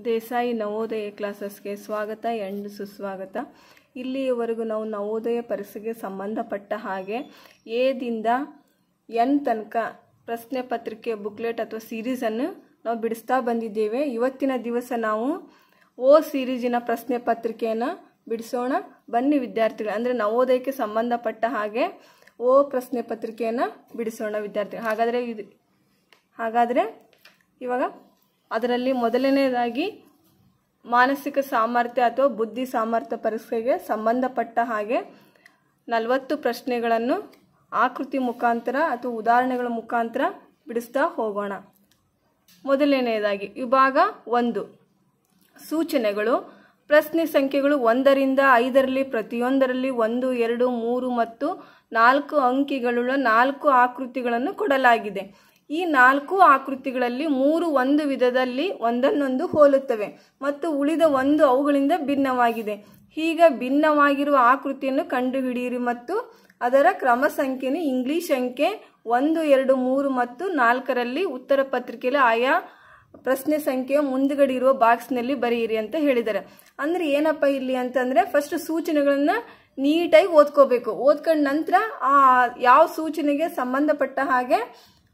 ದೇಸಾಯಿ ನವೋದಯ ಕ್ಲಾಸಸ್ಗೆ ಸ್ವಾಗತ ಎಂಡ್ ಸುಸ್ವಾಗತ. ಇಲ್ಲಿಯವರೆಗೂ ನಾವು ನವೋದಯ ಪರೀಕ್ಷೆಗೆ ಸಂಬಂಧಪಟ್ಟ ಹಾಗೆ ಎದಿಂದ ಎನ್ ತನಕ ಪ್ರಶ್ನೆ ಪತ್ರಿಕೆ ಬುಕ್ಲೆಟ್ ಅಥವಾ ಸೀರೀಸನ್ನು ನಾವು ಬಿಡಿಸ್ತಾ ಬಂದಿದ್ದೇವೆ. ಇವತ್ತಿನ ದಿವಸ ನಾವು ಓ ಸೀರೀಸಿನ ಪ್ರಶ್ನೆ ಪತ್ರಿಕೆಯನ್ನು ಬಿಡಿಸೋಣ. ಬನ್ನಿ ವಿದ್ಯಾರ್ಥಿಗಳು, ಅಂದರೆ ನವೋದಯಕ್ಕೆ ಸಂಬಂಧಪಟ್ಟ ಹಾಗೆ ಓ ಪ್ರಶ್ನೆ ಪತ್ರಿಕೆಯನ್ನು ಬಿಡಿಸೋಣ ವಿದ್ಯಾರ್ಥಿಗಳು. ಹಾಗಾದರೆ ಇವಾಗ ಅದರಲ್ಲಿ ಮೊದಲನೇದಾಗಿ ಮಾನಸಿಕ ಸಾಮರ್ಥ್ಯ ಅಥವಾ ಬುದ್ಧಿ ಸಾಮರ್ಥ್ಯ ಪರೀಕ್ಷೆಗೆ ಸಂಬಂಧಪಟ್ಟ ಹಾಗೆ 40 ಪ್ರಶ್ನೆಗಳನ್ನು ಆಕೃತಿ ಮುಖಾಂತರ ಅಥವಾ ಉದಾಹರಣೆಗಳ ಮುಖಾಂತರ ಬಿಡಿಸ್ತಾ ಹೋಗೋಣ. ಮೊದಲನೆಯದಾಗಿ ವಿಭಾಗ 1 ಸೂಚನೆಗಳು. ಪ್ರಶ್ನೆ ಸಂಖ್ಯೆಗಳು 1 ರಿಂದ 5ರಲ್ಲಿ ಪ್ರತಿಯೊಂದರಲ್ಲಿ 1, 2, 3 ಮತ್ತು 4 ಅಂಕಿಗಳುಳ್ಳ 4 ಆಕೃತಿಗಳನ್ನು ಕೊಡಲಾಗಿದೆ. ಈ 4 ಆಕೃತಿಗಳಲ್ಲಿ 3 ಒಂದು ವಿಧದಲ್ಲಿ ಒಂದನ್ನೊಂದು ಹೋಲುತ್ತವೆ ಮತ್ತು ಉಳಿದ 1 ಅವುಗಳಿಂದ ಭಿನ್ನವಾಗಿದೆ. ಹೀಗೆ ಭಿನ್ನವಾಗಿರುವ ಆಕೃತಿಯನ್ನು ಕಂಡುಹಿಡಿಯಿರಿ ಮತ್ತು ಅದರ ಕ್ರಮ ಸಂಖ್ಯೆಯನ್ನು ಇಂಗ್ಲಿಷ್ ಅಂಕೆ 1, 2, 3 ಮತ್ತು 4ರಲ್ಲಿ ಉತ್ತರ ಪತ್ರಿಕೆಯಲ್ಲಿ ಆಯಾ ಪ್ರಶ್ನೆ ಸಂಖ್ಯೆಯ ಮುಂದುಗಡೆ ಇರುವ ಬಾಕ್ಸ್ನಲ್ಲಿ ಬರೆಯಿರಿ ಅಂತ ಹೇಳಿದ್ದಾರೆ. ಅಂದ್ರೆ ಏನಪ್ಪ ಇಲ್ಲಿ ಅಂತಂದ್ರೆ, ಫಸ್ಟ್ ಸೂಚನೆಗಳನ್ನ ನೀಟಾಗಿ ಓದ್ಕೋಬೇಕು. ಓದ್ಕೊಂಡ ನಂತರ ಯಾವ ಸೂಚನೆಗೆ ಸಂಬಂಧಪಟ್ಟ ಹಾಗೆ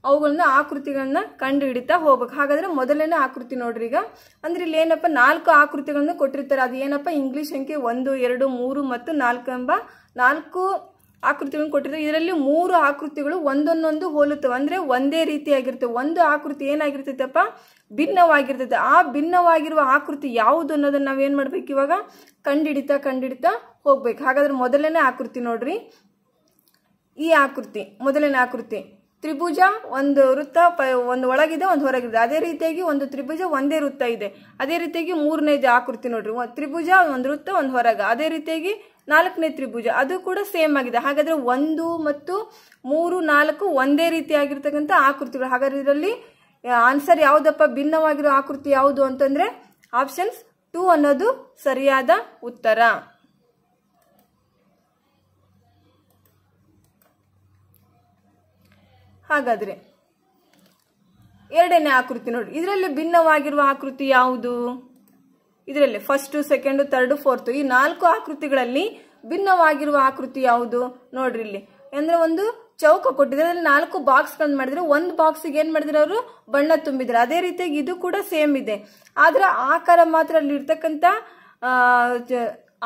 ಅವುಗಳನ್ನ ಆಕೃತಿಗಳನ್ನ ಕಂಡು ಹಿಡಿತಾ ಹೋಗ್ಬೇಕು. ಹಾಗಾದ್ರೆ ಮೊದಲನೇ ಆಕೃತಿ ನೋಡ್ರಿ. ಈಗ ಅಂದ್ರೆ ಇಲ್ಲಿ ಏನಪ್ಪ 4 ಆಕೃತಿಗಳನ್ನ ಕೊಟ್ಟಿರ್ತಾರೆ. ಅದು ಏನಪ್ಪ ಇಂಗ್ಲಿಷ್ ಅಂಕೆ 1, 2, 3 ಮತ್ತು 4 ಎಂಬ 4 ಆಕೃತಿಗಳನ್ನು ಕೊಟ್ಟಿರ್ತಾರೆ. ಇದರಲ್ಲಿ 3 ಆಕೃತಿಗಳು ಒಂದೊಂದೊಂದು ಹೋಲುತ್ತವೆ, ಅಂದ್ರೆ ಒಂದೇ ರೀತಿಯಾಗಿರ್ತವೆ. ಒಂದು ಆಕೃತಿ ಏನಾಗಿರ್ತೈತಪ್ಪ, ಭಿನ್ನವಾಗಿರ್ತೈತೆ. ಆ ಭಿನ್ನವಾಗಿರುವ ಆಕೃತಿ ಯಾವುದು ಅನ್ನೋದನ್ನ ನಾವೇನ್ ಮಾಡ್ಬೇಕು, ಇವಾಗ ಕಂಡಿಡಿತಾ ಹೋಗ್ಬೇಕು. ಹಾಗಾದ್ರೆ ಮೊದಲನೇ ಆಕೃತಿ ನೋಡ್ರಿ. ಈ ಆಕೃತಿ ಮೊದಲನೇ ಆಕೃತಿ ತ್ರಿಭುಜ, ಒಂದು ವೃತ್ತ ಒಂದು ಒಳಗಿದೆ ಒಂದು ಹೊರಗಿದೆ. ಅದೇ ರೀತಿಯಾಗಿ ಒಂದು ತ್ರಿಭುಜ ಒಂದೇ ವೃತ್ತ ಇದೆ. ಅದೇ ರೀತಿಯಾಗಿ 3ನೇದು ಆಕೃತಿ ನೋಡ್ರಿ, ತ್ರಿಭುಜ ಒಂದು ವೃತ್ತ ಒಂದು ಹೊರಗ. ಅದೇ ರೀತಿಯಾಗಿ 4ನೇ ತ್ರಿಭುಜ, ಅದು ಕೂಡ ಸೇಮ್ ಆಗಿದೆ. ಹಾಗಾದ್ರೆ 1 ಮತ್ತು 3, 4 ಒಂದೇ ರೀತಿಯಾಗಿರ್ತಕ್ಕಂಥ ಆಕೃತಿಗಳು. ಹಾಗಾದ್ರೆ ಇದರಲ್ಲಿ ಆನ್ಸರ್ ಯಾವುದಪ್ಪ, ಭಿನ್ನವಾಗಿರೋ ಆಕೃತಿ ಯಾವುದು ಅಂತಂದ್ರೆ ಆಪ್ಷನ್ಸ್ 2 ಅನ್ನೋದು ಸರಿಯಾದ ಉತ್ತರ. ಹಾಗಾದ್ರೆ ಎರಡನೇ ಆಕೃತಿ ನೋಡ್ರಿ. ಇದರಲ್ಲಿ ಭಿನ್ನವಾಗಿರುವ ಆಕೃತಿ ಯಾವುದು? ಇದರಲ್ಲಿ ಫಸ್ಟ್, ಸೆಕೆಂಡ್, ಥರ್ಡ್, ಫೋರ್ತ್ ಈ 4 ಆಕೃತಿಗಳಲ್ಲಿ ಭಿನ್ನವಾಗಿರುವ ಆಕೃತಿ ಯಾವುದು ನೋಡ್ರಿ. ಇಲ್ಲಿ ಅಂದ್ರೆ ಒಂದು ಚೌಕ ಕೊಟ್ಟಿದ್ರೆ ಅದ್ರಲ್ಲಿ 4 ಬಾಕ್ಸ್ ಗಳನ್ನ ಮಾಡಿದ್ರೆ ಒಂದು ಬಾಕ್ಸ್ಗೆ ಏನ್ ಮಾಡಿದ್ರೆ ಅವರು ಬಣ್ಣ ತುಂಬಿದ್ರೆ. ಅದೇ ರೀತಿಯಾಗಿ ಇದು ಕೂಡ ಸೇಮ್ ಇದೆ, ಆದ್ರೆ ಆಕಾರ ಮಾತ್ರ ಅಲ್ಲಿ ಇರ್ತಕ್ಕಂಥ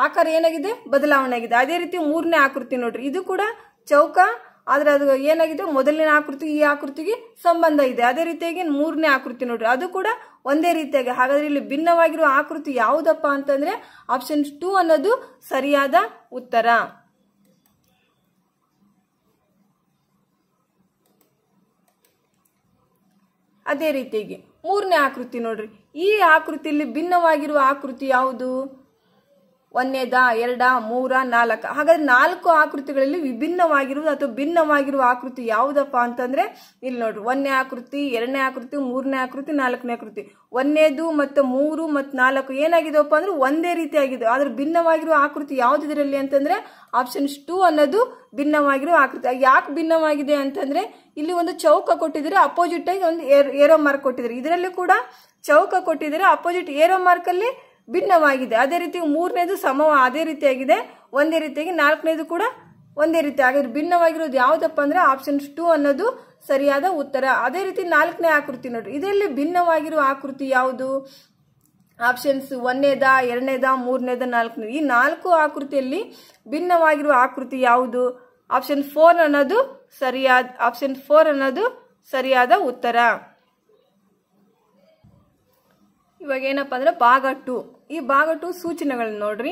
ಆಕಾರ ಏನಾಗಿದೆ, ಬದಲಾವಣೆ ಆಗಿದೆ. ಅದೇ ರೀತಿ 3ನೇ ಆಕೃತಿ ನೋಡ್ರಿ. ಇದು ಕೂಡ ಚೌಕ, ಆದ್ರೆ ಅದು ಏನಾಗಿದೆ, ಮೊದಲನೇ ಆಕೃತಿ ಈ ಆಕೃತಿಗೆ ಸಂಬಂಧ ಇದೆ. ಅದೇ ರೀತಿಯಾಗಿ 3ನೇ ಆಕೃತಿ ನೋಡ್ರಿ, ಅದು ಕೂಡ ಒಂದೇ ರೀತಿಯಾಗಿ. ಹಾಗಾದ್ರೆ ಇಲ್ಲಿ ಭಿನ್ನವಾಗಿರುವ ಆಕೃತಿ ಯಾವುದಪ್ಪ ಅಂತಂದ್ರೆ ಆಪ್ಷನ್ 2 ಅನ್ನೋದು ಸರಿಯಾದ ಉತ್ತರ. ಅದೇ ರೀತಿಯಾಗಿ 3ನೇ ಆಕೃತಿ ನೋಡ್ರಿ. ಈ ಆಕೃತಿಯಲ್ಲಿ ಭಿನ್ನವಾಗಿರುವ ಆಕೃತಿ ಯಾವುದು? 1ನೇದ, 2, 3, 4. ಹಾಗಾದ್ರೆ 4 ಆಕೃತಿಗಳಲ್ಲಿ ವಿಭಿನ್ನವಾಗಿರುವುದು ಅಥವಾ ಭಿನ್ನವಾಗಿರುವ ಆಕೃತಿ ಯಾವುದಪ್ಪ ಅಂತಂದ್ರೆ ಇಲ್ಲಿ ನೋಡ್ರಿ. 1ನೇ ಆಕೃತಿ, 2ನೇ ಆಕೃತಿ, 3ನೇ ಆಕೃತಿ, 4ನೇ ಆಕೃತಿ. 1ನೇದು ಮತ್ತು 3 ಮತ್ತು 4 ಏನಾಗಿದೆವಪ್ಪ ಅಂದ್ರೆ ಒಂದೇ ರೀತಿಯಾಗಿದೆ. ಆದ್ರೆ ಭಿನ್ನವಾಗಿರುವ ಆಕೃತಿ ಯಾವ್ದು ಇದರಲ್ಲಿ ಅಂತಂದ್ರೆ ಆಪ್ಷನ್ 2 ಅನ್ನೋದು ಭಿನ್ನವಾಗಿರುವ ಆಕೃತಿ. ಯಾಕೆ ಭಿನ್ನವಾಗಿದೆ ಅಂತಂದ್ರೆ ಇಲ್ಲಿ ಒಂದು ಚೌಕ ಕೊಟ್ಟಿದ್ರೆ ಅಪೋಸಿಟ್ ಆಗಿ ಒಂದು ಏರೋ ಮಾರ್ಕ್ ಕೊಟ್ಟಿದ್ರೆ. ಇದರಲ್ಲಿ ಕೂಡ ಚೌಕ ಕೊಟ್ಟಿದ್ರೆ ಅಪೋಸಿಟ್ ಏರೋ ಮಾರ್ಕ್ ಅಲ್ಲಿ ಭಿನ್ನವಾಗಿದೆ. ಅದೇ ರೀತಿ 3ನೇದು ಅದೇ ರೀತಿಯಾಗಿದೆ, ಒಂದೇ ರೀತಿಯಾಗಿ. 4ನೇದು ಕೂಡ ಒಂದೇ ರೀತಿ. ಹಾಗಾದ್ರೆ ಭಿನ್ನವಾಗಿರೋದು ಯಾವ್ದಪ್ಪ ಅಂದ್ರೆ ಆಪ್ಷನ್ 2 ಅನ್ನೋದು ಸರಿಯಾದ ಉತ್ತರ. ಅದೇ ರೀತಿ 4ನೇ ಆಕೃತಿ ನೋಡ್ರಿ. ಇದರಲ್ಲಿ ಭಿನ್ನವಾಗಿರುವ ಆಕೃತಿ ಯಾವುದು? ಆಪ್ಷನ್ಸ್ 1ನೇದ, 2ನೇದ, 3ನೇದ, 4ನೇದ. ಈ 4 ಆಕೃತಿಯಲ್ಲಿ ಭಿನ್ನವಾಗಿರುವ ಆಕೃತಿ ಯಾವುದು? ಆಪ್ಷನ್ 4 ಅನ್ನೋದು ಸರಿಯಾದ ಉತ್ತರ. ಇವಾಗ ಏನಪ್ಪಾ ಅಂದ್ರೆ ಭಾಗ 2. ಈ ಭಾಗ 2 ಸೂಚನೆಗಳನ್ನ ನೋಡ್ರಿ.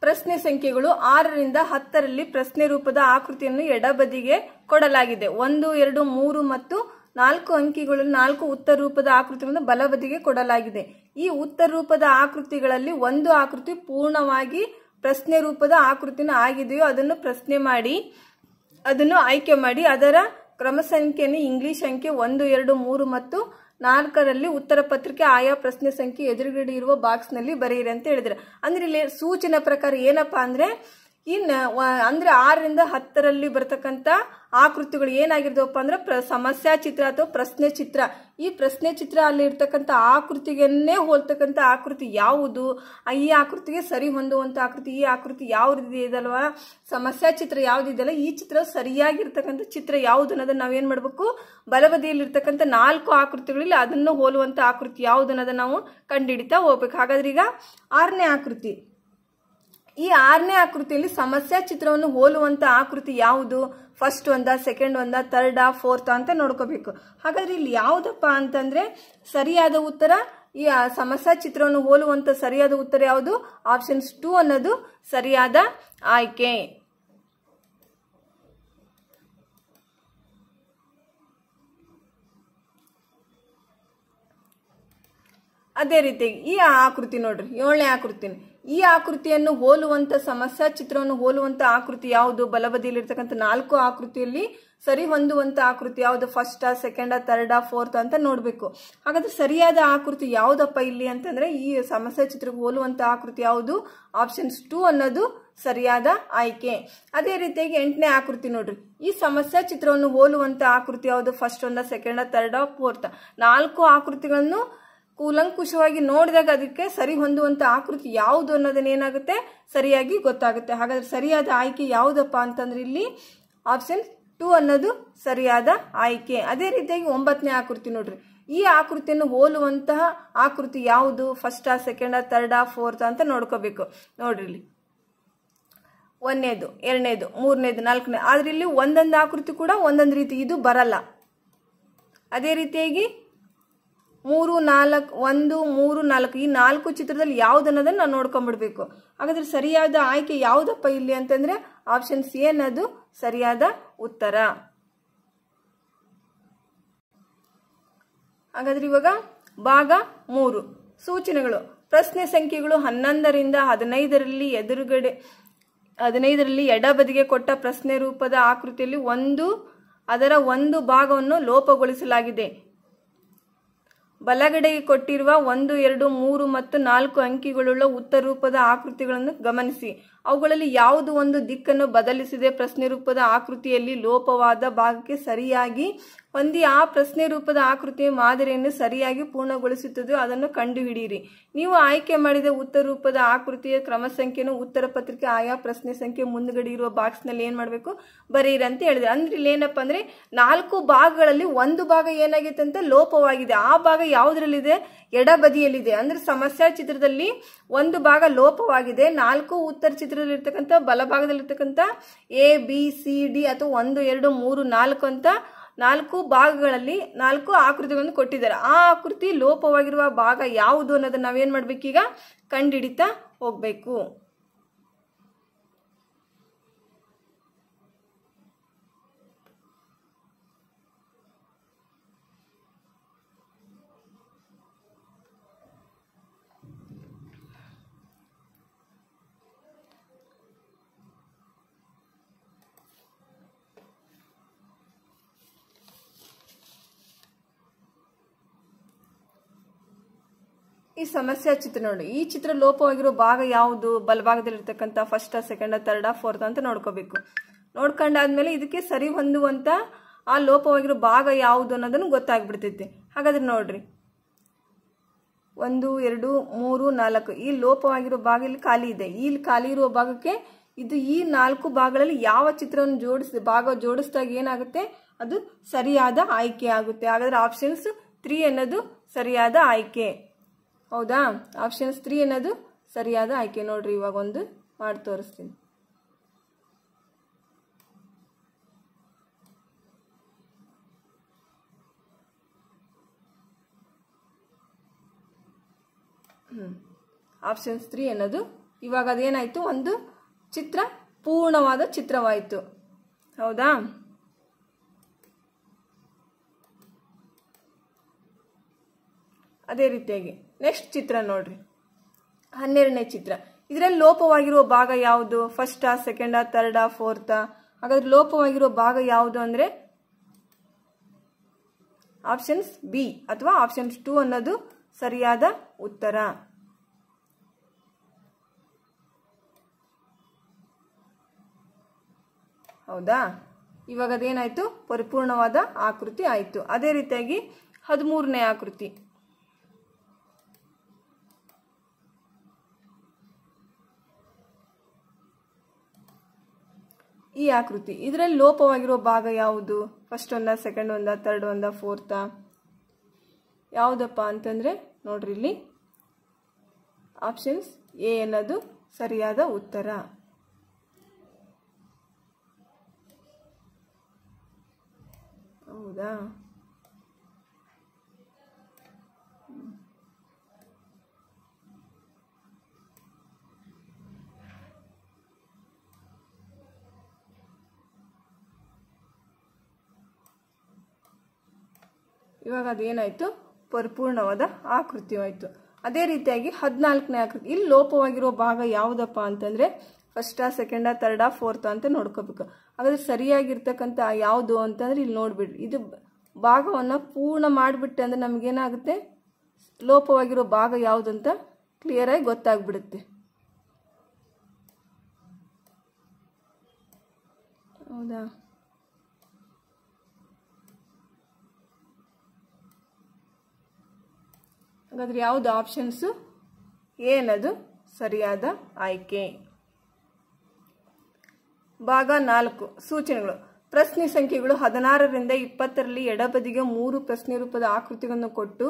ಪ್ರಶ್ನೆ ಸಂಖ್ಯೆಗಳು 6 ರಿಂದ 10ರಲ್ಲಿ ಪ್ರಶ್ನೆ ರೂಪದ ಆಕೃತಿಯನ್ನು ಎಡಬದಿಗೆ ಕೊಡಲಾಗಿದೆ. 1, 2, 3 ಮತ್ತು 4 ಅಂಕಿಗಳು 4 ಉತ್ತರ ರೂಪದ ಆಕೃತಿಗಳನ್ನು ಬಲಬದಿಗೆ ಕೊಡಲಾಗಿದೆ. ಈ ಉತ್ತರ ರೂಪದ ಆಕೃತಿಗಳಲ್ಲಿ ಒಂದು ಆಕೃತಿ ಪೂರ್ಣವಾಗಿ ಪ್ರಶ್ನೆ ರೂಪದ ಆಕೃತಿನ ಆಗಿದೆಯೋ ಅದನ್ನು ಆಯ್ಕೆ ಮಾಡಿ ಅದರ ಕ್ರಮ ಸಂಖ್ಯೆಯನ್ನು ಇಂಗ್ಲಿಷ್ ಅಂಕೆ 1, 2, 3 ಮತ್ತು 4ರಲ್ಲಿ ಉತ್ತರ ಪತ್ರಿಕೆ ಆಯಾ ಪ್ರಶ್ನೆ ಸಂಖ್ಯೆ ಎದುರುಗಡೆ ಇರುವ ಬಾಕ್ಸ್ ನಲ್ಲಿ ಬರೆಯಿರಿ ಅಂತ ಹೇಳಿದ್ರೆ. ಅಂದ್ರೆ ಇಲ್ಲಿ ಸೂಚನೆ ಪ್ರಕಾರ ಏನಪ್ಪಾ ಅಂದ್ರೆ ಇನ್ನು ಅಂದ್ರೆ 6ರಿಂದ 10ರಲ್ಲಿ ಬರ್ತಕ್ಕಂಥ ಆಕೃತಿಗಳು ಏನಾಗಿರ್ದವಪ್ಪ ಅಂದ್ರೆ ಸಮಸ್ಯಾ ಚಿತ್ರ ಅಥವಾ ಪ್ರಶ್ನೆ ಚಿತ್ರ. ಈ ಪ್ರಶ್ನೆ ಚಿತ್ರ ಅಲ್ಲಿ ಇರ್ತಕ್ಕಂಥ ಆಕೃತಿಗನ್ನೇ ಹೋಲ್ತಕ್ಕಂಥ ಆಕೃತಿ ಯಾವುದು, ಈ ಆಕೃತಿಗೆ ಸರಿ ಹೊಂದುವಂತ ಆಕೃತಿ, ಈ ಆಕೃತಿ ಯಾವ್ದು ಇದಲ್ವಾ, ಸಮಸ್ಯಾ ಚಿತ್ರ ಯಾವ್ದಿದೆಯಲ್ಲ ಈ ಚಿತ್ರ ಸರಿಯಾಗಿರ್ತಕ್ಕಂಥ ಚಿತ್ರ ಯಾವುದು ಅನ್ನೋದನ್ನ ನಾವೇನ್ ಮಾಡ್ಬೇಕು, ಬಲಬದಿಯಲ್ಲಿರ್ತಕ್ಕಂಥ 4 ಆಕೃತಿಗಳಲ್ಲಿ ಅದನ್ನು ಹೋಲುವಂತ ಆಕೃತಿ ಯಾವುದು ಅನ್ನೋದನ್ನ ನಾವು ಕಂಡುಹಿಡಿತಾ ಹೋಗ್ಬೇಕು. ಹಾಗಾದ್ರೆ ಈಗ 6ನೇ ಆಕೃತಿ, ಈ 6ನೇ ಆಕೃತಿಯಲ್ಲಿ ಸಮಸ್ಯಾ ಚಿತ್ರವನ್ನು ಹೋಲುವಂತ ಆಕೃತಿ ಯಾವುದು, ಫಸ್ಟ್ ಒಂದ, ಸೆಕೆಂಡ್ ಒಂದ, ಥರ್ಡ್, ಫೋರ್ತ್ ಅಂತ ನೋಡ್ಕೋಬೇಕು. ಹಾಗಾದ್ರೆ ಇಲ್ಲಿ ಯಾವುದಪ್ಪ ಅಂತಂದ್ರೆ ಸರಿಯಾದ ಉತ್ತರ, ಈ ಸಮಸ್ಯಾ ಚಿತ್ರವನ್ನು ಹೋಲುವಂತ ಸರಿಯಾದ ಉತ್ತರ ಯಾವುದು, ಆಪ್ಷನ್ಸ್ 2 ಅನ್ನೋದು ಸರಿಯಾದ ಆಯ್ಕೆ. ಅದೇ ರೀತಿ ಈ ಆಕೃತಿ ನೋಡ್ರಿ, 7ನೇ ಆಕೃತಿ. ಈ ಆಕೃತಿಯನ್ನು ಹೋಲುವಂತ ಸಮಸ್ಯಾ ಚಿತ್ರವನ್ನು ಹೋಲುವಂತ ಆಕೃತಿ ಯಾವುದು, ಬಲಬದಿಯಲ್ಲಿರ್ತಕ್ಕಂಥ 4 ಆಕೃತಿಯಲ್ಲಿ ಸರಿ ಹೊಂದುವಂತ ಆಕೃತಿ ಯಾವುದು, ಫಸ್ಟ್, ಸೆಕೆಂಡ್, ಥರ್ಡ್, ಫೋರ್ತ್ ಅಂತ ನೋಡ್ಬೇಕು. ಹಾಗಾದ್ರೆ ಸರಿಯಾದ ಆಕೃತಿ ಯಾವ್ದಪ್ಪ ಇಲ್ಲಿ ಅಂತಂದ್ರೆ ಈ ಸಮಸ್ಯಾ ಚಿತ್ರಕ್ಕೆ ಹೋಲುವಂತ ಆಕೃತಿ ಯಾವುದು, ಆಪ್ಷನ್ಸ್ 2 ಅನ್ನೋದು ಸರಿಯಾದ ಆಯ್ಕೆ. ಅದೇ ರೀತಿಯಾಗಿ 8ನೇ ಆಕೃತಿ ನೋಡ್ರಿ, ಈ ಸಮಸ್ಯಾ ಚಿತ್ರವನ್ನು ಹೋಲುವಂತ ಆಕೃತಿ ಯಾವುದು, ಫಸ್ಟ್ ಒಂದ, ಸೆಕೆಂಡ್, ಥರ್ಡ್, ಫೋರ್ತ್ 4 ಆಕೃತಿಗಳನ್ನು ಕೂಲಂಕುಷವಾಗಿ ನೋಡಿದಾಗ ಅದಕ್ಕೆ ಸರಿ ಹೊಂದುವಂತ ಆಕೃತಿ ಯಾವುದು ಅನ್ನೋದನ್ನ ಏನಾಗುತ್ತೆ, ಸರಿಯಾಗಿ ಗೊತ್ತಾಗುತ್ತೆ. ಹಾಗಾದ್ರೆ ಸರಿಯಾದ ಆಯ್ಕೆ ಯಾವುದಪ್ಪ ಅಂತಂದ್ರೆ ಇಲ್ಲಿ ಆಪ್ಷನ್ 2 ಅನ್ನೋದು ಸರಿಯಾದ ಆಯ್ಕೆ. ಅದೇ ರೀತಿಯಾಗಿ 9ನೇ ಆಕೃತಿ ನೋಡ್ರಿ, ಈ ಆಕೃತಿಯನ್ನು ಹೋಲುವಂತಹ ಆಕೃತಿ ಯಾವುದು, ಫಸ್ಟ್, ಸೆಕೆಂಡ್, ಥರ್ಡ್, ಫೋರ್ತ್ ಅಂತ ನೋಡ್ಕೋಬೇಕು. ನೋಡ್ರಿ ಇಲ್ಲಿ 1ನೇದು, 2ನೇದು, 3ನೇದು, 4ನೇ, ಆದ್ರೆ ಇಲ್ಲಿ ಒಂದೊಂದು ಆಕೃತಿ ಕೂಡ ಒಂದೊಂದು ರೀತಿ ಇದು ಬರಲ್ಲ. ಅದೇ ರೀತಿಯಾಗಿ 3, 4, 1, 3, 4 ಈ 4 ಚಿತ್ರದಲ್ಲಿ ಯಾವ್ದನ್ನೋದನ್ನ ನಾವು ನೋಡ್ಕೊಂಡ್ಬಿಡ್ಬೇಕು. ಹಾಗಾದ್ರೆ ಸರಿಯಾದ ಆಯ್ಕೆ ಯಾವ್ದಪ್ಪ ಇಲ್ಲಿ ಅಂತಂದ್ರೆ ಆಪ್ಷನ್ ಸಿ ಅನ್ನೋದು ಸರಿಯಾದ ಉತ್ತರ. ಹಾಗಾದ್ರೆ ಇವಾಗ ಭಾಗ 3 ಸೂಚನೆಗಳು. ಪ್ರಶ್ನೆ ಸಂಖ್ಯೆಗಳು 11ರಿಂದ 15ರಲ್ಲಿ ಎದುರುಗಡೆ ಎಡಬದಿಗೆ ಕೊಟ್ಟ ಪ್ರಶ್ನೆ ರೂಪದ ಆಕೃತಿಯಲ್ಲಿ ಅದರ ಒಂದು ಭಾಗವನ್ನು ಲೋಪಗೊಳಿಸಲಾಗಿದೆ. ಬಲಗಡೆಗೆ ಕೊಟ್ಟಿರುವ 1, 2, 3 ಮತ್ತು 4 ಅಂಕಿಗಳುಳ್ಳ ಉತ್ತರ ರೂಪದ ಆಕೃತಿಗಳನ್ನು ಗಮನಿಸಿ. ಅವುಗಳಲ್ಲಿ ಯಾವುದು ಒಂದು ದಿಕ್ಕನ್ನು ಬದಲಿಸಿದೆ ಪ್ರಶ್ನೆ ರೂಪದ ಆಕೃತಿಯಲ್ಲಿ ಲೋಪವಾದ ಭಾಗಕ್ಕೆ ಸರಿಯಾಗಿ ಹೊಂದಿ ಆ ಪ್ರಶ್ನೆ ರೂಪದ ಆಕೃತಿಯ ಮಾದರಿಯನ್ನು ಸರಿಯಾಗಿ ಪೂರ್ಣಗೊಳಿಸುತ್ತದೆ, ಅದನ್ನು ಕಂಡುಹಿಡಿಯಿರಿ. ನೀವು ಆಯ್ಕೆ ಮಾಡಿದ ಉತ್ತರ ರೂಪದ ಆಕೃತಿಯ ಕ್ರಮ ಸಂಖ್ಯೆಯನ್ನು ಉತ್ತರ ಪತ್ರಿಕೆ ಆಯಾ ಪ್ರಶ್ನೆ ಸಂಖ್ಯೆ ಮುಂದುಗಡೆ ಇರುವ ಬಾಕ್ಸ್ ನಲ್ಲಿ ಏನ್ ಮಾಡ್ಬೇಕು, ಬರೀರಿ ಅಂತ ಹೇಳಿದೆ. ಅಂದ್ರೆ ಇಲ್ಲಿ ಏನಪ್ಪಾ ಅಂದ್ರೆ 4 ಭಾಗಗಳಲ್ಲಿ ಒಂದು ಭಾಗ ಏನಾಗಿದೆ ಅಂತ ಲೋಪವಾಗಿದೆ. ಆ ಭಾಗ ಯಾವುದ್ರಲ್ಲಿದೆ, ಎಡಬದಿಯಲ್ಲಿದೆ. ಅಂದ್ರೆ ಸಮಸ್ಯಾ ಚಿತ್ರದಲ್ಲಿ ಒಂದು ಭಾಗ ಲೋಪವಾಗಿದೆ. 4 ಉತ್ತರ ಚಿತ್ರದಲ್ಲಿ ಇರ್ತಕ್ಕಂಥ ಬಲಭಾಗದಲ್ಲಿರ್ತಕ್ಕಂಥ ABCD ಅಥವಾ 1, 2, 3, 4 ಅಂತ 4 ಭಾಗಗಳಲ್ಲಿ 4 ಆಕೃತಿಗಳನ್ನು ಕೊಟ್ಟಿದ್ದಾರೆ. ಆ ಆಕೃತಿ ಲೋಪವಾಗಿರುವ ಭಾಗ ಯಾವುದು ಅನ್ನೋದನ್ನ ನಾವೇನ್ ಮಾಡ್ಬೇಕೀಗ ಕಂಡುಹಿಡಿತಾ ಹೋಗ್ಬೇಕು. ಈ ಸಮಸ್ಯಾ ಚಿತ್ರ ನೋಡಿ, ಈ ಚಿತ್ರ ಲೋಪವಾಗಿರೋ ಭಾಗ ಯಾವುದು, ಬಲಭಾಗದಲ್ಲಿರ್ತಕ್ಕಂಥ ಫಸ್ಟ್, ಸೆಕೆಂಡ್, ಥರ್ಡ್, ಫೋರ್ತ್ ಅಂತ ನೋಡ್ಕೋಬೇಕು. ನೋಡ್ಕೊಂಡಾದ್ಮೇಲೆ ಇದಕ್ಕೆ ಸರಿ ಹೊಂದುವಂತ ಆ ಲೋಪವಾಗಿರೋ ಭಾಗ ಯಾವುದು ಅನ್ನೋದನ್ನು ಗೊತ್ತಾಗ್ಬಿಡ್ತೈತಿ. ಹಾಗಾದ್ರೆ ನೋಡ್ರಿ 1, 2, 3, 4 ಈ ಲೋಪವಾಗಿರೋ ಭಾಗ ಇಲ್ಲಿ ಖಾಲಿ ಇದೆ. ಈ ಖಾಲಿ ಇರುವ ಭಾಗಕ್ಕೆ ಇದು ಈ 4 ಭಾಗಗಳಲ್ಲಿ ಯಾವ ಚಿತ್ರವನ್ನು ಜೋಡಿಸಿದಾಗ ಏನಾಗುತ್ತೆ, ಅದು ಸರಿಯಾದ ಆಯ್ಕೆ ಆಗುತ್ತೆ. ಹಾಗಾದ್ರೆ ಆಪ್ಷನ್ಸ್ 3 ಅನ್ನೋದು ಸರಿಯಾದ ಆಯ್ಕೆ. ಹೌದಾ, ಆಪ್ಷನ್ಸ್ 3 ಅನ್ನೋದು ಸರಿಯಾದ ಆಯ್ಕೆ. ನೋಡ್ರಿ ಇವಾಗ ಒಂದು ಮಾಡಿ ತೋರಿಸ್ತೀನಿ. ಆಪ್ಷನ್ಸ್ 3 ಅನ್ನೋದು ಇವಾಗ ಅದೇನಾಯ್ತು, ಒಂದು ಚಿತ್ರ ಪೂರ್ಣವಾದ ಚಿತ್ರವಾಯಿತು. ಹೌದಾ, ಅದೇ ರೀತಿಯಾಗಿ ನೆಕ್ಸ್ಟ್ ಚಿತ್ರ ನೋಡ್ರಿ, 12ನೇ ಚಿತ್ರ. ಇದರಲ್ಲಿ ಲೋಪವಾಗಿರುವ ಭಾಗ ಯಾವುದು, ಫಸ್ಟ್, ಸೆಕೆಂಡ್, ಥರ್ಡ್, ಫೋರ್ತ್. ಹಾಗಾದ್ರೆ ಲೋಪವಾಗಿರುವ ಭಾಗ ಯಾವುದು ಅಂದ್ರೆ ಆಪ್ಷನ್ಸ್ ಬಿ ಅಥವಾ ಆಪ್ಷನ್ಸ್ 2 ಅನ್ನೋದು ಸರಿಯಾದ ಉತ್ತರ. ಹೌದಾ? ಇವಾಗ ಅದೇನಾಯಿತು, ಪರಿಪೂರ್ಣವಾದ ಆಕೃತಿ ಆಯಿತು. ಅದೇ ರೀತಿಯಾಗಿ 13ನೇ ಆಕೃತಿ. ಈ ಆಕೃತಿ ಇದರಲ್ಲಿ ಲೋಪವಾಗಿರೋ ಭಾಗ ಯಾವುದು? ಫಸ್ಟ್ ಒಂದ, ಸೆಕೆಂಡ್ ಒಂದ, ಥರ್ಡ್ ಒಂದ, ಫೋರ್ತಾ? ಯಾವುದಪ್ಪ ಅಂತಂದರೆ ನೋಡ್ರಿ, ಇಲ್ಲಿ ಆಪ್ಷನ್ಸ್ ಎ ಅನ್ನೋದು ಸರಿಯಾದ ಉತ್ತರ. ಹೌದಾ? ಇವಾಗ ಅದೇನಾಯಿತು, ಪರಿಪೂರ್ಣವಾದ ಆಕೃತಿ ಆಯಿತು. ಅದೇ ರೀತಿಯಾಗಿ 14ನೇ ಆಕೃತಿ. ಇಲ್ಲಿ ಲೋಪವಾಗಿರೋ ಭಾಗ ಯಾವುದಪ್ಪ ಅಂತಂದರೆ ಫಸ್ಟಾ, ಸೆಕೆಂಡಾ, ಥರ್ಡಾ, ಫೋರ್ತಾ ಅಂತ ನೋಡ್ಕೋಬೇಕು. ಹಾಗಾದ್ರೆ ಸರಿಯಾಗಿರ್ತಕ್ಕಂಥ ಯಾವುದು ಅಂತಂದ್ರೆ ಇಲ್ಲಿ ನೋಡ್ಬಿಡ್ರಿ. ಇದು ಭಾಗವನ್ನು ಪೂರ್ಣ ಮಾಡಿಬಿಟ್ಟೆ ಅಂದರೆ ನಮಗೇನಾಗುತ್ತೆ, ಲೋಪವಾಗಿರೋ ಭಾಗ ಯಾವುದಂತ ಕ್ಲಿಯರಾಗಿ ಗೊತ್ತಾಗ್ಬಿಡುತ್ತೆ. ಹೌದಾ? ಹಾಗಾದ್ರೆ ಯಾವುದು ಆಪ್ಷನ್ಸು ಎ ಅನ್ನೋದು ಸರಿಯಾದ ಆಯ್ಕೆ. ಭಾಗ 4 ಸೂಚನೆಗಳು. ಪ್ರಶ್ನೆ ಸಂಖ್ಯೆಗಳು 16ರಿಂದ 20ರಲ್ಲಿ ಎಡಬದಿಗೆ 3 ಪ್ರಶ್ನೆ ರೂಪದ ಆಕೃತಿಗಳನ್ನು ಕೊಟ್ಟು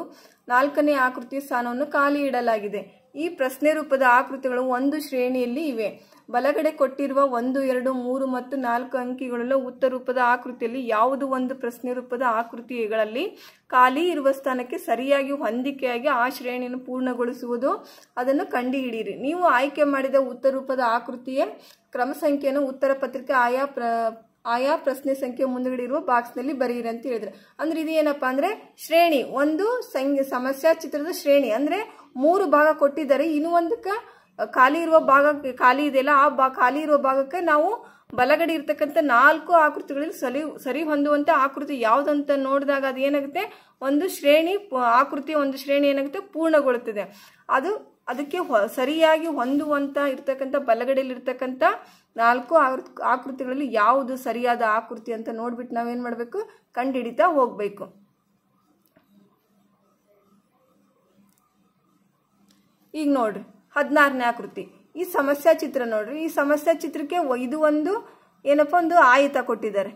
4ನೇ ಆಕೃತಿಯ ಸ್ಥಾನವನ್ನು ಖಾಲಿ ಇಡಲಾಗಿದೆ. ಈ ಪ್ರಶ್ನೆ ರೂಪದ ಆಕೃತಿಗಳು ಒಂದು ಶ್ರೇಣಿಯಲ್ಲಿ ಇವೆ. ಬಲಗಡೆ ಕೊಟ್ಟಿರುವ 1, 2, 3 ಮತ್ತು 4 ಅಂಕಿಗಳುಳ್ಳ ಉತ್ತರ ರೂಪದ ಆಕೃತಿಯಲ್ಲಿ ಯಾವುದು ಒಂದು ಪ್ರಶ್ನೆ ರೂಪದ ಆಕೃತಿಗಳಲ್ಲಿ ಖಾಲಿ ಇರುವ ಸ್ಥಾನಕ್ಕೆ ಸರಿಯಾಗಿ ಹೊಂದಿಕೆಯಾಗಿ ಆ ಶ್ರೇಣಿಯನ್ನು ಪೂರ್ಣಗೊಳಿಸುವುದು ಅದನ್ನು ಕಂಡುಹಿಡಿಯಿರಿ. ನೀವು ಆಯ್ಕೆ ಮಾಡಿದ ಉತ್ತರ ರೂಪದ ಆಕೃತಿಯ ಕ್ರಮ ಸಂಖ್ಯೆಯನ್ನು ಉತ್ತರ ಪತ್ರಿಕೆ ಆಯಾ ಪ್ರಶ್ನೆ ಸಂಖ್ಯೆ ಮುಂದುಗಡೆ ಇರುವ ಬಾಕ್ಸ್ನಲ್ಲಿ ಬರೆಯಿರಿ ಅಂತ ಹೇಳಿದ್ರೆ, ಅಂದ್ರೆ ಇದು ಏನಪ್ಪಾ ಅಂದ್ರೆ ಶ್ರೇಣಿ, ಒಂದು ಸಮಸ್ಯಾ ಚಿತ್ರದ ಶ್ರೇಣಿ. ಅಂದ್ರೆ 3 ಭಾಗ ಕೊಟ್ಟಿದ್ದಾರೆ, ಇನ್ನು ಒಂದಕ್ಕೆ ಖಾಲಿ ಇರುವ ಭಾಗ ಖಾಲಿ ಇದೆಯಲ್ಲ, ಆ ಖಾಲಿ ಇರುವ ಭಾಗಕ್ಕೆ ನಾವು ಬಲಗಡೆ ಇರ್ತಕ್ಕಂಥ 4 ಆಕೃತಿಗಳಲ್ಲಿ ಸರಿ ಹೊಂದುವಂತ ಆಕೃತಿ ಯಾವುದಂತ ನೋಡಿದಾಗ ಅದು ಏನಾಗುತ್ತೆ, ಒಂದು ಶ್ರೇಣಿ ಆಕೃತಿಯ ಒಂದು ಶ್ರೇಣಿ ಏನಾಗುತ್ತೆ, ಪೂರ್ಣಗೊಳ್ಳುತ್ತದೆ. ಅದಕ್ಕೆ ಸರಿಯಾಗಿ ಹೊಂದುವಂತ ಇರ್ತಕ್ಕಂಥ ಬಲಗಡೆಯಲ್ಲಿ ಇರ್ತಕ್ಕಂಥ 4 ಆಕೃತಿಗಳಲ್ಲಿ ಯಾವುದು ಸರಿಯಾದ ಆಕೃತಿ ಅಂತ ನೋಡ್ಬಿಟ್ಟು ನಾವೇನ್ ಮಾಡ್ಬೇಕು, ಕಂಡುಹಿಡಿತಾ ಹೋಗ್ಬೇಕು. ಈಗ ನೋಡ್ರಿ 16ನೇ ಆಕೃತಿ. ಈ ಸಮಸ್ಯಾ ಚಿತ್ರ ನೋಡ್ರಿ. ಈ ಸಮಸ್ಯಾ ಚಿತ್ರಕ್ಕೆ ಇದು ಒಂದು ಏನಪ್ಪ, ಒಂದು ಆಯತ ಕೊಟ್ಟಿದ್ದಾರೆ.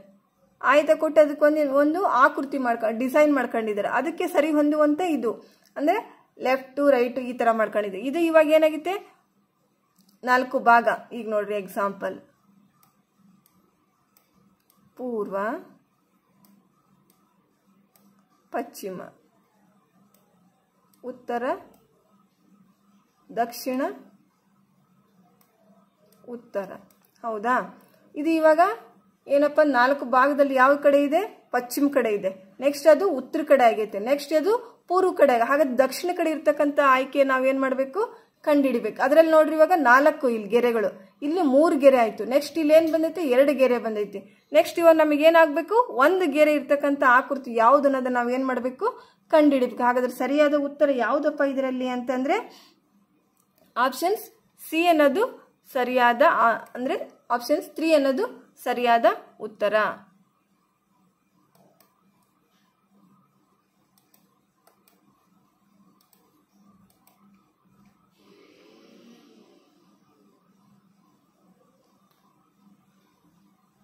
ಆಯತ ಕೊಟ್ಟು ಅದಕ್ಕೆ ಒಂದು ಆಕೃತಿ ಡಿಸೈನ್ ಮಾಡ್ಕೊಂಡಿದ್ದಾರೆ. ಅದಕ್ಕೆ ಸರಿ ಹೊಂದುವಂತ ಇದು ಅಂದ್ರೆ ಲೆಫ್ಟ್ ರೈಟ್ ಈ ತರ ಮಾಡ್ಕೊಂಡಿದೆ. ಇದು ಇವಾಗ ಏನಾಗಿದೆ, 4 ಭಾಗ. ಈಗ ನೋಡ್ರಿ ಎಕ್ಸಾಂಪಲ್, ಪೂರ್ವ, ಪಶ್ಚಿಮ, ಉತ್ತರ, ದಕ್ಷಿಣ, ಉತ್ತರ. ಹೌದಾ? ಇದು ಇವಾಗ ಏನಪ್ಪ, 4 ಭಾಗದಲ್ಲಿ ಯಾವ ಕಡೆ ಇದೆ, ಪಶ್ಚಿಮ ಕಡೆ ಇದೆ. ನೆಕ್ಸ್ಟ್ ಅದು ಉತ್ತರ ಕಡೆ ಆಗೈತೆ. ನೆಕ್ಸ್ಟ್ ಅದು ಪೂರ್ವ ಕಡೆ. ಹಾಗಾದ್ರೆ ದಕ್ಷಿಣ ಕಡೆ ಇರ್ತಕ್ಕಂಥ ಆಯ್ಕೆ ನಾವೇನ್ ಮಾಡ್ಬೇಕು, ಕಂಡುಹಿಡಿಬೇಕು. ಅದ್ರಲ್ಲಿ ನೋಡ್ರಿ ಇವಾಗ 4 ಇಲ್ಲಿ ಗೆರೆಗಳು, ಇಲ್ಲಿ 3 ಗೆರೆ ಆಯ್ತು. ನೆಕ್ಸ್ಟ್ ಇಲ್ಲಿ ಏನ್ ಬಂದೈತೆ, 2 ಗೆರೆ ಬಂದೈತಿ. ನೆಕ್ಸ್ಟ್ ಇವಾಗ ನಮಗೆ ಏನಾಗಬೇಕು, 1 ಗೆರೆ ಇರ್ತಕ್ಕಂಥ ಆಕೃತಿ ಯಾವ್ದು ಅನ್ನೋದನ್ನ ನಾವ್ ಏನ್ ಮಾಡ್ಬೇಕು, ಕಂಡುಹಿಡಿಬೇಕು. ಹಾಗಾದ್ರೆ ಸರಿಯಾದ ಉತ್ತರ ಯಾವ್ದಪ್ಪ ಇದರಲ್ಲಿ ಅಂತಂದ್ರೆ ಆಪ್ಷನ್ಸ್ ಸಿ ಅನ್ನೋದು ಸರಿಯಾದ, ಅಂದ್ರೆ ಆಪ್ಷನ್ಸ್ 3 ಅನ್ನೋದು ಸರಿಯಾದ ಉತ್ತರ.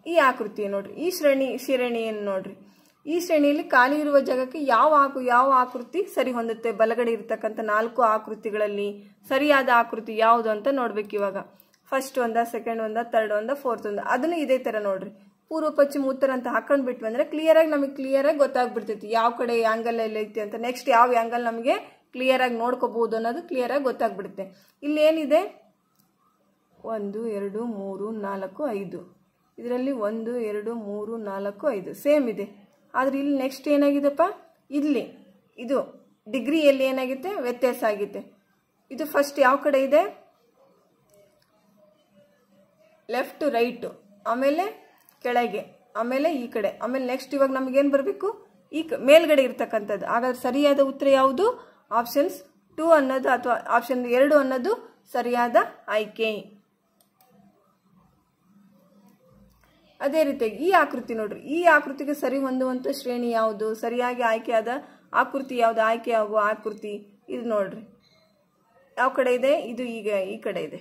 ಈ ಆಕೃತಿ ನೋಡ್ರಿ, ಈ ಶ್ರೇಣಿಯನ್ನು ನೋಡ್ರಿ. ಈ ಶ್ರೇಣಿಯಲ್ಲಿ ಖಾಲಿ ಇರುವ ಜಾಗಕ್ಕೆ ಯಾವ ಆಕೃತಿ ಸರಿ ಹೊಂದುತ್ತೆ, ಬಲಗಡೆ ಇರತಕ್ಕಂಥ 4 ಆಕೃತಿಗಳಲ್ಲಿ ಸರಿಯಾದ ಆಕೃತಿ ಯಾವುದು ಅಂತ ನೋಡ್ಬೇಕು. ಇವಾಗ ಫಸ್ಟ್ ಒಂದ, ಸೆಕೆಂಡ್ ಒಂದ, ಥರ್ಡ್ ಒಂದ, ಫೋರ್ತ್ ಒಂದ, ಅದನ್ನು ಇದೇ ತರ ನೋಡ್ರಿ. ಪೂರ್ವ, ಪಶ್ಚಿಮ, ಉತ್ತರ ಅಂತ ಹಾಕೊಂಡ್ ಬಿಟ್ವಿ ಅಂದ್ರೆ ನಮಗೆ ಕ್ಲಿಯರ್ ಆಗಿ ಗೊತ್ತಾಗ್ಬಿಡ್ತೈತಿ ಯಾವ ಕಡೆ ಆಂಗಲ್ ಎಲ್ಲ ಐತಿ ಅಂತ. ನೆಕ್ಸ್ಟ್ ಯಾವ ಆಂಗಲ್ ನಮಗೆ ಕ್ಲಿಯರ್ ಆಗಿ ನೋಡ್ಕೋಬಹುದು ಅನ್ನೋದು ಕ್ಲಿಯರ್ ಆಗಿ ಗೊತ್ತಾಗ್ಬಿಡುತ್ತೆ. ಇಲ್ಲಿ ಏನಿದೆ, 1, 2, 3, 4, 5. ಇದರಲ್ಲಿ 1, 2, 3, 4, 5 ಸೇಮ್ ಇದೆ. ಆದ್ರೆ ಇಲ್ಲಿ ನೆಕ್ಸ್ಟ್ ಏನಾಗಿದೆಪ್ಪ, ಇಲ್ಲಿ ಇದು ಡಿಗ್ರಿಯಲ್ಲಿ ಏನಾಗುತ್ತೆ, ವ್ಯತ್ಯಾಸ ಆಗಿದೆ. ಇದು ಫಸ್ಟ್ ಯಾವ ಕಡೆ ಇದೆ, ಲೆಫ್ಟ್ ರೈಟ್, ಆಮೇಲೆ ಕೆಳಗೆ, ಆಮೇಲೆ ಈ ಕಡೆ, ಆಮೇಲೆ ನೆಕ್ಸ್ಟ್ ಇವಾಗ ನಮಗೇನು ಬರಬೇಕು, ಈ ಮೇಲ್ಗಡೆ ಇರ್ತಕ್ಕಂಥದ್ದು. ಹಾಗಾದ್ರೆ ಸರಿಯಾದ ಉತ್ತರ ಯಾವುದು, ಆಪ್ಷನ್ಸ್ 2 ಅನ್ನೋದು ಅಥವಾ ಆಪ್ಷನ್ 2 ಅನ್ನೋದು ಸರಿಯಾದ ಆಯ್ಕೆ. ಅದೇ ರೀತಿಯಾಗಿ ಈ ಆಕೃತಿ ನೋಡ್ರಿ, ಈ ಆಕೃತಿಗೆ ಸರಿ ಹೊಂದುವಂತ ಶ್ರೇಣಿ ಯಾವುದು, ಸರಿಯಾಗಿ ಆಯ್ಕೆಯಾದ ಆಕೃತಿ ಯಾವುದು, ಆಯ್ಕೆಯಾಗುವ ಆಕೃತಿ ಇದು ನೋಡ್ರಿ ಯಾವ ಕಡೆ ಇದೆ, ಇದು ಈಗ ಈ ಕಡೆ ಇದೆ.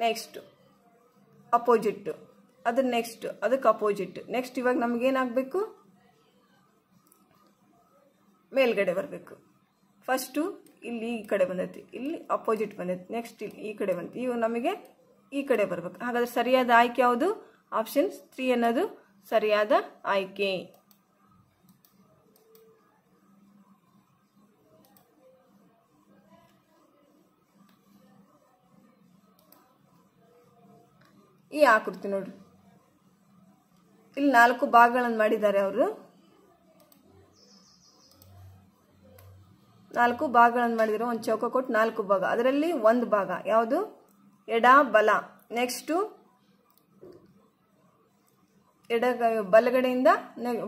ನೆಕ್ಸ್ಟ್ ಅಪೋಸಿಟ್, ಅದ್ರ ನೆಕ್ಸ್ಟ್ ಅದಕ್ಕೆ ಅಪೋಸಿಟ್. ನೆಕ್ಸ್ಟ್ ಇವಾಗ ನಮಗೇನಾಗಬೇಕು, ಮೇಲ್ಗಡೆ ಬರಬೇಕು. ಫಸ್ಟು ಇಲ್ಲಿ ಈ ಕಡೆ ಬಂದೈತಿ, ಇಲ್ಲಿ ಅಪೋಸಿಟ್ ಬಂದೈತಿ, ನೆಕ್ಸ್ಟ್ ಇಲ್ಲಿ ಈ ಕಡೆ ಬಂದೈತಿ, ಇವಾಗ ನಮಗೆ ಈ ಕಡೆ ಬರಬೇಕು. ಹಾಗಾದ್ರೆ ಸರಿಯಾದ ಆಯ್ಕೆ ಯಾವುದು, ಆಪ್ಷನ್ 3 ಅನ್ನೋದು ಸರಿಯಾದ ಆಯ್ಕೆ. ಈ ಆಕೃತಿ ನೋಡ್ರಿ, ಇಲ್ಲಿ 4 ಭಾಗಗಳನ್ನು ಮಾಡಿದ್ದಾರೆ ಅವರು. 4 ಭಾಗಗಳನ್ನು ಮಾಡಿದರೆ ಒಂದು ಚೌಕ ಕೊಟ್ಟು 4 ಭಾಗ, ಅದರಲ್ಲಿ ಒಂದು ಭಾಗ ಯಾವುದು, ಎಡ ಬಲ. ನೆಕ್ಸ್ಟು ಬಲಗಡೆಯಿಂದ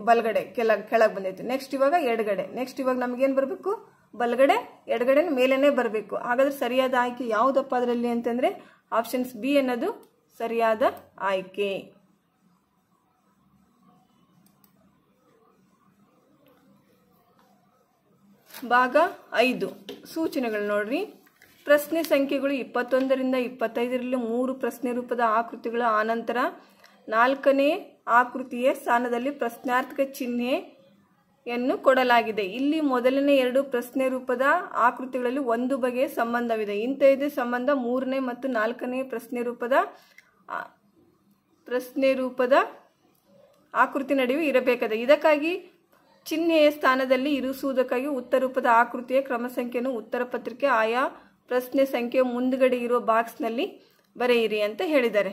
ಬಲಗಡೆ ಕೆಳಗೆ ಬಂದೈತೆ. ನೆಕ್ಸ್ಟ್ ಇವಾಗ ಎಡಗಡೆ. ನೆಕ್ಸ್ಟ್ ಇವಾಗ ನಮಗೇನು ಬರಬೇಕು, ಬಲಗಡೆ ಎಡಗಡೆ ಮೇಲೇನೆ ಬರಬೇಕು. ಹಾಗಾದ್ರೆ ಸರಿಯಾದ ಆಯ್ಕೆ ಯಾವುದಪ್ಪ ಅದರಲ್ಲಿ ಅಂತಂದ್ರೆ ಆಪ್ಷನ್ಸ್ ಬಿ ಅನ್ನೋದು ಸರಿಯಾದ ಆಯ್ಕೆ. ಭಾಗ 5 ಸೂಚನೆಗಳು ನೋಡ್ರಿ. ಪ್ರಶ್ನೆ ಸಂಖ್ಯೆಗಳು 21ರಿಂದ 25ರಲ್ಲಿ 3 ಪ್ರಶ್ನೆ ರೂಪದ ಆಕೃತಿಗಳ ಆನಂತರ 4ನೇ ಆಕೃತಿಯ ಸ್ಥಾನದಲ್ಲಿ ಪ್ರಶ್ನಾರ್ಥಕ ಚಿಹ್ನೆಯನ್ನು ಕೊಡಲಾಗಿದೆ. ಇಲ್ಲಿ ಮೊದಲನೇ 2 ಪ್ರಶ್ನೆ ರೂಪದ ಆಕೃತಿಗಳಲ್ಲಿ ಒಂದು ಬಗೆಯ ಸಂಬಂಧವಿದೆ. ಇಂಥದೇ ಸಂಬಂಧ 3ನೇ ಮತ್ತು 4ನೇ ಪ್ರಶ್ನೆ ರೂಪದ ಆಕೃತಿ ನಡುವೆ ಇರಬೇಕಾಗಿದೆ. ಇದಕ್ಕಾಗಿ ಚಿಹ್ನೆಯ ಸ್ಥಾನದಲ್ಲಿ ಇರಿಸುವುದಕ್ಕಾಗಿ ಉತ್ತರ ರೂಪದ ಆಕೃತಿಯ ಕ್ರಮ ಸಂಖ್ಯೆಯನ್ನು ಉತ್ತರ ಪತ್ರಿಕೆ ಆಯಾ ಪ್ರಶ್ನೆ ಸಂಖ್ಯೆ ಮುಂದುಗಡೆ ಇರುವ ಬಾಕ್ಸ್ನಲ್ಲಿ ಬರೆಯಿರಿ ಅಂತ ಹೇಳಿದ್ದಾರೆ.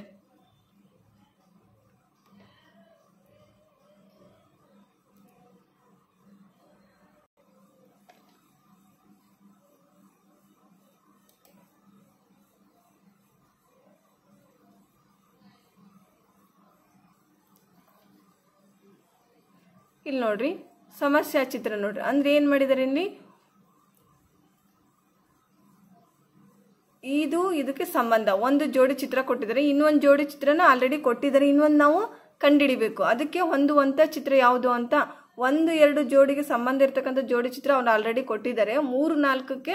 ಇಲ್ಲಿ ನೋಡ್ರಿ ಸಮಸ್ಯಾ ಚಿತ್ರ ನೋಡ್ರಿ. ಅಂದ್ರೆ ಏನ್ ಮಾಡಿದಾರೆ ಇಲ್ಲಿ, ಇದಕ್ಕೆ ಸಂಬಂಧ ಒಂದು ಜೋಡಿ ಚಿತ್ರ ಕೊಟ್ಟಿದ್ದಾರೆ, ಇನ್ನೊಂದು ಜೋಡಿ ಚಿತ್ರನ ಆಲ್ರೆಡಿ ಕೊಟ್ಟಿದ್ದಾರೆ, ಇನ್ನೊಂದು ನಾವು ಕಂಡುಹಿಡಿಬೇಕು. ಅದಕ್ಕೆ ಹೊಂದುವಂತ ಚಿತ್ರ ಯಾವುದು ಅಂತ 1-2 ಜೋಡಿಗೆ ಸಂಬಂಧ ಇರ್ತಕ್ಕಂಥ ಜೋಡಿ ಚಿತ್ರ ಅವ್ರು ಆಲ್ರೆಡಿ ಕೊಟ್ಟಿದ್ದಾರೆ. 3-4ಕ್ಕೆ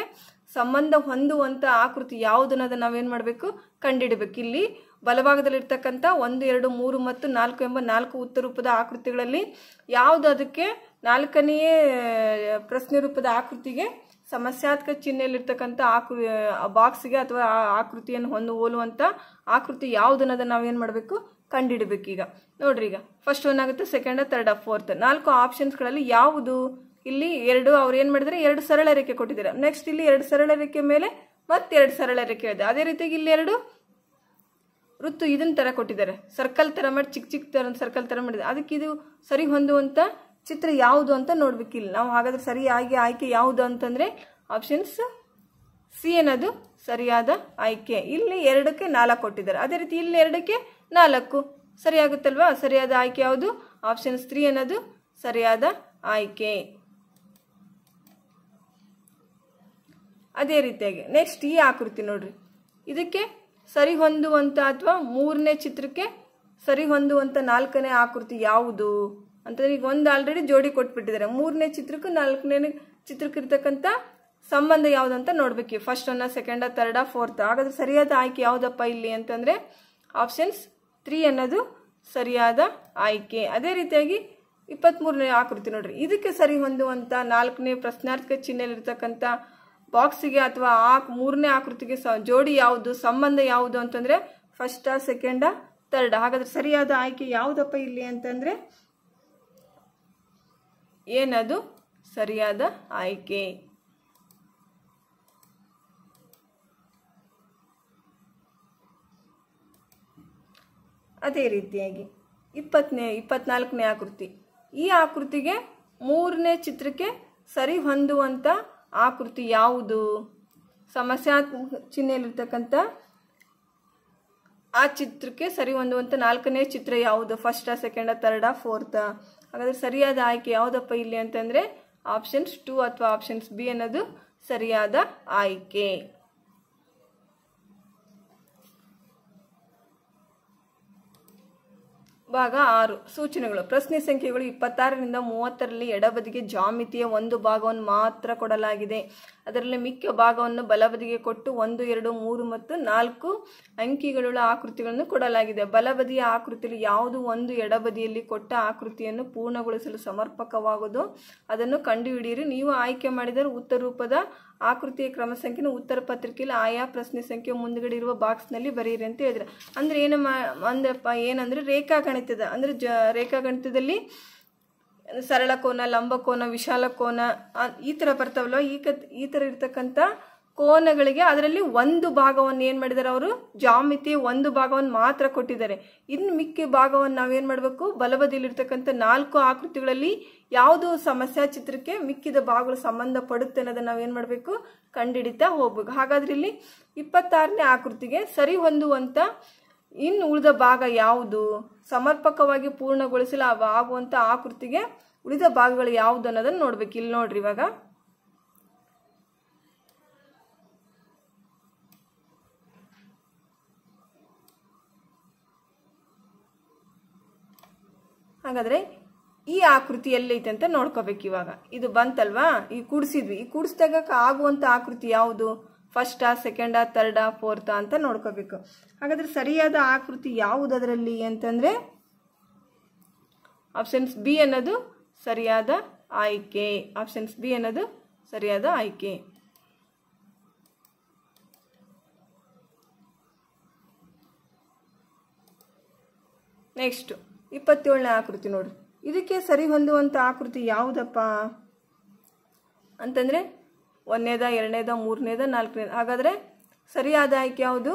ಸಂಬಂಧ ಹೊಂದುವಂತ ಆಕೃತಿ ಯಾವುದು ಅನ್ನೋದನ್ನ ನಾವೇನ್ ಮಾಡ್ಬೇಕು, ಕಂಡುಹಿಡಬೇಕು. ಇಲ್ಲಿ ಬಲಭಾಗದಲ್ಲಿರ್ತಕ್ಕಂಥ 1, 2, 3 ಮತ್ತು 4 ಎಂಬ 4 ಉತ್ತರ ರೂಪದ ಆಕೃತಿಗಳಲ್ಲಿ ಯಾವುದು ಅದಕ್ಕೆ 4ನೇ ಪ್ರಶ್ನೆ ರೂಪದ ಆಕೃತಿಗೆ ಸಮಸ್ಯಾತ್ಮಕ ಚಿಹ್ನೆಯಲ್ಲಿರ್ತಕ್ಕಂಥ ಬಾಕ್ಸ್ಗೆ ಅಥವಾ ಆಕೃತಿಯನ್ನು ಹೋಲುವಂತ ಆಕೃತಿ ಯಾವುದು ಅನ್ನೋದನ್ನ ನಾವೇನ್ ಮಾಡಬೇಕು, ಕಂಡುಹಿಡಬೇಕು. ಈಗ ನೋಡ್ರಿ, ಈಗ ಫಸ್ಟ್ ಒನ್ ಆಗುತ್ತೆ, ಸೆಕೆಂಡ್, ಥರ್ಡ್, ಫೋರ್ತ್ 4 ಆಪ್ಷನ್ಸ್ಗಳಲ್ಲಿ ಯಾವುದು, ಇಲ್ಲಿ 2 ಅವ್ರು ಏನ್ ಮಾಡಿದ್ರೆ 2 ಸರಳ ರೇಖೆ ಕೊಟ್ಟಿದ್ದಾರೆ. ನೆಕ್ಸ್ಟ್ ಇಲ್ಲಿ 2 ಸರಳ ರೇಖೆ ಮೇಲೆ ಮತ್ತೆ 2 ಸರಳ ರೇಖೆ ಇದೆ. ಅದೇ ರೀತಿಯಾಗಿ ಇಲ್ಲಿ 2 ವೃತ್ತು ಇದನ್ನ ತರ ಕೊಟ್ಟಿದ್ದಾರೆ, ಸರ್ಕಲ್ ತರ ಮಾಡಿ ಚಿಕ್ಕ ತರ ಸರ್ಕಲ್ ತರ ಮಾಡಿದ್ದಾರೆ. ಅದಕ್ಕೆ ಇದು ಸರಿ ಹೊಂದುವಂತ ಚಿತ್ರ ಯಾವುದು ಅಂತ ನೋಡ್ಬೇಕಿಲ್ಲ ನಾವು. ಹಾಗಾದ್ರೆ ಸರಿಯಾಗಿ ಆಯ್ಕೆ ಯಾವುದು ಅಂತಂದ್ರೆ ಆಪ್ಷನ್ಸ್ ಸಿ ಅನ್ನೋದು ಸರಿಯಾದ ಆಯ್ಕೆ. ಇಲ್ಲಿ 2ಕ್ಕೆ 4 ಕೊಟ್ಟಿದ್ದಾರೆ, ಅದೇ ರೀತಿ ಇಲ್ಲಿ 2ಕ್ಕೆ 4 ಸರಿಯಾಗುತ್ತಲ್ವಾ. ಸರಿಯಾದ ಆಯ್ಕೆ ಯಾವುದು, ಆಪ್ಷನ್ಸ್ 3 ಅನ್ನೋದು ಸರಿಯಾದ ಆಯ್ಕೆ. ಅದೇ ರೀತಿಯಾಗಿ ನೆಕ್ಸ್ಟ್ ಈ ಆಕೃತಿ ನೋಡ್ರಿ, ಇದಕ್ಕೆ ಸರಿ ಹೊಂದುವಂತ ಅಥವಾ 3ನೇ ಚಿತ್ರಕ್ಕೆ ಸರಿ ಹೊಂದುವಂತ 4ನೇ ಆಕೃತಿ ಯಾವುದು ಅಂತಂದ್ರೆ ಈಗ ಒಂದು ಆಲ್ರೆಡಿ ಜೋಡಿ ಕೊಟ್ಬಿಟ್ಟಿದ್ದಾರೆ. 3ನೇ ಚಿತ್ರಕ್ಕೂ 4ನೇ ಚಿತ್ರಕ್ಕೆ ಇರ್ತಕ್ಕಂಥ ಸಂಬಂಧ ಯಾವುದು ಅಂತ ನೋಡ್ಬೇಕು. ಫಸ್ಟ್ ಒನ್ನ, ಸೆಕೆಂಡ, ಥರ್ಡ, ಫೋರ್ತ್. ಹಾಗಾದ್ರೆ ಸರಿಯಾದ ಆಯ್ಕೆ ಯಾವುದಪ್ಪ ಇಲ್ಲಿ ಅಂತಂದ್ರೆ ಆಪ್ಷನ್ಸ್ 3 ಅನ್ನೋದು ಸರಿಯಾದ ಆಯ್ಕೆ. ಅದೇ ರೀತಿಯಾಗಿ 23ನೇ ಆಕೃತಿ ನೋಡ್ರಿ, ಇದಕ್ಕೆ ಸರಿ ಹೊಂದುವಂತ 4ನೇ ಪ್ರಶ್ನಾರ್ಥಕ ಚಿಹ್ನೆಯಲ್ಲಿರ್ತಕ್ಕಂಥ ಬಾಕ್ಸ್ಗೆ ಅಥವಾ 3ನೇ ಆಕೃತಿಗೆ ಜೋಡಿ ಯಾವುದು, ಸಂಬಂಧ ಯಾವುದು ಅಂತಂದ್ರೆ ಫಸ್ಟ್, ಸೆಕೆಂಡ, ಥರ್ಡ್. ಹಾಗಾದ್ರೆ ಸರಿಯಾದ ಆಯ್ಕೆ ಯಾವುದಪ್ಪ ಇಲ್ಲಿ ಅಂತಂದ್ರೆ ಏನದು ಸರಿಯಾದ ಆಯ್ಕೆ. ಅದೇ ರೀತಿಯಾಗಿ 24ನೇ ಆಕೃತಿ, ಈ ಆಕೃತಿಗೆ 3ನೇ ಚಿತ್ರಕ್ಕೆ ಸರಿ ಹೊಂದುವಂತ ಆಕೃತಿ ಯಾವುದು, ಸಮಸ್ಯಾತ್ಮಕ ಚಿಹ್ನೆಯಲ್ಲಿರ್ತಕ್ಕಂಥ ಆ ಚಿತ್ರಕ್ಕೆ ಸರಿ ಹೊಂದುವಂತ 4ನೇ ಚಿತ್ರ ಯಾವುದು, ಫಸ್ಟ್, ಸೆಕೆಂಡ, ಥರ್ಡ, ಫೋರ್ತ್. ಹಾಗಾದ್ರೆ ಸರಿಯಾದ ಆಯ್ಕೆ ಯಾವುದಪ್ಪ ಇಲ್ಲಿ ಅಂತಂದ್ರೆ ಆಪ್ಷನ್ಸ್ 2 ಅಥವಾ ಆಪ್ಷನ್ಸ್ ಬಿ ಅನ್ನೋದು ಸರಿಯಾದ ಆಯ್ಕೆ. ಭಾಗ 6 ಸೂಚನೆಗಳು. ಪ್ರಶ್ನೆ ಸಂಖ್ಯೆಗಳು 26ರಿಂದ 30ರಲ್ಲಿ ಎಡಬದಿಗೆ ಜ್ಯಾಮಿತಿಯ ಒಂದು ಭಾಗವನ್ನು ಮಾತ್ರ ಕೊಡಲಾಗಿದೆ. ಅದರಲ್ಲಿ ಮಿಕ್ಕ ಭಾಗವನ್ನು ಬಲಬದಿಗೆ ಕೊಟ್ಟು 1, 2, 3 ಮತ್ತು 4 ಅಂಕಿಗಳುಳ್ಳ ಆಕೃತಿಗಳನ್ನು ಕೊಡಲಾಗಿದೆ. ಬಲಬದಿಯ ಆಕೃತಿಯಲ್ಲಿ ಯಾವುದು ಒಂದು ಎಡಬದಿಯಲ್ಲಿ ಕೊಟ್ಟ ಆಕೃತಿಯನ್ನು ಪೂರ್ಣಗೊಳಿಸಲು ಸಮರ್ಪಕವಾಗುವುದೋ ಅದನ್ನು ಕಂಡುಹಿಡಿಯಿರಿ. ನೀವು ಆಯ್ಕೆ ಮಾಡಿದರೆ ಉತ್ತರ ರೂಪದ ಆಕೃತಿಯ ಕ್ರಮ ಸಂಖ್ಯೆಯನ್ನು ಉತ್ತರ ಪತ್ರಿಕೆಯಲ್ಲಿ ಆಯಾ ಪ್ರಶ್ನೆ ಸಂಖ್ಯೆ ಮುಂದುಗಡೆ ಇರುವ ಬಾಕ್ಸ್ನಲ್ಲಿ ಬರೆಯಿರಿ ಅಂತ ಹೇಳಿದ್ರೆ. ಅಂದರೆ ಏನಂದ್ರೆ ರೇಖಾಗಣಿತದ ಅಂದರೆ ರೇಖಾಗಣಿತದಲ್ಲಿ ಸರಳ ಕೋನ, ಲಂಬಕೋನ, ವಿಶಾಲ ಕೋನ ಈ ಥರ ಬರ್ತಾವಲ್ವ. ಈ ಥರ ಇರ್ತಕ್ಕಂಥ ಕೋನಗಳಿಗೆ ಅದರಲ್ಲಿ ಒಂದು ಭಾಗವನ್ನು ಏನು ಮಾಡಿದ್ದಾರೆ ಅವರು, ಜಾಮಿತಿ ಒಂದು ಭಾಗವನ್ನು ಮಾತ್ರ ಕೊಟ್ಟಿದ್ದಾರೆ. ಇನ್ನು ಮಿಕ್ಕಿ ಭಾಗವನ್ನು ನಾವೇನು ಮಾಡಬೇಕು, ಬಲಬದಿಯಲ್ಲಿರ್ತಕ್ಕಂಥ 4 ಆಕೃತಿಗಳಲ್ಲಿ ಯಾವುದು ಸಮಸ್ಯಾ ಚಿತ್ರಕ್ಕೆ ಮಿಕ್ಕಿದ ಭಾಗಗಳು ಸಂಬಂಧಪಡುತ್ತೆ ಅನ್ನೋದನ್ನು ನಾವೇನು ಮಾಡಬೇಕು, ಕಂಡುಹಿಡಿತಾ ಹೋಗ್ಬೇಕು. ಹಾಗಾದ್ರೆ ಇಲ್ಲಿ 26ನೇ ಆಕೃತಿಗೆ ಸರಿ ಹೊಂದುವಂಥ ಇನ್ನು ಉಳಿದ ಭಾಗ ಯಾವುದು, ಸಮರ್ಪಕವಾಗಿ ಪೂರ್ಣಗೊಳಿಸಲು ಆಗುವಂಥ ಆಕೃತಿಗೆ ಉಳಿದ ಭಾಗಗಳು ಯಾವುದು ಅನ್ನೋದನ್ನು ನೋಡ್ಬೇಕು. ಇಲ್ಲಿ ನೋಡ್ರಿ, ಇವಾಗ ಹಾಗಾದ್ರೆ ಈ ಆಕೃತಿ ಎಲ್ಲೈತೆ ಅಂತ ನೋಡ್ಕೋಬೇಕು. ಇವಾಗ ಇದು ಬಂತಲ್ವಾ, ಈ ಕೂಡಿಸಿದ್ವಿ, ಈ ಕೂಡಿಸಿದಾಗ ಆಗುವಂಥ ಆಕೃತಿ ಯಾವುದು, ಫಸ್ಟಾ, ಸೆಕೆಂಡಾ, ಥರ್ಡಾ, ಫೋರ್ತಾ ಅಂತ ನೋಡ್ಕೋಬೇಕು. ಹಾಗಾದ್ರೆ ಸರಿಯಾದ ಆಕೃತಿ ಯಾವುದು ಅದರಲ್ಲಿ ಅಂತಂದ್ರೆ ಆಪ್ಷನ್ಸ್ ಬಿ ಅನ್ನೋದು ಸರಿಯಾದ ಆಯ್ಕೆ. ಆಪ್ಷನ್ಸ್ ಬಿ ಅನ್ನೋದು ಸರಿಯಾದ ಆಯ್ಕೆ. ನೆಕ್ಸ್ಟ್ 27ನೇ ಆಕೃತಿ ನೋಡ್ರಿ. ಇದಕ್ಕೆ ಸರಿ ಹೊಂದುವಂಥ ಆಕೃತಿ ಯಾವುದಪ್ಪ ಅಂತಂದರೆ 1ನೇದ, 2ನೇದ, 3ನೇದ, 4ನೇದ. ಹಾಗಾದರೆ ಸರಿಯಾದ ಆಯ್ಕೆ ಯಾವುದು,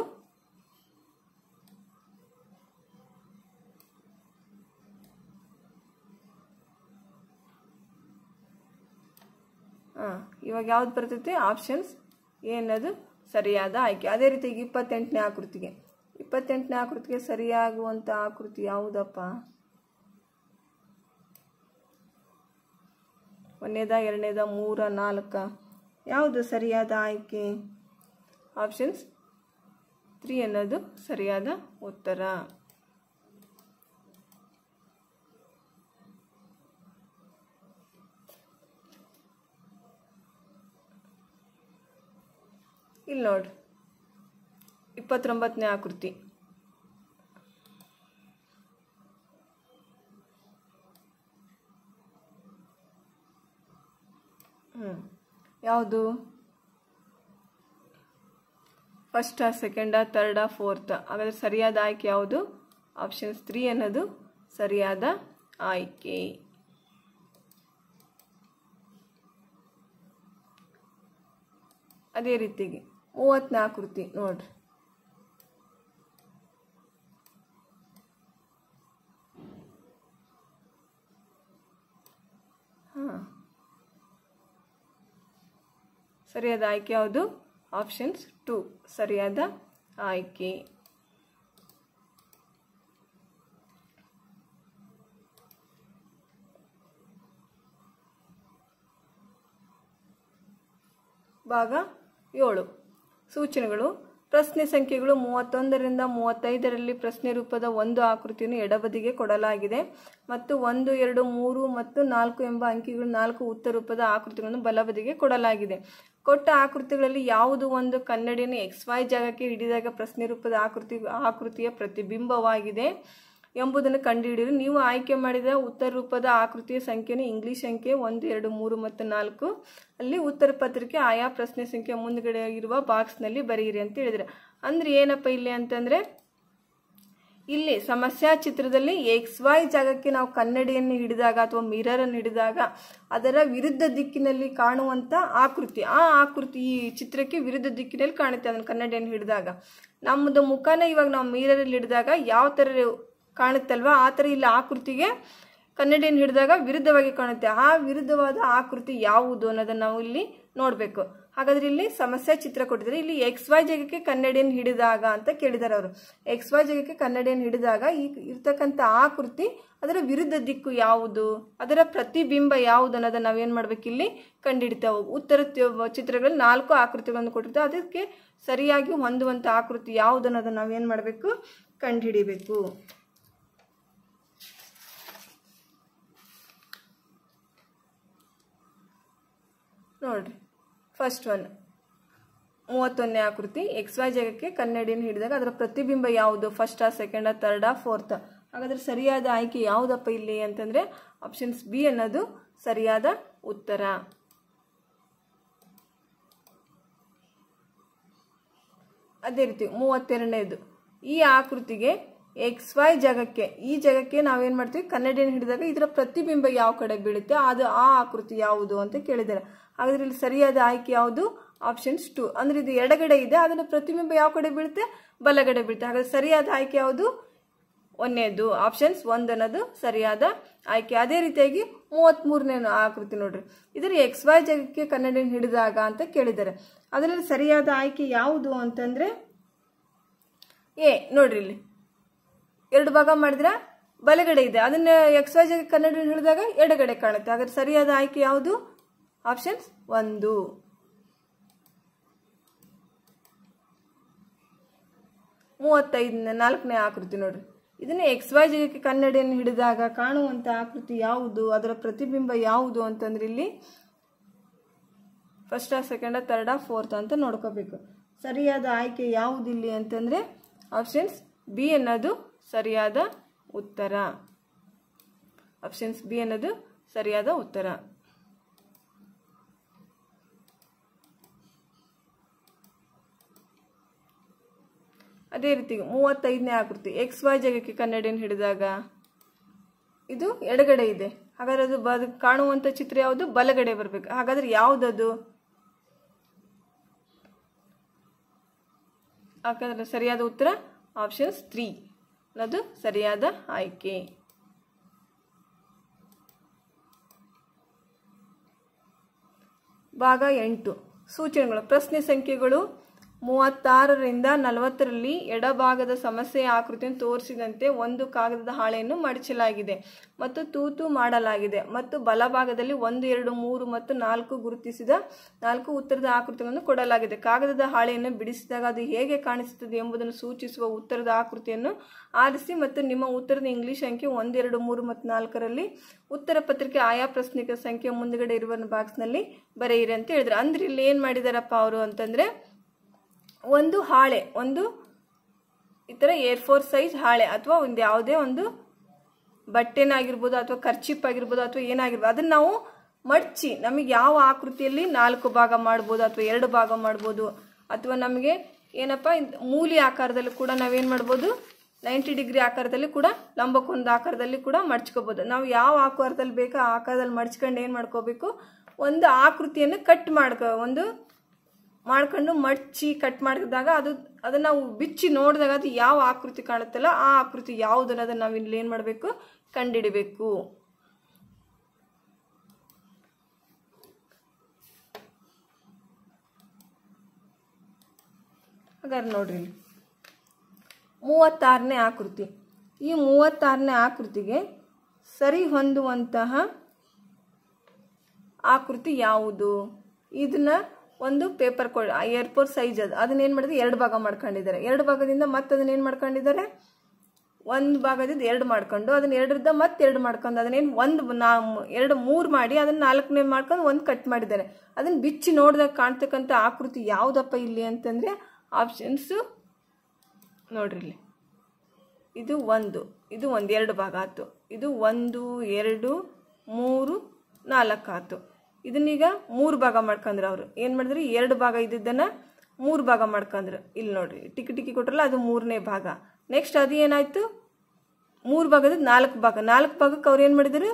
ಇವಾಗ ಯಾವ್ದು ಬರ್ತೈತಿ, ಆಪ್ಷನ್ಸ್ ಎ ಅನ್ನೋದು ಸರಿಯಾದ ಆಯ್ಕೆ. ಅದೇ ರೀತಿ 28ನೇ ಆಕೃತಿಗೆ 28ನೇ ಆಕೃತಿಗೆ ಸರಿಯಾಗುವಂಥ ಆಕೃತಿ ಯಾವುದಪ್ಪ, 1ನೇದ, 2ನೇದ, 3, 4 ಯಾವುದು ಸರಿಯಾದ ಆಯ್ಕೆ, ಆಪ್ಷನ್ಸ್ 3 ಅನ್ನೋದು ಸರಿಯಾದ ಉತ್ತರ. ಇಲ್ಲಿ ನೋಡ್ರಿ 29ನೇ ಆಕೃತಿ. ಯಾವುದು, ಫಸ್ಟಾ, ಸೆಕೆಂಡಾ, ಥರ್ಡಾ, ಫೋರ್ತಾ. ಹಾಗಾದ್ರೆ ಸರಿಯಾದ ಆಯ್ಕೆ ಯಾವುದು, ಆಪ್ಷನ್ಸ್ 3 ಅನ್ನೋದು ಸರಿಯಾದ ಆಯ್ಕೆ. ಅದೇ ರೀತಿಗೆ 30ನೇ ಆಕೃತಿ ನೋಡ್ರಿ. ಸರಿಯಾದ ಆಯ್ಕೆ ಯಾವುದು, ಆಪ್ಷನ್ಸ್ 2 ಸರಿಯಾದ ಆಯ್ಕೆ. ಭಾಗ 7 ಸೂಚನೆಗಳು. ಪ್ರಶ್ನೆ ಸಂಖ್ಯೆಗಳು 31ರಿಂದ 35ರಲ್ಲಿ ಪ್ರಶ್ನೆ ರೂಪದ ಒಂದು ಆಕೃತಿಯನ್ನು ಎಡಬದಿಗೆ ಕೊಡಲಾಗಿದೆ ಮತ್ತು 1, 2, 3 ಮತ್ತು 4 ಎಂಬ ಅಂಕಿಗಳು 4 ಉತ್ತರ ರೂಪದ ಆಕೃತಿಗಳನ್ನು ಬಲಬದಿಗೆ ಕೊಡಲಾಗಿದೆ. ಕೊಟ್ಟ ಆಕೃತಿಗಳಲ್ಲಿ ಯಾವುದು ಒಂದು ಕನ್ನಡಿಯನ್ನು XY ಜಾಗಕ್ಕೆ ಹಿಡಿದಾಗ ಪ್ರಶ್ನೆ ರೂಪದ ಆಕೃತಿಯ ಪ್ರತಿಬಿಂಬವಾಗಿದೆ ಎಂಬುದನ್ನು ಕಂಡುಹಿಡಿಯಿರಿ. ನೀವು ಆಯ್ಕೆ ಮಾಡಿದ ಉತ್ತರ ರೂಪದ ಆಕೃತಿಯ ಸಂಖ್ಯೆಯನ್ನು ಇಂಗ್ಲಿಷ್ ಸಂಖ್ಯೆ 1, 2, 3 ಮತ್ತು 4 ಅಲ್ಲಿ ಉತ್ತರ ಪತ್ರಿಕೆ ಆಯಾ ಪ್ರಶ್ನೆ ಸಂಖ್ಯೆ ಮುಂದುಗಡೆ ಇರುವ ಬಾಕ್ಸ್ನಲ್ಲಿ ಬರೆಯಿರಿ ಅಂತ ಹೇಳಿದ್ರೆ. ಅಂದ್ರೆ ಏನಪ್ಪ ಇಲ್ಲಿ ಅಂತಂದ್ರೆ, ಇಲ್ಲಿ ಸಮಸ್ಯಾ ಚಿತ್ರದಲ್ಲಿ XY ಜಾಗಕ್ಕೆ ನಾವು ಕನ್ನಡಿಯನ್ನು ಹಿಡಿದಾಗ ಅಥವಾ ಮಿರರ್ ಅನ್ನು ಹಿಡಿದಾಗ ಅದರ ವಿರುದ್ಧ ದಿಕ್ಕಿನಲ್ಲಿ ಕಾಣುವಂಥ ಆಕೃತಿ, ಆ ಆಕೃತಿ ಈ ಚಿತ್ರಕ್ಕೆ ವಿರುದ್ಧ ದಿಕ್ಕಿನಲ್ಲಿ ಕಾಣುತ್ತೆ. ಅದನ್ನು ಕನ್ನಡಿಯನ್ನು ಹಿಡಿದಾಗ ನಮ್ಮದು ಮುಖನ ಇವಾಗ ನಾವು ಮಿರರಲ್ಲಿ ಹಿಡಿದಾಗ ಯಾವ ಥರ ಕಾಣುತ್ತಲ್ವ, ಆ ಥರ ಇಲ್ಲಿ ಆಕೃತಿಗೆ ಕನ್ನಡಿಯನ್ನು ಹಿಡಿದಾಗ ವಿರುದ್ಧವಾಗಿ ಕಾಣುತ್ತೆ. ಆ ವಿರುದ್ಧವಾದ ಆಕೃತಿ ಯಾವುದು ಅನ್ನೋದನ್ನು ನಾವು ಇಲ್ಲಿ ನೋಡಬೇಕು. ಹಾಗಾದ್ರೆ ಇಲ್ಲಿ ಸಮಸ್ಯೆ ಚಿತ್ರ ಕೊಟ್ಟಿದ್ದಾರೆ. ಇಲ್ಲಿ XY ಜಾಗಕ್ಕೆ ಕನ್ನಡಿಯನ್ನು ಹಿಡಿದಾಗ ಅಂತ ಕೇಳಿದ್ದಾರೆ ಅವರು. XY ಜಾಗಕ್ಕೆ ಕನ್ನಡಿಯನ್ನು ಹಿಡಿದಾಗ ಈ ಇರ್ತಕ್ಕಂಥ ಆಕೃತಿ ಅದರ ವಿರುದ್ಧ ದಿಕ್ಕು ಯಾವುದು, ಅದರ ಪ್ರತಿಬಿಂಬ ಯಾವುದು ಅನ್ನೋದನ್ನ ನಾವೇನು ಮಾಡ್ಬೇಕು, ಇಲ್ಲಿ ಕಂಡುಹಿಡಿತಾ ಹೋಗಿ. ಉತ್ತರ ಚಿತ್ರಗಳಲ್ಲಿ 4 ಆಕೃತಿಗಳನ್ನು ಕೊಟ್ಟಿರ್ತಾರೆ. ಅದಕ್ಕೆ ಸರಿಯಾಗಿ ಹೊಂದುವಂಥ ಆಕೃತಿ ಯಾವುದು ಅನ್ನೋದನ್ನ ನಾವೇನು ಮಾಡಬೇಕು, ಕಂಡುಹಿಡಿಬೇಕು. ನೋಡ್ರಿ ಫಸ್ಟ್ ಒನ್ 31ನೇ ಆಕೃತಿ XY ಜಾಗಕ್ಕೆ ಕನ್ನಡಿಯನ್ನು ಹಿಡಿದಾಗ ಅದರ ಪ್ರತಿಬಿಂಬ ಯಾವುದು, ಫಸ್ಟಾ ಸೆಕೆಂಡಾ ಥರ್ಡಾ ಫೋರ್ತಾ? ಹಾಗಾದ್ರೆ ಸರಿಯಾದ ಆಯ್ಕೆ ಯಾವುದಪ್ಪ ಇಲ್ಲಿ ಅಂತಂದ್ರೆ ಆಪ್ಷನ್ಸ್ ಬಿ ಅನ್ನೋದು ಸರಿಯಾದ ಉತ್ತರ. ಅದೇ ರೀತಿ 32ನೇದು, ಈ ಆಕೃತಿಗೆ XY ಜಾಗಕ್ಕೆ, ಈ ಜಾಗಕ್ಕೆ ನಾವೇನ್ ಮಾಡ್ತೀವಿ ಕನ್ನಡಿಯನ್ನು ಹಿಡಿದಾಗ ಇದರ ಪ್ರತಿಬಿಂಬ ಯಾವ ಕಡೆ ಬೀಳುತ್ತೆ ಅದು ಆ ಆಕೃತಿ ಯಾವುದು ಅಂತ ಕೇಳಿದ್ದಾರೆ. ಹಾಗಾದ್ರೆ ಇಲ್ಲಿ ಸರಿಯಾದ ಆಯ್ಕೆ ಯಾವುದು, ಆಪ್ಷನ್ಸ್ 2. ಅಂದ್ರೆ ಇದು ಎಡಗಡೆ ಇದೆ, ಅದರ ಪ್ರತಿಬಿಂಬ ಯಾವ ಕಡೆ ಬೀಳುತ್ತೆ, ಬಲಗಡೆ ಬೀಳುತ್ತೆ. ಹಾಗಾದ್ರೆ ಸರಿಯಾದ ಆಯ್ಕೆ ಯಾವುದು, ಒಂದನೇದು ಆಪ್ಷನ್ಸ್ 1 ಅನ್ನೋದು ಸರಿಯಾದ ಆಯ್ಕೆ. ಅದೇ ರೀತಿಯಾಗಿ 33ನೇ ಆಕೃತಿ ನೋಡ್ರಿ, ಇದರ XY ಜಾಗಕ್ಕೆ ಕನ್ನಡಿಯನ್ನು ಹಿಡಿದಾಗ ಅಂತ ಕೇಳಿದ್ದಾರೆ. ಅದರಲ್ಲಿ ಸರಿಯಾದ ಆಯ್ಕೆ ಯಾವುದು ಅಂತಂದ್ರೆ ಎ. ನೋಡ್ರಿ ಇಲ್ಲಿ 2 ಭಾಗ ಮಾಡಿದ್ರೆ ಬಲಗಡೆ ಇದೆ, ಅದನ್ನ XY ಜಾಗಕ್ಕೆ ಕನ್ನಡಿಯನ್ನು ಹಿಡಿದಾಗ ಎಡಗಡೆ ಕಾಣುತ್ತೆ. ಹಾಗಾದ್ರೆ ಸರಿಯಾದ ಆಯ್ಕೆ ಯಾವುದು, ಆಪ್ಷನ್ಸ್ 1. 34ನೇ ಆಕೃತಿ ನೋಡ್ರಿ, ಇದನ್ನ XY ಜಾಗಕ್ಕೆ ಕನ್ನಡಿಯನ್ನು ಹಿಡಿದಾಗ ಕಾಣುವಂತ ಆಕೃತಿ ಯಾವುದು, ಅದರ ಪ್ರತಿಬಿಂಬ ಯಾವುದು ಅಂತಂದ್ರೆ ಇಲ್ಲಿ ಫಸ್ಟಾ ಸೆಕೆಂಡಾ ಥರ್ಡಾ ಫೋರ್ತ್ ಅಂತ ನೋಡ್ಕೋಬೇಕು. ಸರಿಯಾದ ಆಯ್ಕೆ ಯಾವುದಿಲ್ಲಿ ಅಂತಂದ್ರೆ ಆಪ್ಷನ್ಸ್ ಬಿ ಅನ್ನೋದು ಸರಿಯಾದ ಉತ್ತರ. ಆಪ್ಷನ್ಸ್ ಬಿ ಅನ್ನೋದು ಸರಿಯಾದ ಉತ್ತರ. ಅದೇ ರೀತಿ 35ನೇ ಆಕೃತಿ, XY ಜಾಗಕ್ಕೆ ಕನ್ನಡಿಯನ್ನು ಹಿಡಿದಾಗ ಇದು ಎಡಗಡೆ ಇದೆ, ಹಾಗಾದ್ರೆ ಅದು ಕಾಣುವಂತ ಚಿತ್ರ ಯಾವುದು, ಬಲಗಡೆ ಬರಬೇಕು. ಹಾಗಾದ್ರೆ ಯಾವುದದು, ಹಾಗಾದ್ರೆ ಸರಿಯಾದ ಉತ್ತರ ಆಪ್ಷನ್ಸ್ 3 ಅನ್ನೋದು ಸರಿಯಾದ ಆಯ್ಕೆ. ಭಾಗ 8 ಸೂಚನೆಗಳು. ಪ್ರಶ್ನೆ ಸಂಖ್ಯೆಗಳು 36ರಿಂದ 40ರಲ್ಲಿ ಎಡಭಾಗದ ಸಮಸ್ಯೆಯ ಆಕೃತಿಯನ್ನು ತೋರಿಸಿದಂತೆ ಒಂದು ಕಾಗದದ ಹಾಳೆಯನ್ನು ಮಡಚಲಾಗಿದೆ ಮತ್ತು ತೂತು ಮಾಡಲಾಗಿದೆ ಮತ್ತು ಬಲಭಾಗದಲ್ಲಿ 1, 2, 3 ಮತ್ತು 4 ಗುರುತಿಸಿದ 4 ಉತ್ತರದ ಆಕೃತಿಗಳನ್ನು ಕೊಡಲಾಗಿದೆ. ಕಾಗದದ ಹಾಳೆಯನ್ನು ಬಿಡಿಸಿದಾಗ ಅದು ಹೇಗೆ ಕಾಣಿಸುತ್ತದೆ ಎಂಬುದನ್ನು ಸೂಚಿಸುವ ಉತ್ತರದ ಆಕೃತಿಯನ್ನು ಆರಿಸಿ ಮತ್ತು ನಿಮ್ಮ ಉತ್ತರದ ಇಂಗ್ಲಿಷ್ ಅಂಕೆ 1, 2, 3 ಮತ್ತು 4ರಲ್ಲಿ ಉತ್ತರ ಪತ್ರಿಕೆ ಆಯಾ ಪ್ರಶ್ನೆಗಳ ಸಂಖ್ಯೆ ಮುಂದುಗಡೆ ಇರುವ ಬಾಕ್ಸ್ನಲ್ಲಿ ಬರೆಯಿರಿ ಅಂತ ಹೇಳಿದ್ರು. ಅಂದ್ರೆ ಇಲ್ಲಿ ಏನ್ ಮಾಡಿದಾರಪ್ಪ ಅವರು ಅಂತಂದ್ರೆ ಒಂದು ಹಾಳೆ, ಒಂದು ಈ ಥರ A4 ಸೈಜ್ ಹಾಳೆ ಅಥವಾ ಒಂದು ಯಾವುದೇ ಒಂದು ಬಟ್ಟೆನಾಗಿರ್ಬೋದು ಅಥವಾ ಕರ್ಚಿಪ್ ಆಗಿರ್ಬೋದು ಅಥವಾ ಏನಾಗಿರ್ಬೋದು ಅದನ್ನ ನಾವು ಮಡಚಿ ನಮಗೆ ಯಾವ ಆಕೃತಿಯಲ್ಲಿ 4 ಭಾಗ ಮಾಡ್ಬೋದು ಅಥವಾ 2 ಭಾಗ ಮಾಡ್ಬೋದು ಅಥವಾ ನಮಗೆ ಏನಪ್ಪ ಮೂಲಿ ಆಕಾರದಲ್ಲಿ ಕೂಡ ನಾವೇನು ಮಾಡ್ಬೋದು 90 ಡಿಗ್ರಿ ಆಕಾರದಲ್ಲಿ ಕೂಡ ಲಂಬಕೊಂದು ಆಕಾರದಲ್ಲಿ ಕೂಡ ಮಡ್ಚ್ಕೋಬೋದು. ನಾವು ಯಾವ ಆಕಾರದಲ್ಲಿ ಬೇಕೋ ಆ ಆಕಾರದಲ್ಲಿ ಮಡ್ಚ್ಕೊಂಡು ಏನು ಮಾಡ್ಕೋಬೇಕು, ಒಂದು ಆಕೃತಿಯನ್ನು ಕಟ್ ಮಾಡ್ಕೊಂಡು ಮಡ್ಚಿ ಕಟ್ ಮಾಡಿದಾಗ ಅದನ್ನ ನಾವು ಬಿಚ್ಚಿ ನೋಡಿದಾಗ ಅದು ಯಾವ ಆಕೃತಿ ಕಾಣುತ್ತಲ್ಲ ಆ ಆಕೃತಿ ಯಾವುದು ಅನ್ನೋದನ್ನ ನಾವು ಇಲ್ಲಿ ಏನು ಮಾಡಬೇಕು, ಕಂಡುಹಿಡಿಬೇಕು. ಹಾಗಾದ್ರೆ ನೋಡ್ರಿ 36ನೇ ಆಕೃತಿ, ಈ 36ನೇ ಆಕೃತಿಗೆ ಸರಿ ಹೊಂದುವಂತಹ ಆಕೃತಿ ಯಾವುದು, ಇದನ್ನ ಒಂದು ಪೇಪರ್ A4 ಸೈಜ್ ಅದನ್ನ ಏನು ಮಾಡಿದ್ರೆ 2 ಭಾಗ ಮಾಡ್ಕೊಂಡಿದ್ದಾರೆ. 2 ಭಾಗದಿಂದ ಮತ್ತೆ ಅದನ್ನ ಏನು ಮಾಡ್ಕೊಂಡಿದ್ದಾರೆ, 1 ಭಾಗದಿಂದ 2 ಮಾಡ್ಕೊಂಡು ಅದನ್ನ 2ರಿಂದ ಮತ್ತೆ 2 ಮಾಡ್ಕೊಂಡು ಅದನ್ನೇನು 2 3 ಮಾಡಿ ಅದನ್ನ 4ನೇ ಮಾಡ್ಕೊಂಡು 1 ಕಟ್ ಮಾಡಿದ್ದಾರೆ. ಅದನ್ನ ಬಿಚ್ಚಿ ನೋಡಿದಾಗ ಕಾಣ್ತಕ್ಕಂಥ ಆಕೃತಿ ಯಾವುದಪ್ಪ ಇಲ್ಲಿ ಅಂತಂದ್ರೆ ಆಪ್ಷನ್ಸ್ ನೋಡ್ರಿ ಇಲ್ಲಿ ಇದು 1, ಇದು 2 ಭಾಗ ಆಯ್ತು, ಇದು 1, 2, 3, 4 ಆಯ್ತು. ಇದನ್ನೀಗ 3 ಭಾಗ ಮಾಡ್ಕೊಂಡ್ರು. ಅವರು ಏನು ಮಾಡಿದ್ರು, 2 ಭಾಗ ಇದ್ದದ್ದನ್ನು 3 ಭಾಗ ಮಾಡ್ಕೊಂಡ್ರು. ಇಲ್ಲಿ ನೋಡ್ರಿ ಟಿಕ್ಕಿ ಕೊಟ್ರಲ್ಲ ಅದು 3ನೇ ಭಾಗ. ನೆಕ್ಸ್ಟ್ ಅದು ಏನಾಯ್ತು, 3 ಭಾಗದ 4 ಭಾಗ, 4 ಭಾಗಕ್ಕೆ ಅವ್ರು ಏನು ಮಾಡಿದ್ರು,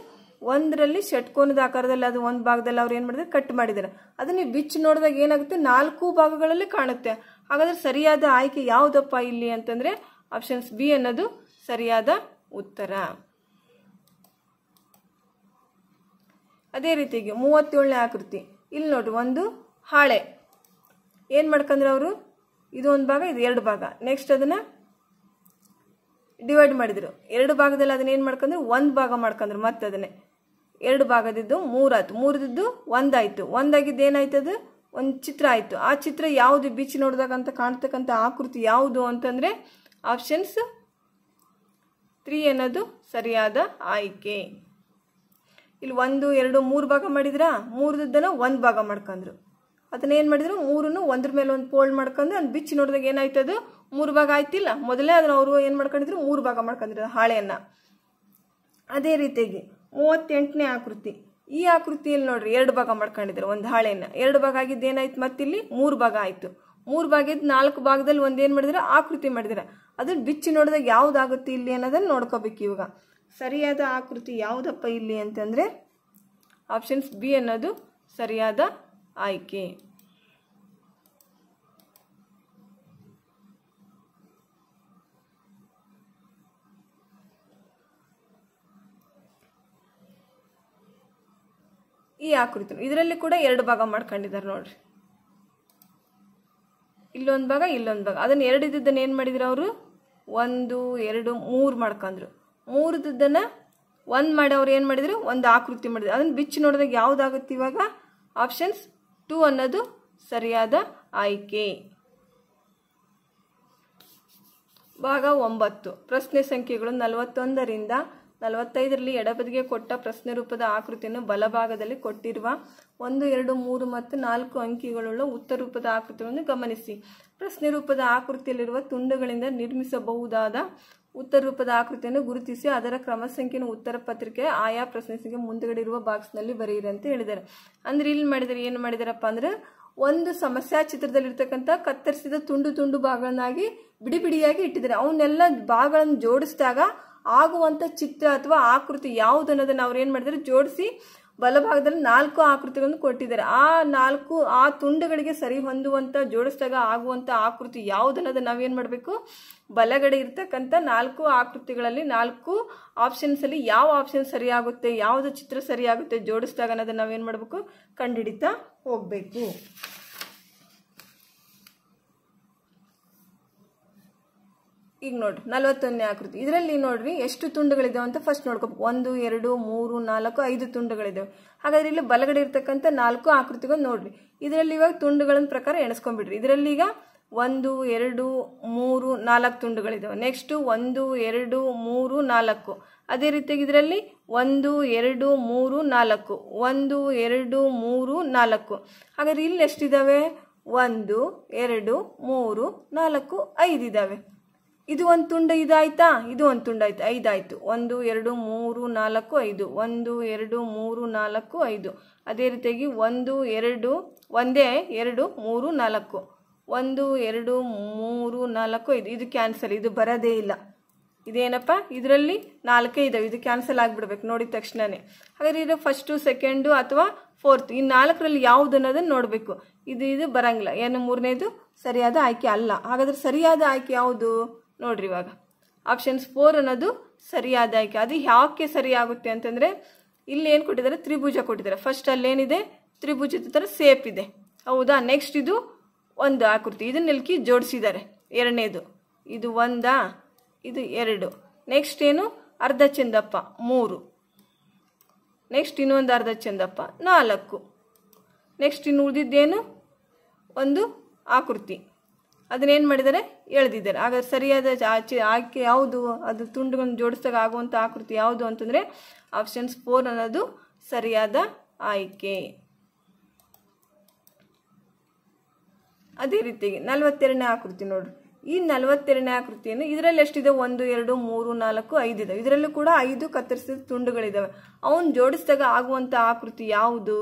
ಒಂದರಲ್ಲಿ ಷಟ್ಕೋನದ ಆಕಾರದಲ್ಲಿ ಅದು 1 ಭಾಗದಲ್ಲಿ ಅವ್ರು ಏನು ಮಾಡಿದ್ರು, ಕಟ್ ಮಾಡಿದ್ದಾರೆ. ಅದನ್ನ ಬಿಚ್ಚಿ ನೋಡಿದಾಗ ಏನಾಗುತ್ತೆ, 4 ಭಾಗಗಳಲ್ಲಿ ಕಾಣುತ್ತೆ. ಹಾಗಾದ್ರೆ ಸರಿಯಾದ ಆಯ್ಕೆ ಯಾವುದಪ್ಪ ಇಲ್ಲಿ ಅಂತಂದ್ರೆ ಆಪ್ಷನ್ಸ್ ಬಿ ಅನ್ನೋದು ಸರಿಯಾದ ಉತ್ತರ. ಅದೇ ರೀತಿಯಾಗಿ 37ನೇ ಆಕೃತಿ, ಇಲ್ಲಿ ನೋಡ್ರಿ ಒಂದು ಹಾಳೆ ಏನು ಮಾಡ್ಕೊಂಡ್ರೆ ಅವರು, ಇದು 1 ಭಾಗ ಇದು 2 ಭಾಗ. ನೆಕ್ಸ್ಟ್ ಅದನ್ನ ಡಿವೈಡ್ ಮಾಡಿದ್ರು, 2 ಭಾಗದಲ್ಲಿ ಅದನ್ನ ಏನು ಮಾಡ್ಕೊಂಡ್ರು, 1 ಭಾಗ ಮಾಡ್ಕೊಂಡ್ರು. ಮತ್ತೆ ಅದನ್ನೇ 2 ಭಾಗದಿದ್ದು 3 ಆಯ್ತು, 3ದಿದ್ದು 1 ಆಯ್ತು, 1 ಆಗಿದ್ದು ಏನಾಯ್ತು, ಅದು ಒಂದು ಚಿತ್ರ ಆಯ್ತು. ಆ ಚಿತ್ರ ಯಾವುದು ಬಿಚ್ಚಿ ನೋಡಿದಾಗ ಅಂತ ಕಾಣ್ತಕ್ಕಂಥ ಆಕೃತಿ ಯಾವುದು ಅಂತಂದ್ರೆ ಆಪ್ಷನ್ಸ್ 3 ಅನ್ನೋದು ಸರಿಯಾದ ಆಯ್ಕೆ. ಇಲ್ಲಿ 1 2 3 ಭಾಗ ಮಾಡಿದ್ರ, 3 1 ಭಾಗ ಮಾಡ್ಕೊಂಡ್ರು. ಅದನ್ನೇನು ಮಾಡಿದ್ರು, 3 ಒಂದ್ರ ಮೇಲೆ ಒಂದು ಫೋಲ್ಡ್ ಮಾಡ್ಕೊಂಡು ಅದು ಬಿಚ್ಚಿ ನೋಡಿದಾಗ ಏನಾಯ್ತು, ಅದು 3 ಭಾಗ ಆಯ್ತಿಲ್ಲ. ಮೊದಲೇ ಅದನ್ನ ಅವರು ಏನು ಮಾಡ್ಕೊಂಡಿದ್ರು, 3 ಭಾಗ ಮಾಡ್ಕೊಂಡಿದ್ರು ಹಾಳೆಯನ್ನು. ಅದೇ ರೀತಿಯಾಗಿ 38ನೇ ಆಕೃತಿ. ಈ ಆಕೃತಿಯಲ್ಲಿ ನೋಡ್ರಿ 2 ಭಾಗ ಮಾಡ್ಕೊಂಡಿದ್ರು ಒಂದು ಹಾಳೆಯನ್ನು. 2 ಭಾಗ ಆಗಿದ್ದು ಏನಾಯ್ತು, ಮತ್ತಿಲ್ಲಿ 3 ಭಾಗ ಆಯಿತು. 3 ಭಾಗ ಇದ್ದು 4 ಭಾಗದಲ್ಲಿ ಒಂದೇನು ಮಾಡಿದ್ರೆ ಆಕೃತಿ ಮಾಡಿದ್ರೆ ಅದನ್ನ ಬಿಚ್ಚಿ ನೋಡಿದಾಗ ಯಾವುದಾಗುತ್ತೆ ಇಲ್ಲಿ ಅನ್ನೋದನ್ನು ನೋಡ್ಕೋಬೇಕು. ಇವಾಗ ಸರಿಯಾದ ಆಕೃತಿ ಯಾವುದಪ್ಪ ಇಲ್ಲಿ ಅಂತಂದರೆ ಆಪ್ಷನ್ಸ್ ಬಿ ಅನ್ನೋದು ಸರಿಯಾದ ಆಯ್ಕೆ. ಈ ಆಕೃತಿ ಇದರಲ್ಲಿ ಕೂಡ 2 ಭಾಗ ಮಾಡ್ಕೊಂಡಿದ್ದಾರೆ ನೋಡ್ರಿ. ಇಲ್ಲೊಂದು ಭಾಗ ಇಲ್ಲೊಂದು ಭಾಗ. ಅದನ್ನು 2 ಇದ್ದದ್ದನ್ನು ಏನು ಮಾಡಿದ್ರು ಅವರು, 1 2 3 ಮಾಡ್ಕೊಂಡ್ರು. 3 ಇದ್ದದ್ದನ್ನು 1 ಮಾಡಿ ಅವ್ರು ಏನು ಮಾಡಿದ್ರು, ಒಂದು ಆಕೃತಿ ಮಾಡಿದ್ರು. ಅದನ್ನು ಬಿಚ್ಚಿ ನೋಡಿದಾಗ ಯಾವುದಾಗುತ್ತೆ ಇವಾಗ, ಆಪ್ಷನ್ಸ್ 2 ಅನ್ನೋದು ಸರಿಯಾದ ಆಯ್ಕೆ. ಭಾಗ 9 ಪ್ರಶ್ನೆ ಸಂಖ್ಯೆಗಳು 41ರಿಂದ 45ರಲ್ಲಿ ಎಡಬದಿಗೆ ಕೊಟ್ಟ ಪ್ರಶ್ನೆ ರೂಪದ ಆಕೃತಿಯನ್ನು ಬಲಭಾಗದಲ್ಲಿ ಕೊಟ್ಟಿರುವ 1 2 3 ಮತ್ತು 4 ಅಂಕಿಗಳುಳ್ಳ ಉತ್ತರ ರೂಪದ ಆಕೃತಿಯನ್ನು ಗಮನಿಸಿ. ಪ್ರಶ್ನೆ ರೂಪದ ಆಕೃತಿಯಲ್ಲಿರುವ ತುಂಡುಗಳಿಂದ ನಿರ್ಮಿಸಬಹುದಾದ ಉತ್ತರ ರೂಪದ ಆಕೃತಿಯನ್ನು ಗುರುತಿಸಿ ಅದರ ಕ್ರಮ ಸಂಖ್ಯೆಯನ್ನು ಉತ್ತರ ಪತ್ರಿಕೆ ಆಯಾ ಪ್ರಶ್ನೆ ಸಂಖ್ಯೆ ಮುಂದುಗಡೆ ಇರುವ ಬಾಕ್ಸ್ನಲ್ಲಿ ಬರೆಯಿರಿ ಅಂತ ಹೇಳಿದ್ದಾರೆ. ಅಂದ್ರೆ ಇಲ್ಲಿ ಮಾಡಿದರೆ ಏನು ಮಾಡಿದಾರಪ್ಪ ಅಂದ್ರೆ, ಒಂದು ಸಮಸ್ಯಾ ಚಿತ್ರದಲ್ಲಿರ್ತಕ್ಕಂಥ ಕತ್ತರಿಸಿದ ತುಂಡು ತುಂಡು ಭಾಗಗಳನ್ನಾಗಿ ಬಿಡಿ ಬಿಡಿಯಾಗಿ ಇಟ್ಟಿದ್ದಾರೆ. ಅವನ್ನೆಲ್ಲ ಭಾಗಗಳನ್ನು ಜೋಡಿಸಿದಾಗ ಆಗುವಂಥ ಚಿತ್ರ ಅಥವಾ ಆಕೃತಿ ಯಾವುದು ಅನ್ನೋದನ್ನು ಅವ್ರು ಏನು ಮಾಡಿದ್ದಾರೆ, ಜೋಡಿಸಿ ಬಲಭಾಗದಲ್ಲಿ 4 ಆಕೃತಿಗಳನ್ನು ಕೊಟ್ಟಿದ್ದಾರೆ. ಆ ತುಂಡುಗಳಿಗೆ ಸರಿ ಹೊಂದುವಂಥ ಜೋಡಿಸಿದಾಗ ಆಗುವಂಥ ಆಕೃತಿ ಯಾವುದು ಅನ್ನೋದನ್ನು ನಾವೇನು ಮಾಡಬೇಕು, ಬಲಗಡೆ ಇರ್ತಕ್ಕಂಥ 4 ಆಕೃತಿಗಳಲ್ಲಿ 4 ಆಪ್ಷನ್ಸಲ್ಲಿ ಯಾವ ಆಪ್ಷನ್ ಸರಿಯಾಗುತ್ತೆ, ಯಾವುದು ಚಿತ್ರ ಸರಿಯಾಗುತ್ತೆ ಜೋಡಿಸಿದಾಗ ಅನ್ನೋದನ್ನು ನಾವೇನು ಮಾಡಬೇಕು, ಕಂಡುಹಿಡಿತಾ ಹೋಗಬೇಕು. ಈಗ ನೋಡ್ರಿ 41ನೇ ಆಕೃತಿ. ಇದರಲ್ಲಿ ನೋಡ್ರಿ ಎಷ್ಟು ತುಂಡುಗಳಿದಾವೆ ಅಂತ ಫಸ್ಟ್ ನೋಡ್ಕೋಬೇಕು. 1 2 3 4 5 ತುಂಡುಗಳಿದಾವೆ. ಹಾಗಾದ್ರೆ ಇಲ್ಲಿ ಬಲಗಡೆ ಇರ್ತಕ್ಕಂಥ 4 ಆಕೃತಿಗಳು ನೋಡ್ರಿ. ಇದರಲ್ಲಿ ಇವಾಗ ತುಂಡುಗಳ ಪ್ರಕಾರ ಎಣಿಸ್ಕೊಂಡ್ಬಿಡ್ರಿ. ಇದರಲ್ಲಿ ಈಗ 1 2 3 4 ತುಂಡುಗಳಿದಾವೆ. ನೆಕ್ಸ್ಟ್ 1 2 3 4. ಅದೇ ರೀತಿಯಾಗಿ ಇದರಲ್ಲಿ 1 2 3 4 1 2 3 4. ಹಾಗಾದ್ರೆ ಇಲ್ಲಿ ಎಷ್ಟಿದಾವೆ, 1 2 3 4 5 ಇದಾವೆ. ಇದು ಒಂದು ತುಂಡು ಇದಾಯ್ತಾ, ಇದು ಒಂದು ತುಂಡು ಆಯ್ತು, 5 ಆಯ್ತು. 1 2 3 4 5 1 2 3 4 5. ಅದೇ ರೀತಿಯಾಗಿ 1 2 ಒಂದೇ 2 3 4 1 2 3 4 5. ಇದು ಕ್ಯಾನ್ಸಲ್, ಇದು ಬರೋದೇ ಇಲ್ಲ. ಇದೇನಪ್ಪ, ಇದರಲ್ಲಿ 4 ಇದಾವೆ, ಇದು ಕ್ಯಾನ್ಸಲ್ ಆಗಿಬಿಡ್ಬೇಕು ನೋಡಿದ ತಕ್ಷಣನೇ. ಹಾಗಾದ್ರೆ ಇದು ಫಸ್ಟು ಸೆಕೆಂಡು ಅಥವಾ 4th ಈ 4ರಲ್ಲಿ ಯಾವುದು ಅನ್ನೋದನ್ನು ನೋಡಬೇಕು. ಇದು ಬರಂಗಿಲ್ಲ. ಏನು 3ನೇದು ಸರಿಯಾದ ಆಯ್ಕೆ ಅಲ್ಲ. ಹಾಗಾದ್ರೆ ಸರಿಯಾದ ಆಯ್ಕೆ ಯಾವುದು ನೋಡ್ರಿ. ಇವಾಗ ಆಪ್ಷನ್ಸ್ 4 ಅನ್ನೋದು ಸರಿಯಾದ ಆಯ್ಕೆ. ಅದು ಯಾಕೆ ಸರಿಯಾಗುತ್ತೆ ಅಂತಂದ್ರೆ, ಇಲ್ಲಿ ಏನು ಕೊಟ್ಟಿದ್ದಾರೆ, ತ್ರಿಭುಜ ಕೊಟ್ಟಿದ್ದಾರೆ. ಫಸ್ಟ್ ಅಲ್ಲೇನಿದೆ, ತ್ರಿಭುಜದ ಥರ ಸೇಪ್ ಇದೆ, ಹೌದಾ. ನೆಕ್ಸ್ಟ್ ಇದು ಒಂದು ಆಕೃತಿ, ಇದನ್ನ ನಿಲ್ಕಿ ಜೋಡಿಸಿದ್ದಾರೆ. 2ನೇದು ಇದು 1, ಇದು 2. ನೆಕ್ಸ್ಟ್ ಏನು, ಅರ್ಧ ಚಂದಪ್ಪ 3. ನೆಕ್ಸ್ಟ್ ಇನ್ನೊಂದು ಅರ್ಧ ಚಂದಪ್ಪ 4. ನೆಕ್ಸ್ಟ್ ಇನ್ನು ಉಳಿದಿದ್ದೇನು, ಒಂದು ಆಕೃತಿ, ಅದನ್ನೇನು ಮಾಡಿದ್ದಾರೆ, ಎಳೆದಿದ್ದಾರೆ. ಹಾಗಾದ್ರೆ ಸರಿಯಾದ ಆಯ್ಕೆ ಯಾವುದು, ಅದು ತುಂಡುಗಳನ್ನು ಜೋಡಿಸಿದಾಗ ಆಗುವಂಥ ಆಕೃತಿ ಯಾವುದು ಅಂತಂದರೆ ಆಪ್ಷನ್ಸ್ 4 ಅನ್ನೋದು ಸರಿಯಾದ ಆಯ್ಕೆ. ಅದೇ ರೀತಿಯಾಗಿ 42ನೇ ಆಕೃತಿ ನೋಡ್ರಿ. ಈ 42ನೇ ಆಕೃತಿಯನ್ನು ಇದರಲ್ಲಿ ಎಷ್ಟಿದೆ, 1 2 3 4 5 ಇದಾವೆ. ಇದರಲ್ಲೂ ಕೂಡ 5 ಕತ್ತರಿಸಿದ ತುಂಡುಗಳಿದಾವೆ. ಅವನ್ನ ಜೋಡಿಸಿದಾಗ ಆಗುವಂಥ ಆಕೃತಿ ಯಾವುದು,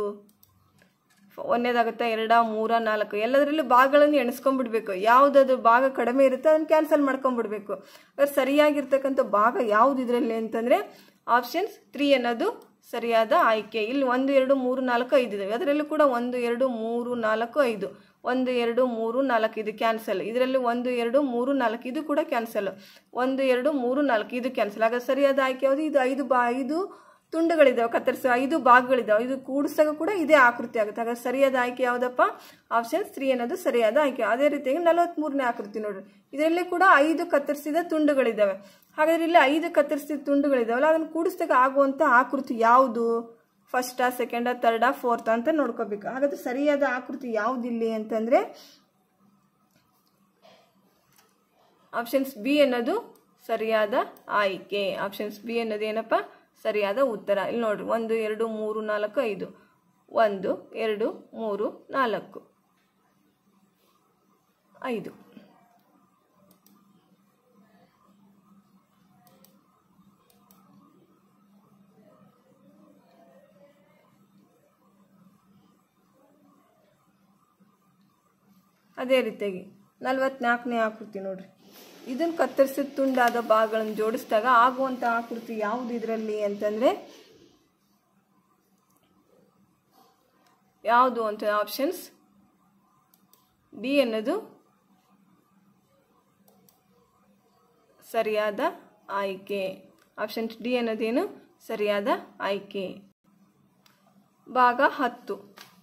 1ನೇದಾಗುತ್ತೆ 2 3 4. ಎಲ್ಲದರಲ್ಲೂ ಭಾಗಗಳನ್ನು ಎಣಿಸ್ಕೊಂಡ್ಬಿಡ್ಬೇಕು. ಯಾವುದಾದ್ರು ಭಾಗ ಕಡಿಮೆ ಇರುತ್ತೆ ಅದನ್ನು ಕ್ಯಾನ್ಸಲ್ ಮಾಡ್ಕೊಂಡ್ಬಿಡ್ಬೇಕು. ಅದ್ರ ಸರಿಯಾಗಿರ್ತಕ್ಕಂಥ ಭಾಗ ಯಾವುದು ಇದರಲ್ಲಿ ಅಂತಂದರೆ ಆಪ್ಷನ್ಸ್ 3 ಅನ್ನೋದು ಸರಿಯಾದ ಆಯ್ಕೆ. ಇಲ್ಲಿ 1 2 3 4 5 ಇದಾವೆ. ಅದರಲ್ಲೂ ಕೂಡ 1 2 3 4 5 1 2 3 4 ಇದು ಕ್ಯಾನ್ಸಲ್. ಇದರಲ್ಲಿ 1 2 3 4 ಇದು ಕೂಡ ಕ್ಯಾನ್ಸಲ್. 1 2 3 4 ಇದು ಕ್ಯಾನ್ಸಲ್. ಆಗ ಸರಿಯಾದ ಆಯ್ಕೆ ಯಾವುದು, ಇದು 5 ತುಂಡುಗಳಿದಾವೆ, ಕತ್ತರಿಸುವ 5 ಭಾಗಗಳಿದಾವೆ. ಇದು ಕೂಡಿಸಿದಾಗ ಕೂಡ ಇದೇ ಆಕೃತಿ ಆಗುತ್ತೆ. ಹಾಗಾದ್ರೆ ಸರಿಯಾದ ಆಯ್ಕೆ ಯಾವುದಪ್ಪ, ಆಪ್ಷನ್ 3 ಅನ್ನೋದು ಸರಿಯಾದ ಆಯ್ಕೆ. ಅದೇ ರೀತಿಯಾಗಿ 43ನೇ ಆಕೃತಿ ನೋಡ್ರಿ. ಇದರಲ್ಲಿ ಕೂಡ 5 ಕತ್ತರಿಸಿದ ತುಂಡುಗಳಿದಾವೆ. ಹಾಗಾದ್ರೆ ಇಲ್ಲಿ 5 ಕತ್ತರಿಸಿದ ತುಂಡುಗಳಿದಾವಲ್ಲ, ಅದನ್ನು ಕೂಡಿಸಿದಾಗ ಆಗುವಂಥ ಆಕೃತಿ ಯಾವುದು, ಫಸ್ಟಾ ಸೆಕೆಂಡಾ ಥರ್ಡಾ ಫೋರ್ತ್ ಅಂತ ನೋಡ್ಕೋಬೇಕು. ಹಾಗಾದ್ರೆ ಸರಿಯಾದ ಆಕೃತಿ ಯಾವುದಿಲ್ಲಿ ಅಂತಂದ್ರೆ ಆಪ್ಷನ್ಸ್ ಬಿ ಅನ್ನೋದು ಸರಿಯಾದ ಆಯ್ಕೆ. ಆಪ್ಷನ್ಸ್ ಬಿ ಅನ್ನೋದು ಏನಪ್ಪ, ಸರಿಯಾದ ಉತ್ತರ. ಇಲ್ಲಿ ನೋಡ್ರಿ 1 2 3 4 5 1 2 3 4 5. ಅದೇ ರೀತಿಯಾಗಿ 44ನೇ ಆಕೃತಿ ನೋಡ್ರಿ. ಇದನ್ನು ಕತ್ತರಿಸಿದ ತುಂಡಾದ ಭಾಗಗಳನ್ನು ಜೋಡಿಸಿದಾಗ ಆಗುವಂಥ ಆಕೃತಿ ಯಾವುದು ಇದರಲ್ಲಿ ಅಂತಂದರೆ ಯಾವುದು ಅಂತ ಆಪ್ಷನ್ಸ್ ಡಿ ಅನ್ನೋದು ಸರಿಯಾದ ಆಯ್ಕೆ. ಆಪ್ಷನ್ಸ್ ಡಿ ಅನ್ನೋದೇನು ಸರಿಯಾದ ಆಯ್ಕೆ. ಭಾಗ 10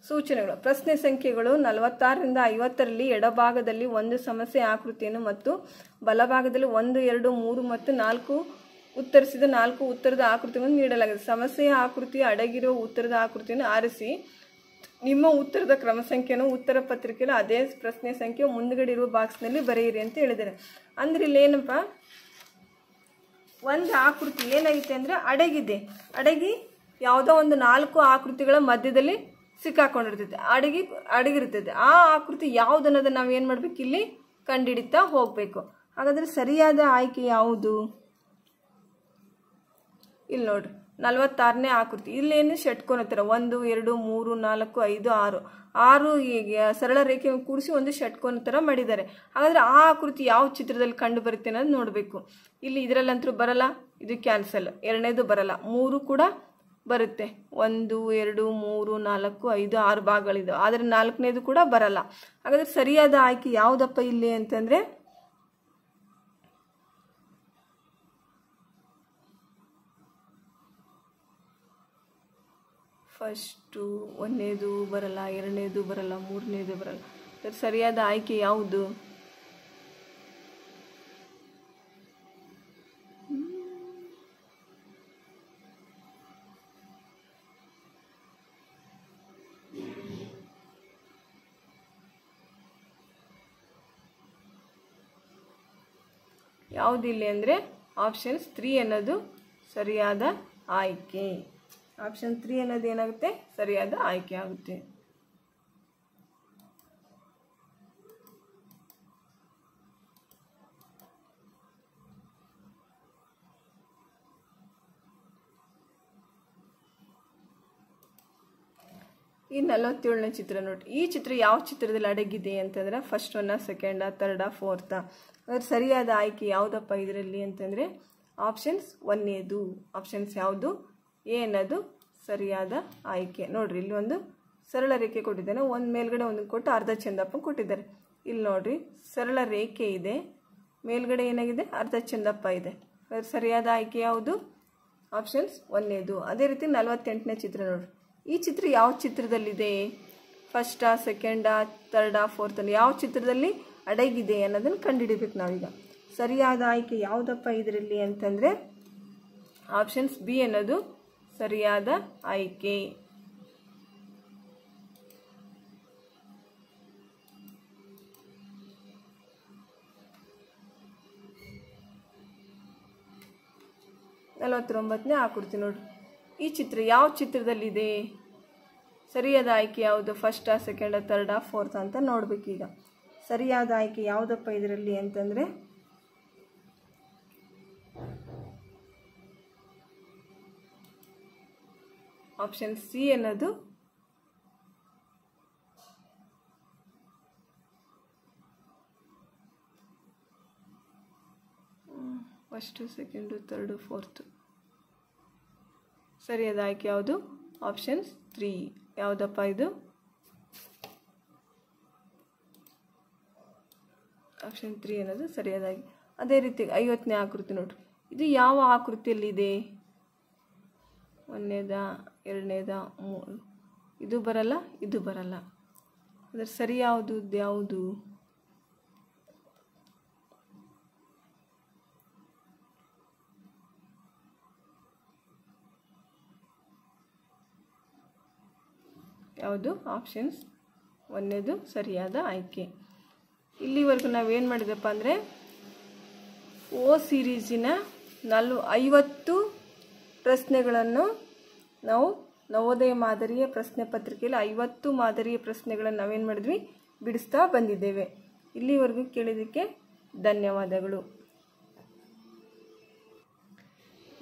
ಸೂಚನೆಗಳು. ಪ್ರಶ್ನೆ ಸಂಖ್ಯೆಗಳು 46ರಿಂದ 50ರಲ್ಲಿ ಎಡಭಾಗದಲ್ಲಿ ಒಂದು ಸಮಸ್ಯೆ ಆಕೃತಿಯನ್ನು ಮತ್ತು ಬಲಭಾಗದಲ್ಲಿ 1 2 3 ಮತ್ತು 4 ಉತ್ತರಿಸಿದ 4 ಉತ್ತರದ ಆಕೃತಿಗಳನ್ನು ನೀಡಲಾಗಿದೆ. ಸಮಸ್ಯೆಯ ಆಕೃತಿಯ ಅಡಗಿರುವ ಉತ್ತರದ ಆಕೃತಿಯನ್ನು ಆರಿಸಿ ನಿಮ್ಮ ಉತ್ತರದ ಕ್ರಮ ಸಂಖ್ಯೆಯನ್ನು ಉತ್ತರ ಪತ್ರಿಕೆಯಲ್ಲಿ ಅದೇ ಪ್ರಶ್ನೆ ಸಂಖ್ಯೆ ಮುಂದುಗಡೆ ಇರುವ ಬಾಕ್ಸ್ನಲ್ಲಿ ಬರೆಯಿರಿ ಅಂತ ಹೇಳಿದ್ದಾರೆ. ಅಂದ್ರೆ ಇಲ್ಲಿ ಏನಪ್ಪ, ಒಂದು ಆಕೃತಿ ಏನಾಗಿದೆ ಅಂದರೆ ಅಡಗಿ ಯಾವುದೋ ಒಂದು 4 ಆಕೃತಿಗಳ ಮಧ್ಯದಲ್ಲಿ ಸಿಕ್ಕಾಕೊಂಡಿರ್ತೈತೆ, ಅಡಗಿರ್ತೈತೆ. ಆ ಆಕೃತಿ ಯಾವುದು ಅನ್ನೋದನ್ನು ನಾವು ಏನು ಮಾಡಬೇಕು, ಇಲ್ಲಿ ಕಂಡುಹಿಡಿತಾ ಹೋಗಬೇಕು. ಹಾಗಾದರೆ ಸರಿಯಾದ ಆಯ್ಕೆ ಯಾವುದು? ಇಲ್ಲಿ ನೋಡ್ರಿ 46ನೇ ಆಕೃತಿ. ಇಲ್ಲೇನು ಷಟ್ಕೋನ ಥರ 1 2 3 4 5 6 ಹೀಗೆ ಸರಳ ರೇಖೆ ಕೂಡಿಸಿ ಒಂದು ಷಟ್ಕೋನ ಥರ ಮಾಡಿದ್ದಾರೆ. ಹಾಗಾದರೆ ಆ ಆಕೃತಿ ಯಾವ ಚಿತ್ರದಲ್ಲಿ ಕಂಡು ಬರುತ್ತೆ ಅನ್ನೋದು ನೋಡಬೇಕು. ಇಲ್ಲಿ ಇದರಲ್ಲಂತೂ ಬರಲ್ಲ, ಇದು ಕ್ಯಾನ್ಸಲ್. ಎರಡನೇದು ಬರಲ್ಲ, 3 ಕೂಡ ಬರುತ್ತೆ. 1 2 3 4 5 6 ಭಾಗಗಳಿದೆ, ಆದರೆ 4ನೇದು ಕೂಡ ಬರಲ್ಲ. ಹಾಗಾದರೆ ಸರಿಯಾದ ಆಯ್ಕೆ ಯಾವುದಪ್ಪ ಇಲ್ಲಿ ಅಂತಂದರೆ ಫಸ್ಟು 1ನೇದು ಬರಲ್ಲ, 2ನೇದು ಬರಲ್ಲ, 3ನೇದು ಬರಲ್ಲ. ಸರಿಯಾದ ಆಯ್ಕೆ ಯಾವುದು? ಯಾವುದಿಲ್ಲ ಅಂದರೆ ಆಪ್ಷನ್ಸ್ 3 ಅನ್ನೋದು ಸರಿಯಾದ ಆಯ್ಕೆ. ಆಪ್ಷನ್ 3 ಅನ್ನೋದು ಏನಾಗುತ್ತೆ, ಸರಿಯಾದ ಆಯ್ಕೆ ಆಗುತ್ತೆ. ಈ 47ನೇ ಚಿತ್ರ ನೋಡಿ. ಈ ಚಿತ್ರ ಯಾವ ಚಿತ್ರದಲ್ಲಿ ಅಡಗಿದೆ ಅಂತಂದ್ರೆ ಫಸ್ಟ್ ಒನ್ನ, ಸೆಕೆಂಡ, ಥರ್ಡ, ಫೋರ್ತ. ಅದ್ರ ಸರಿಯಾದ ಆಯ್ಕೆ ಯಾವುದಪ್ಪ ಇದರಲ್ಲಿ ಅಂತಂದರೆ ಆಪ್ಷನ್ಸ್ 1ನೇದು. ಆಪ್ಷನ್ಸ್ ಯಾವುದು? ಎ ಅನ್ನೋದು ಸರಿಯಾದ ಆಯ್ಕೆ. ನೋಡ್ರಿ ಇಲ್ಲಿ ಒಂದು ಸರಳ ರೇಖೆ ಕೊಟ್ಟಿದ್ದಾನೆ, ಒಂದು ಮೇಲ್ಗಡೆ ಒಂದು ಕೊಟ್ಟು ಅರ್ಧ ಚಂದಪ್ಪ ಕೊಟ್ಟಿದ್ದಾರೆ. ಇಲ್ಲಿ ನೋಡ್ರಿ ಸರಳ ರೇಖೆ ಇದೆ, ಮೇಲ್ಗಡೆ ಏನಾಗಿದೆ ಅರ್ಧ ಚಂದಪ್ಪ ಇದೆ. ಅದ್ರ ಸರಿಯಾದ ಆಯ್ಕೆ ಯಾವುದು? ಆಪ್ಷನ್ಸ್ 1ನೇದು. ಅದೇ ರೀತಿ 48ನೇ ಚಿತ್ರ ನೋಡ್ರಿ. ಈ ಚಿತ್ರ ಯಾವ ಚಿತ್ರದಲ್ಲಿದೆ? ಫಸ್ಟಾ, ಸೆಕೆಂಡಾ, ಥರ್ಡಾ, ಫೋರ್ತಲ್ಲಿ ಯಾವ ಚಿತ್ರದಲ್ಲಿ ಅಡಗಿದೆ ಅನ್ನೋದನ್ನು ಕಂಡುಹಿಡಿಬೇಕು ನಾವೀಗ. ಸರಿಯಾದ ಆಯ್ಕೆ ಯಾವುದಪ್ಪ ಇದರಲ್ಲಿ ಅಂತಂದರೆ ಆಪ್ಷನ್ಸ್ ಬಿ ಅನ್ನೋದು ಸರಿಯಾದ ಆಯ್ಕೆ. ನಲವತ್ತೊಂಬತ್ತನೇ ಆಕೃತಿ ನೋಡ್ರಿ. ಈ ಚಿತ್ರ ಯಾವ ಚಿತ್ರದಲ್ಲಿದೆ? ಸರಿಯಾದ ಆಯ್ಕೆ ಯಾವುದು? ಫಸ್ಟಾ, ಸೆಕೆಂಡಾ, ಥರ್ಡಾ, ಫೋರ್ತ್ ಅಂತ ನೋಡ್ಬೇಕೀಗ. ಸರಿಯಾದ ಆಯ್ಕೆ ಯಾವುದಪ್ಪ ಇದರಲ್ಲಿ ಅಂತಂದರೆ ಆಪ್ಷನ್ ಸಿ ಅನ್ನೋದು ಫಸ್ಟು, ಸೆಕೆಂಡು, ಥರ್ಡು, ಫೋರ್ತು. ಸರಿಯಾದ ಆಯ್ಕೆ ಯಾವುದು? ಆಪ್ಷನ್ಸ್ 3. ಯಾವುದಪ್ಪ ಇದು? ಆಪ್ಷನ್ 3 ಅನ್ನೋದು ಸರಿಯಾದಾಗಿ. ಅದೇ ರೀತಿ 50ನೇ ಆಕೃತಿ ನೋಡ್ರಿ. ಇದು ಯಾವ ಆಕೃತಿಯಲ್ಲಿದೆ? 1ನೇದ, 2ನೇದ, 3. ಇದು ಬರಲ್ಲ, ಇದು ಬರಲ್ಲ. ಅದರ ಸರಿ ಯಾವುದು? ಯಾವುದು? ಯಾವುದು? ಆಪ್ಷನ್ಸ್ 1ನೇದು ಸರಿಯಾದ ಆಯ್ಕೆ. ಇಲ್ಲಿವರೆಗೂ ನಾವೇನು ಮಾಡಿದಪ್ಪ ಅಂದರೆ ಓ ಸೀರೀಸಿನ 50 ಪ್ರಶ್ನೆಗಳನ್ನು ನಾವು ನವೋದಯ ಮಾದರಿಯ ಪ್ರಶ್ನೆ ಪತ್ರಿಕೆಯಲ್ಲಿ 50 ಮಾದರಿಯ ಪ್ರಶ್ನೆಗಳನ್ನು ನಾವೇನು ಮಾಡಿದ್ವಿ, ಬಿಡಿಸ್ತಾ ಬಂದಿದ್ದೇವೆ. ಇಲ್ಲಿವರೆಗೂ ಕೇಳಿದ್ದಕ್ಕೆ ಧನ್ಯವಾದಗಳು.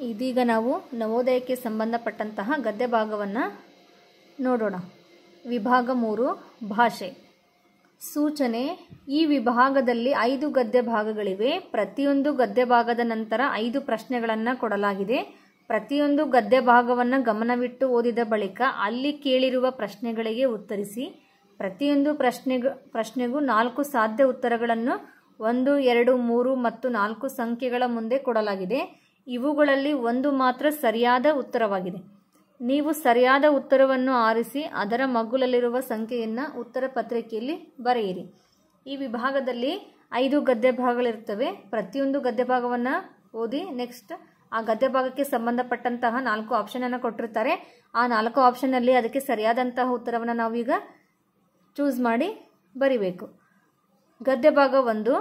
ಇದೀಗ ನಾವು ನವೋದಯಕ್ಕೆ ಸಂಬಂಧಪಟ್ಟಂತಹ ಗದ್ಯ ಭಾಗವನ್ನು ನೋಡೋಣ. ವಿಭಾಗ 3 ಭಾಷೆ. ಸೂಚನೆ: ಈ ವಿಭಾಗದಲ್ಲಿ 5 ಗದ್ಯ ಭಾಗಗಳಿವೆ. ಪ್ರತಿಯೊಂದು ಗದ್ಯ ಭಾಗದ ನಂತರ 5 ಪ್ರಶ್ನೆಗಳನ್ನು ಕೊಡಲಾಗಿದೆ. ಪ್ರತಿಯೊಂದು ಗದ್ಯ ಭಾಗವನ್ನು ಗಮನವಿಟ್ಟು ಓದಿದ ಬಳಿಕ ಅಲ್ಲಿ ಕೇಳಿರುವ ಪ್ರಶ್ನೆಗಳಿಗೆ ಉತ್ತರಿಸಿ. ಪ್ರತಿಯೊಂದು ಪ್ರಶ್ನೆಗೂ 4 ಸಾಧ್ಯ ಉತ್ತರಗಳನ್ನು 1, 2, 3 ಮತ್ತು 4 ಸಂಖ್ಯೆಗಳ ಮುಂದೆ ಕೊಡಲಾಗಿದೆ. ಇವುಗಳಲ್ಲಿ ಒಂದು ಮಾತ್ರ ಸರಿಯಾದ ಉತ್ತರವಾಗಿದೆ. ನೀವು ಸರಿಯಾದ ಉತ್ತರವನ್ನು ಆರಿಸಿ ಅದರ ಮಗ್ಗುಲಲ್ಲಿರುವ ಸಂಖ್ಯೆಯನ್ನು ಉತ್ತರ ಪತ್ರಿಕೆಯಲ್ಲಿ ಬರೆಯಿರಿ. ಈ ವಿಭಾಗದಲ್ಲಿ 5 ಗದ್ಯ ಭಾಗಗಳಿರ್ತವೆ. ಪ್ರತಿಯೊಂದು ಗದ್ಯ ಭಾಗವನ್ನು ಓದಿ ನೆಕ್ಸ್ಟ್ ಆ ಗದ್ಯ ಭಾಗಕ್ಕೆ ಸಂಬಂಧಪಟ್ಟಂತಹ 4 ಆಪ್ಷನನ್ನು ಕೊಟ್ಟಿರ್ತಾರೆ. ಆ 4 ಆಪ್ಷನ್ನಲ್ಲಿ ಅದಕ್ಕೆ ಸರಿಯಾದಂತಹ ಉತ್ತರವನ್ನು ನಾವೀಗ ಚೂಸ್ ಮಾಡಿ ಬರಿಬೇಕು. ಗದ್ಯ ಭಾಗ 1.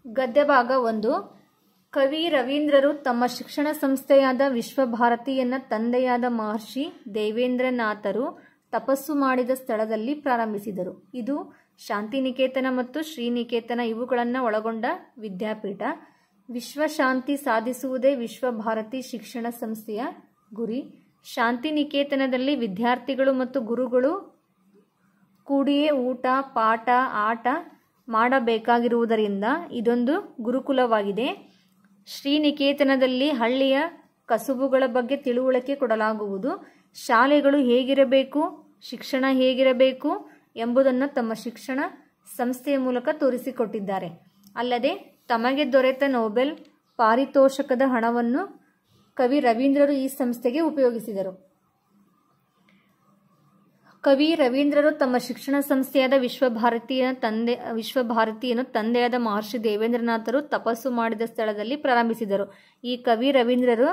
ಗದ್ಯ ಭಾಗ 1. ಕವಿ ರವೀಂದ್ರರು ತಮ್ಮ ಶಿಕ್ಷಣ ಸಂಸ್ಥೆಯಾದ ವಿಶ್ವಭಾರತಿಯನ್ನು ತಂದೆಯಾದ ಮಹರ್ಷಿ ದೇವೇಂದ್ರನಾಥರು ತಪಸ್ಸು ಮಾಡಿದ ಸ್ಥಳದಲ್ಲಿ ಪ್ರಾರಂಭಿಸಿದರು. ಇದು ಶಾಂತಿನಿಕೇತನ ಮತ್ತು ಶ್ರೀನಿಕೇತನ ಇವುಗಳನ್ನು ಒಳಗೊಂಡ ವಿದ್ಯಾಪೀಠ. ವಿಶ್ವಶಾಂತಿ ಸಾಧಿಸುವುದೇ ವಿಶ್ವಭಾರತಿ ಶಿಕ್ಷಣ ಸಂಸ್ಥೆಯ ಗುರಿ. ಶಾಂತಿನಿಕೇತನದಲ್ಲಿ ವಿದ್ಯಾರ್ಥಿಗಳು ಮತ್ತು ಗುರುಗಳು ಕೂಡಿಯೇ ಊಟ, ಪಾಠ, ಆಟ ಮಾಡಬೇಕಾಗಿರುವುದರಿಂದ ಇದೊಂದು ಗುರುಕುಲವಾಗಿದೆ. ಶ್ರೀನಿಕೇತನದಲ್ಲಿ ಹಳ್ಳಿಯ ಕಸುಬುಗಳ ಬಗ್ಗೆ ತಿಳುವಳಿಕೆ ಕೊಡಲಾಗುವುದು. ಶಾಲೆಗಳು ಹೇಗಿರಬೇಕು, ಶಿಕ್ಷಣ ಹೇಗಿರಬೇಕು ಎಂಬುದನ್ನು ತಮ್ಮ ಶಿಕ್ಷಣ ಸಂಸ್ಥೆಯ ಮೂಲಕ ತೋರಿಸಿಕೊಟ್ಟಿದ್ದಾರೆ. ಅಲ್ಲದೆ ತಮಗೆ ದೊರೆತ ನೊಬೆಲ್ ಪಾರಿತೋಷಕದ ಹಣವನ್ನು ಕವಿ ರವೀಂದ್ರರು ಈ ಸಂಸ್ಥೆಗೆ ಉಪಯೋಗಿಸಿದರು. ಕವಿ ರವೀಂದ್ರರು ತಮ್ಮ ಶಿಕ್ಷಣ ಸಂಸ್ಥೆಯಾದ ವಿಶ್ವಭಾರತಿಯನ್ನು ತಂದೆಯಾದ ಮಹರ್ಷಿ ದೇವೇಂದ್ರನಾಥರು ತಪಸ್ಸು ಮಾಡಿದ ಸ್ಥಳದಲ್ಲಿ ಪ್ರಾರಂಭಿಸಿದರು. ಈ ಕವಿ ರವೀಂದ್ರರು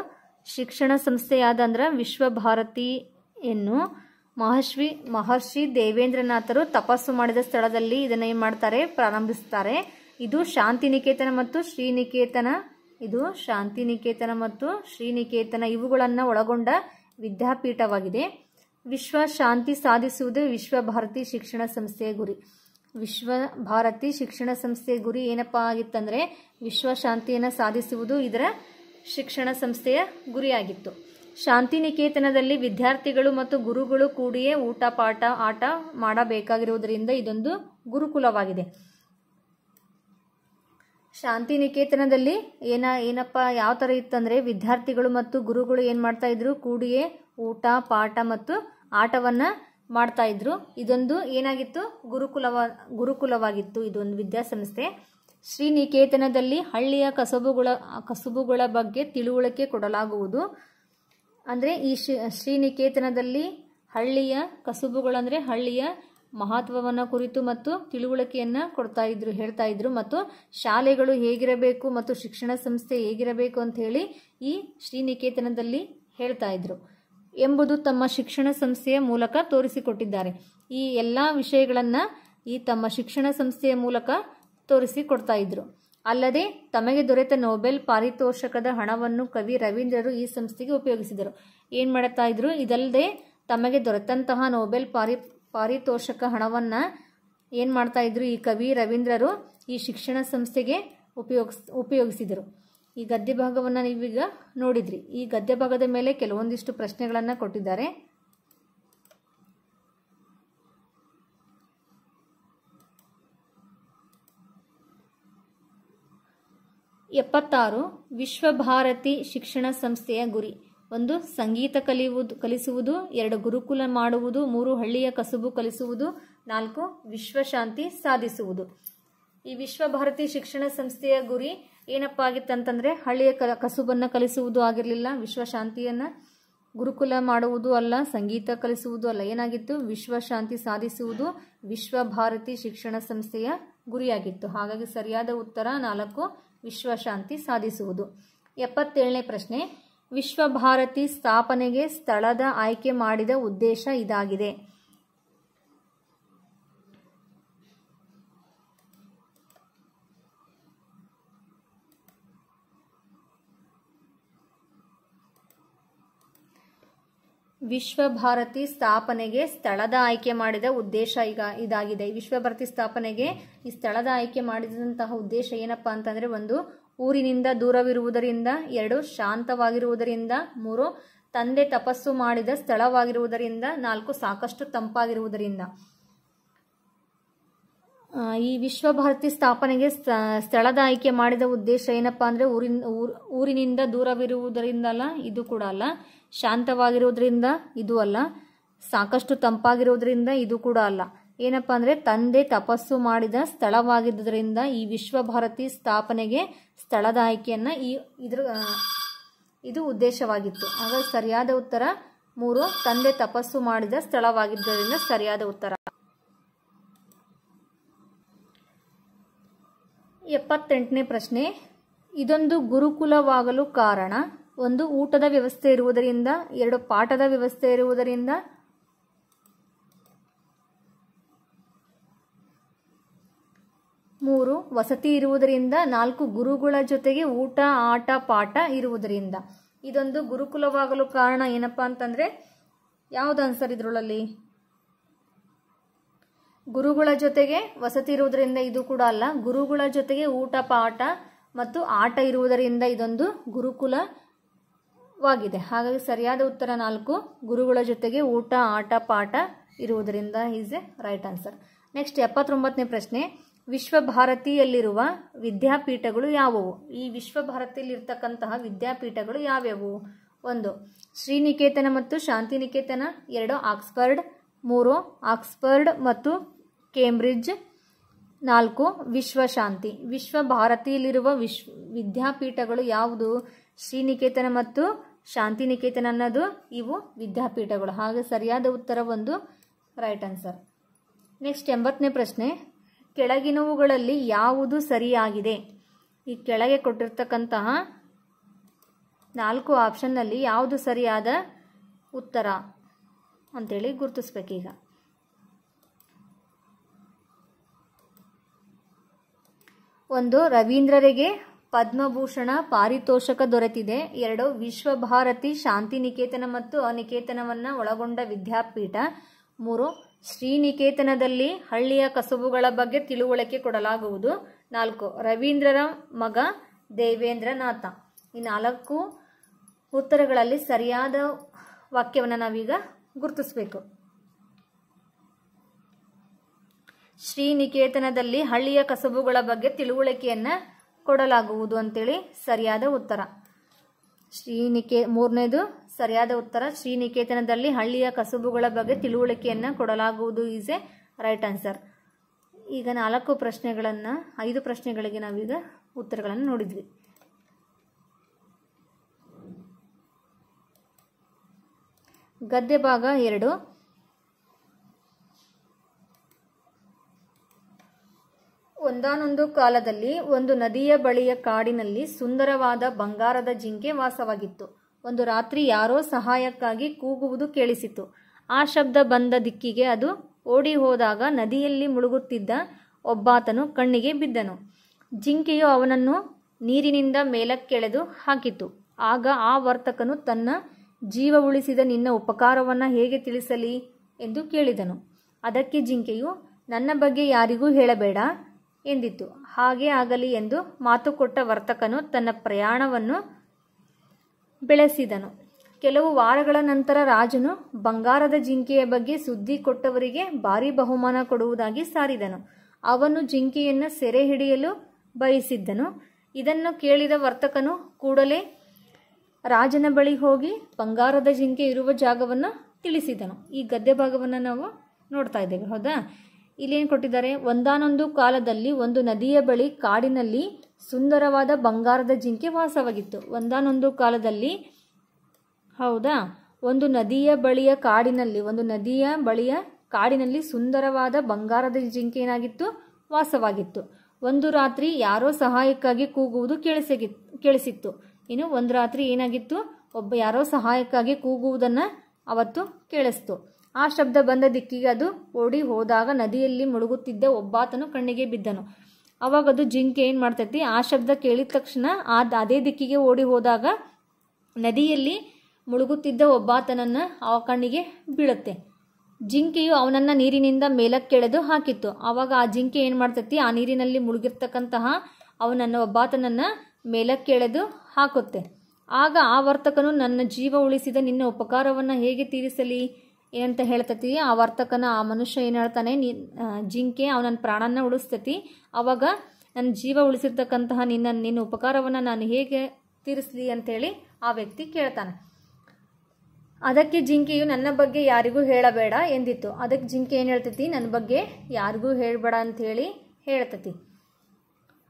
ಶಿಕ್ಷಣ ಸಂಸ್ಥೆಯಾದ ವಿಶ್ವಭಾರತಿಯನ್ನು ಮಹರ್ಷಿ ದೇವೇಂದ್ರನಾಥರು ತಪಸ್ಸು ಮಾಡಿದ ಸ್ಥಳದಲ್ಲಿ ಇದನ್ನು ಏನು ಮಾಡ್ತಾರೆ, ಪ್ರಾರಂಭಿಸ್ತಾರೆ. ಇದು ಶಾಂತಿನಿಕೇತನ ಮತ್ತು ಶ್ರೀನಿಕೇತನ ಇವುಗಳನ್ನು ಒಳಗೊಂಡ ವಿದ್ಯಾಪೀಠವಾಗಿದೆ. ವಿಶ್ವ ಶಾಂತಿ ಸಾಧಿಸುವುದು ವಿಶ್ವಭಾರತಿ ಶಿಕ್ಷಣ ಸಂಸ್ಥೆಯ ಗುರಿ. ವಿಶ್ವಭಾರತಿ ಶಿಕ್ಷಣ ಸಂಸ್ಥೆಯ ಗುರಿ ಏನಪ್ಪಾ ಆಗಿತ್ತಂದ್ರೆ ವಿಶ್ವ ಶಾಂತಿಯನ್ನು ಸಾಧಿಸುವುದು ಇದರ ಶಿಕ್ಷಣ ಸಂಸ್ಥೆಯ ಗುರಿಯಾಗಿತ್ತು. ಶಾಂತಿನಿಕೇತನದಲ್ಲಿ ವಿದ್ಯಾರ್ಥಿಗಳು ಮತ್ತು ಗುರುಗಳು ಕೂಡಿಯೇ ಊಟ, ಪಾಠ, ಆಟ ಮಾಡಬೇಕಾಗಿರುವುದರಿಂದ ಇದೊಂದು ಗುರುಕುಲವಾಗಿದೆ. ಶಾಂತಿನಿಕೇತನದಲ್ಲಿ ಯಾವ ಥರ ಇತ್ತಂದರೆ ವಿದ್ಯಾರ್ಥಿಗಳು ಮತ್ತು ಗುರುಗಳು ಏನು ಮಾಡ್ತಾ ಇದ್ರು, ಕೂಡಿಯೇ ಊಟ, ಪಾಠ ಮತ್ತು ಆಟವನ್ನು ಮಾಡ್ತಾ ಇದ್ರು. ಇದೊಂದು ಏನಾಗಿತ್ತು, ಗುರುಕುಲವಾಗಿತ್ತು. ಇದೊಂದು ವಿದ್ಯಾಸಂಸ್ಥೆ. ಶ್ರೀನಿಕೇತನದಲ್ಲಿ ಹಳ್ಳಿಯ ಕಸುಬುಗಳ ಬಗ್ಗೆ ತಿಳುವಳಿಕೆ ಕೊಡಲಾಗುವುದು. ಅಂದರೆ ಈ ಶ್ರೀನಿಕೇತನದಲ್ಲಿ ಹಳ್ಳಿಯ ಕಸುಬುಗಳಂದರೆ ಹಳ್ಳಿಯ ಮಹತ್ವವನ್ನು ಕುರಿತು ಮತ್ತು ತಿಳುವಳಿಕೆಯನ್ನು ಹೇಳ್ತಾ ಇದ್ರು ಮತ್ತು ಶಾಲೆಗಳು ಹೇಗಿರಬೇಕು ಮತ್ತು ಶಿಕ್ಷಣ ಸಂಸ್ಥೆ ಹೇಗಿರಬೇಕು ಅಂತ ಹೇಳಿ ಈ ಶ್ರೀನಿಕೇತನದಲ್ಲಿ ಹೇಳ್ತಾ ಇದ್ರು ಎಂಬುದು ತಮ್ಮ ಶಿಕ್ಷಣ ಸಂಸ್ಥೆಯ ಮೂಲಕ ತೋರಿಸಿಕೊಟ್ಟಿದ್ದಾರೆ. ಈ ಎಲ್ಲ ವಿಷಯಗಳನ್ನು ಈ ತಮ್ಮ ಶಿಕ್ಷಣ ಸಂಸ್ಥೆಯ ಮೂಲಕ ತೋರಿಸಿಕೊಡ್ತಾ ಇದ್ರು. ಅಲ್ಲದೆ ತಮಗೆ ದೊರೆತ ನೊಬೆಲ್ ಪಾರಿತೋಷಕದ ಹಣವನ್ನು ಕವಿ ರವೀಂದ್ರರು ಈ ಸಂಸ್ಥೆಗೆ ಉಪಯೋಗಿಸಿದರು. ಏನು ಮಾಡ್ತಾ ಇದ್ರು, ಇದಲ್ಲದೆ ತಮಗೆ ದೊರೆತಂತಹ ನೊಬೆಲ್ ಪಾರಿತೋಷಕ ಹಣವನ್ನು ಏನು ಮಾಡ್ತಾ ಇದ್ರು, ಈ ಕವಿ ರವೀಂದ್ರರು ಈ ಶಿಕ್ಷಣ ಸಂಸ್ಥೆಗೆ ಉಪಯೋಗಿಸಿದರು. ಈ ಗದ್ಯ ಭಾಗವನ್ನು ನೀವೀಗ ನೋಡಿದ್ರಿ. ಈ ಗದ್ಯ ಭಾಗದ ಮೇಲೆ ಕೆಲವೊಂದಿಷ್ಟು ಪ್ರಶ್ನೆಗಳನ್ನು ಕೊಟ್ಟಿದ್ದಾರೆ. ಎಪ್ಪತ್ತಾರು ವಿಶ್ವಭಾರತಿ ಶಿಕ್ಷಣ ಸಂಸ್ಥೆಯ ಗುರಿ: 1. ಸಂಗೀತ ಕಲಿಸುವುದು, 2. ಗುರುಕುಲ ಮಾಡುವುದು, 3. ಹಳ್ಳಿಯ ಕಸುಬು ಕಲಿಸುವುದು, 4. ವಿಶ್ವಶಾಂತಿ ಸಾಧಿಸುವುದು. ಈ ವಿಶ್ವಭಾರತಿ ಶಿಕ್ಷಣ ಸಂಸ್ಥೆಯ ಗುರಿ ಏನಪ್ಪ ಆಗಿತ್ತಂತಂದ್ರೆ ಹಳ್ಳಿಯ ಕಸುಬನ್ನು ಕಲಿಸುವುದು ಆಗಿರಲಿಲ್ಲ, ವಿಶ್ವಶಾಂತಿಯನ್ನು ಗುರುಕುಲ ಮಾಡುವುದು ಅಲ್ಲ, ಸಂಗೀತ ಕಲಿಸುವುದು ಅಲ್ಲ. ಏನಾಗಿತ್ತು, ವಿಶ್ವಶಾಂತಿ ಸಾಧಿಸುವುದು ವಿಶ್ವಭಾರತಿ ಶಿಕ್ಷಣ ಸಂಸ್ಥೆಯ ಗುರಿಯಾಗಿತ್ತು. ಹಾಗಾಗಿ ಸರಿಯಾದ ಉತ್ತರ 4, ವಿಶ್ವಶಾಂತಿ ಸಾಧಿಸುವುದು. 77ನೇ ಪ್ರಶ್ನೆ, ವಿಶ್ವಭಾರತಿ ಸ್ಥಾಪನೆಗೆ ಸ್ಥಳದ ಆಯ್ಕೆ ಮಾಡಿದ ಉದ್ದೇಶ ಇದಾಗಿದೆ. ವಿಶ್ವಭಾರತಿ ಸ್ಥಾಪನೆಗೆ ಸ್ಥಳದ ಆಯ್ಕೆ ಮಾಡಿದ ಉದ್ದೇಶ ಇದಾಗಿದೆ. ವಿಶ್ವಭಾರತಿ ಸ್ಥಾಪನೆಗೆ ಈ ಸ್ಥಳದ ಆಯ್ಕೆ ಮಾಡಿದಂತಹ ಉದ್ದೇಶ ಏನಪ್ಪಾ ಅಂತಂದ್ರೆ, 1 ಊರಿನಿಂದ ದೂರವಿರುವುದರಿಂದ, 2 ಶಾಂತವಾಗಿರುವುದರಿಂದ, 3 ತಂದೆ ತಪಸ್ಸು ಮಾಡಿದ ಸ್ಥಳವಾಗಿರುವುದರಿಂದ, 4 ಸಾಕಷ್ಟು ತಂಪಾಗಿರುವುದರಿಂದ. ಈ ವಿಶ್ವಭಾರತಿ ಸ್ಥಾಪನೆಗೆ ಸ್ಥಳದ ಆಯ್ಕೆ ಮಾಡಿದ ಉದ್ದೇಶ ಏನಪ್ಪಾ ಅಂದ್ರೆ, ಊರಿನಿಂದ ದೂರವಿರುವುದರಿಂದ ಅಲ್ಲ, ಇದು ಕೂಡ ಅಲ್ಲ, ಶಾಂತವಾಗಿರುವುದರಿಂದ ಇದು ಅಲ್ಲ, ಸಾಕಷ್ಟು ತಂಪಾಗಿರುವುದರಿಂದ ಇದು ಕೂಡ ಅಲ್ಲ. ಏನಪ್ಪಾ ಅಂದ್ರೆ, ತಂದೆ ತಪಸ್ಸು ಮಾಡಿದ ಸ್ಥಳವಾಗಿದ್ದರಿಂದ ಈ ವಿಶ್ವಭಾರತಿ ಸ್ಥಾಪನೆಗೆ ಸ್ಥಳದ ಆಯ್ಕೆಯನ್ನ ಇದು ಉದ್ದೇಶವಾಗಿತ್ತು. ಹಾಗಾಗಿ ಸರಿಯಾದ ಉತ್ತರ 3, ತಂದೆ ತಪಸ್ಸು ಮಾಡಿದ ಸ್ಥಳವಾಗಿದ್ದರಿಂದ ಸರಿಯಾದ ಉತ್ತರ. 78ನೇ ಪ್ರಶ್ನೆ, ಇದೊಂದು ಗುರುಕುಲವಾಗಲು ಕಾರಣ 1 ಊಟದ ವ್ಯವಸ್ಥೆ ಇರುವುದರಿಂದ, 2 ಪಾಠದ ವ್ಯವಸ್ಥೆ ಇರುವುದರಿಂದ, 3 ವಸತಿ ಇರುವುದರಿಂದ, 4 ಗುರುಗಳ ಜೊತೆಗೆ ಊಟ ಆಟ ಪಾಠ ಇರುವುದರಿಂದ. ಇದೊಂದು ಗುರುಕುಲವಾಗಲು ಕಾರಣ ಏನಪ್ಪಾ ಅಂತಂದ್ರೆ, ಯಾವ್ದು ಆನ್ಸರ್ ಇದ್ರೊಳಲ್ಲಿ? ಗುರುಗಳ ಜೊತೆಗೆ ವಸತಿ ಇರುವುದರಿಂದ ಇದು ಕೂಡ ಅಲ್ಲ, ಗುರುಗಳ ಜೊತೆಗೆ ಊಟ ಪಾಠ ಮತ್ತು ಆಟ ಇರುವುದರಿಂದ ಇದೊಂದು ಗುರುಕುಲವಾಗಿದೆ. ಹಾಗಾಗಿ ಸರಿಯಾದ ಉತ್ತರ 4, ಗುರುಗಳ ಜೊತೆಗೆ ಊಟ ಆಟ ಪಾಠ ಇರುವುದರಿಂದ is A right answer. Next 79ನೇ ಪ್ರಶ್ನೆ, ವಿಶ್ವಭಾರತಿಯಲ್ಲಿರುವ ವಿದ್ಯಾಪೀಠಗಳು ಯಾವುವು? ಈ ವಿಶ್ವಭಾರತಿಯಲ್ಲಿ ಇರ್ತಕ್ಕಂತಹ ವಿದ್ಯಾಪೀಠಗಳು ಯಾವ್ಯಾವು? 1 ಶ್ರೀನಿಕೇತನ ಮತ್ತು ಶಾಂತಿನಿಕೇತನ, 2 ಆಕ್ಸ್ಫರ್ಡ್, 3 ಆಕ್ಸ್ಫರ್ಡ್ ಮತ್ತು ಕೇಂಬ್ರಿಡ್ಜ್, 4 ವಿಶ್ವಶಾಂತಿ. ವಿಶ್ವಭಾರತಿಯಲ್ಲಿರುವ ವಿದ್ಯಾಪೀಠಗಳು ಯಾವುದು? ಶ್ರೀನಿಕೇತನ ಮತ್ತು ಶಾಂತಿನಿಕೇತನ ಅನ್ನೋದು ಇವು ವಿದ್ಯಾಪೀಠಗಳು. ಹಾಗೆ ಸರಿಯಾದ ಉತ್ತರ 1 ರೈಟ್ ಆನ್ಸರ್. ನೆಕ್ಸ್ಟ್ 80ನೇ ಪ್ರಶ್ನೆ, ಕೆಳಗಿನವುಗಳಲ್ಲಿ ಯಾವುದು ಸರಿಯಾಗಿದೆ? ಈ ಕೆಳಗೆ ಕೊಟ್ಟಿರ್ತಕ್ಕಂತಹ 4 ಆಪ್ಷನ್ನಲ್ಲಿ ಯಾವುದು ಸರಿಯಾದ ಉತ್ತರ ಅಂತೇಳಿ ಗುರುತಿಸ್ಬೇಕೀಗ. 1 ರವೀಂದ್ರರಿಗೆ ಪದ್ಮಭೂಷಣ ಪಾರಿತೋಷಕ ದೊರೆತಿದೆ, 2 ವಿಶ್ವಭಾರತಿ ಶಾಂತಿನಿಕೇತನ ಮತ್ತು ಅನಿಕೇತನವನ್ನ ಒಳಗೊಂಡ ವಿದ್ಯಾಪೀಠ, 3 ಶ್ರೀನಿಕೇತನದಲ್ಲಿ ಹಳ್ಳಿಯ ಕಸುಬುಗಳ ಬಗ್ಗೆ ತಿಳುವಳಿಕೆ ಕೊಡಲಾಗುವುದು, 4 ರವೀಂದ್ರರ ಮಗ ದೇವೇಂದ್ರನಾಥ. ಈ 4 ಉತ್ತರಗಳಲ್ಲಿ ಸರಿಯಾದ ವಾಕ್ಯವನ್ನು ನಾವೀಗ ಗುರುತಿಸಬೇಕು. ಶ್ರೀನಿಕೇತನದಲ್ಲಿ ಹಳ್ಳಿಯ ಕಸುಬುಗಳ ಬಗ್ಗೆ ತಿಳುವಳಿಕೆಯನ್ನ ಕೊಡಲಾಗುವುದು ಅಂತೇಳಿ ಸರಿಯಾದ ಉತ್ತರ. ಮೂರನೇದು ಸರಿಯಾದ ಉತ್ತರ, ಶ್ರೀನಿಕೇತನದಲ್ಲಿ ಹಳ್ಳಿಯ ಕಸುಬುಗಳ ಬಗ್ಗೆ ತಿಳುವಳಿಕೆಯನ್ನ ಕೊಡಲಾಗುವುದು ಈಸ್ ಎ ರೈಟ್ ಆನ್ಸರ್. ಈಗ 5 ಪ್ರಶ್ನೆಗಳಿಗೆ ನಾವೀಗ ಉತ್ತರಗಳನ್ನು ನೋಡಿದ್ವಿ. ಗದ್ಯ ಭಾಗ 2. ಒಂದಾನೊಂದು ಕಾಲದಲ್ಲಿ ಒಂದು ನದಿಯ ಬಳಿಯ ಕಾಡಿನಲ್ಲಿ ಸುಂದರವಾದ ಬಂಗಾರದ ಜಿಂಕೆ ವಾಸವಾಗಿತ್ತು. ಒಂದು ರಾತ್ರಿ ಯಾರೋ ಸಹಾಯಕ್ಕಾಗಿ ಕೂಗುವುದು ಕೇಳಿಸಿತು. ಆ ಶಬ್ದ ಬಂದ ದಿಕ್ಕಿಗೆ ಅದು ಓಡಿ ಹೋದಾಗ ನದಿಯಲ್ಲಿ ಮುಳುಗುತ್ತಿದ್ದ ಒಬ್ಬಾತನು ಕಣ್ಣಿಗೆ ಬಿದ್ದನು. ಜಿಂಕೆಯು ಅವನನ್ನು ನೀರಿನಿಂದ ಮೇಲಕ್ಕೆಳೆದು ಹಾಕಿತು. ಆಗ ಆ ವರ್ತಕನು ತನ್ನ ಜೀವ ಉಳಿಸಿದ ನಿನ್ನ ಉಪಕಾರವನ್ನು ಹೇಗೆ ತಿಳಿಸಲಿ ಎಂದು ಕೇಳಿದನು. ಅದಕ್ಕೆ ಜಿಂಕೆಯು, ನನ್ನ ಬಗ್ಗೆ ಯಾರಿಗೂ ಹೇಳಬೇಡ ಎಂದಿತು. ಹಾಗೇ ಆಗಲಿ ಎಂದು ಮಾತು ಕೊಟ್ಟ ವರ್ತಕನು ತನ್ನ ಪ್ರಯಾಣವನ್ನು ಬೆಳೆಸಿದನು. ಕೆಲವು ವಾರಗಳ ನಂತರ ರಾಜನು ಬಂಗಾರದ ಜಿಂಕೆಯ ಬಗ್ಗೆ ಸುದ್ದಿ ಕೊಟ್ಟವರಿಗೆ ಭಾರೀ ಬಹುಮಾನ ಕೊಡುವುದಾಗಿ ಸಾರಿದನು. ಅವನು ಜಿಂಕೆಯನ್ನು ಸೆರೆ ಹಿಡಿಯಲು ಬಯಸಿದ್ದನು. ಇದನ್ನು ಕೇಳಿದ ವರ್ತಕನು ಕೂಡಲೇ ರಾಜನ ಬಳಿ ಹೋಗಿ ಬಂಗಾರದ ಜಿಂಕೆ ಇರುವ ಜಾಗವನ್ನು ತಿಳಿಸಿದನು. ಈ ಗದ್ಯ ಭಾಗವನ್ನು ನಾವು ನೋಡ್ತಾ ಇದ್ದೇವೆ, ಹೌದಾ? ಇಲ್ಲೇನು ಕೊಟ್ಟಿದ್ದಾರೆ? ಒಂದಾನೊಂದು ಕಾಲದಲ್ಲಿ ಒಂದು ನದಿಯ ಬಳಿ ಕಾಡಿನಲ್ಲಿ ಸುಂದರವಾದ ಬಂಗಾರದ ಜಿಂಕೆ ವಾಸವಾಗಿತ್ತು. ಒಂದಾನೊಂದು ಕಾಲದಲ್ಲಿ, ಹೌದಾ, ಒಂದು ನದಿಯ ಬಳಿಯ ಕಾಡಿನಲ್ಲಿ ಸುಂದರವಾದ ಬಂಗಾರದ ಜಿಂಕೆ ಏನಾಗಿತ್ತು? ವಾಸವಾಗಿತ್ತು. ಒಂದು ರಾತ್ರಿ ಯಾರೋ ಸಹಾಯಕ್ಕಾಗಿ ಕೂಗುವುದು ಕೇಳಿಸಿತ್ತು. ಇನ್ನು ಒಂದು ರಾತ್ರಿ ಏನಾಗಿತ್ತು, ಒಬ್ಬ ಯಾರೋ ಸಹಾಯಕ್ಕಾಗಿ ಕೂಗುವುದನ್ನು ಅವತ್ತು ಕೇಳಿಸ್ತು. ಆ ಶಬ್ದ ಬಂದ ದಿಕ್ಕಿಗೆ ಅದು ಓಡಿ ಹೋದಾಗ ನದಿಯಲ್ಲಿ ಮುಳುಗುತ್ತಿದ್ದ ಒಬ್ಬಾತನು ಕಣ್ಣಿಗೆ ಬಿದ್ದನು. ಅವಾಗ ಅದು ಜಿಂಕೆ ಏನು ಮಾಡ್ತೈತಿ, ಆ ಶಬ್ದ ಕೇಳಿದ ತಕ್ಷಣ ಅದೇ ದಿಕ್ಕಿಗೆ ಓಡಿ ಹೋದಾಗ ನದಿಯಲ್ಲಿ ಮುಳುಗುತ್ತಿದ್ದ ಒಬ್ಬಾತನನ್ನು ಆ ಕಣ್ಣಿಗೆ ಬೀಳುತ್ತೆ. ಜಿಂಕೆಯು ಅವನನ್ನು ನೀರಿನಿಂದ ಮೇಲಕ್ಕೆಳೆದು ಹಾಕಿತ್ತು. ಆವಾಗ ಆ ಜಿಂಕೆ ಏನು ಮಾಡ್ತೈತಿ, ಆ ನೀರಿನಲ್ಲಿ ಮುಳುಗಿರ್ತಕ್ಕಂತಹ ಒಬ್ಬಾತನನ್ನು ಮೇಲಕ್ಕೆಳೆದು ಹಾಕುತ್ತೆ. ಆಗ ಆ ವರ್ತಕನು, ನನ್ನ ಜೀವ ಉಳಿಸಿದ ನಿನ್ನ ಉಪಕಾರವನ್ನು ಹೇಗೆ ತೀರಿಸಲಿ ಏನಂತ ಹೇಳ್ತತಿ. ಆ ವರ್ತಕನ, ಆ ಮನುಷ್ಯ ಏನು ಹೇಳ್ತಾನೆ, ಜಿಂಕೆ ಅವನ ಪ್ರಾಣನ ಉಳಿಸ್ತತಿ. ಆವಾಗ ನನ್ನ ಜೀವ ಉಳಿಸಿರ್ತಕ್ಕಂತಹ ನಿನ್ನ ಉಪಕಾರವನ್ನು ನಾನು ಹೇಗೆ ತೀರಿಸಲಿ ಅಂತೇಳಿ ಆ ವ್ಯಕ್ತಿ ಕೇಳ್ತಾನೆ. ಅದಕ್ಕೆ ಜಿಂಕೆಯು, ನನ್ನ ಬಗ್ಗೆ ಯಾರಿಗೂ ಹೇಳಬೇಡ ಎಂದಿತ್ತು. ಅದಕ್ಕೆ ಜಿಂಕೆ ಏನು ಹೇಳ್ತೈತಿ, ನನ್ನ ಬಗ್ಗೆ ಯಾರಿಗೂ ಹೇಳಬೇಡ ಅಂಥೇಳಿ ಹೇಳ್ತತಿ.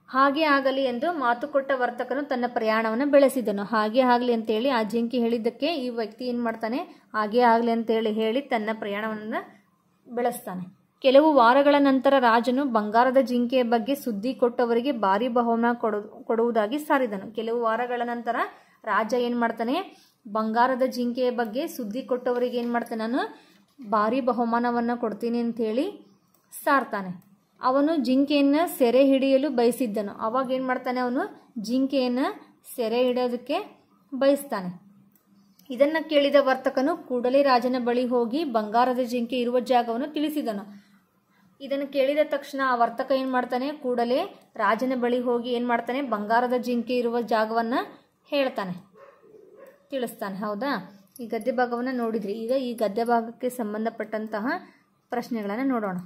ಹಾಗೆ ಆಗಲಿ ಎಂದು ಮಾತು ಕೊಟ್ಟ ವರ್ತಕನು ತನ್ನ ಪ್ರಯಾಣವನ್ನು ಬೆಳೆಸಿದನು. ಹಾಗೆ ಆಗಲಿ ಅಂತೇಳಿ ಆ ಜಿಂಕೆ ಹೇಳಿದ್ದಕ್ಕೆ ಈ ವ್ಯಕ್ತಿ ಏನು ಮಾಡ್ತಾನೆ, ಹಾಗೆ ಆಗಲಿ ಅಂತೇಳಿ ಹೇಳಿ ತನ್ನ ಪ್ರಯಾಣವನ್ನು ಬೆಳೆಸ್ತಾನೆ. ಕೆಲವು ವಾರಗಳ ನಂತರ ರಾಜನು ಬಂಗಾರದ ಜಿಂಕೆಯ ಬಗ್ಗೆ ಸುದ್ದಿ ಕೊಟ್ಟವರಿಗೆ ಭಾರಿ ಬಹುಮಾನ ಕೊಡುವುದಾಗಿ ಸಾರಿದನು. ಕೆಲವು ವಾರಗಳ ನಂತರ ರಾಜ ಏನು ಮಾಡ್ತಾನೆ, ಬಂಗಾರದ ಜಿಂಕೆಯ ಬಗ್ಗೆ ಸುದ್ದಿ ಕೊಟ್ಟವರಿಗೆ ಏನು ಮಾಡ್ತಾನೆ, ನಾನು ಭಾರಿ ಬಹುಮಾನವನ್ನು ಕೊಡ್ತೀನಿ ಅಂಥೇಳಿ ಸಾರ್ತಾನೆ. ಅವನು ಜಿಂಕೆಯನ್ನು ಸೆರೆ ಹಿಡಿಯಲು ಬಯಸಿದ್ದನು. ಅವಾಗ ಏನು ಮಾಡ್ತಾನೆ, ಅವನು ಜಿಂಕೆಯನ್ನು ಸೆರೆ ಹಿಡಿಯೋದಕ್ಕೆ ಬಯಸ್ತಾನೆ. ಇದನ್ನು ಕೇಳಿದ ವರ್ತಕನು ಕೂಡಲೇ ರಾಜನ ಬಳಿ ಹೋಗಿ ಬಂಗಾರದ ಜಿಂಕೆ ಇರುವ ಜಾಗವನ್ನು ತಿಳಿಸಿದನು. ಇದನ್ನು ಕೇಳಿದ ತಕ್ಷಣ ಆ ವರ್ತಕ ಏನು ಮಾಡ್ತಾನೆ, ಕೂಡಲೇ ರಾಜನ ಬಳಿ ಹೋಗಿ ಏನು ಮಾಡ್ತಾನೆ, ಬಂಗಾರದ ಜಿಂಕೆ ಇರುವ ಜಾಗವನ್ನು ಹೇಳ್ತಾನೆ, ತಿಳಿಸ್ತಾನೆ. ಹೌದಾ, ಈ ಗದ್ಯ ಭಾಗವನ್ನು ನೋಡಿದ್ರಿ. ಈಗ ಈ ಗದ್ಯ ಭಾಗಕ್ಕೆ ಸಂಬಂಧಪಟ್ಟಂತಹ ಪ್ರಶ್ನೆಗಳನ್ನು ನೋಡೋಣ.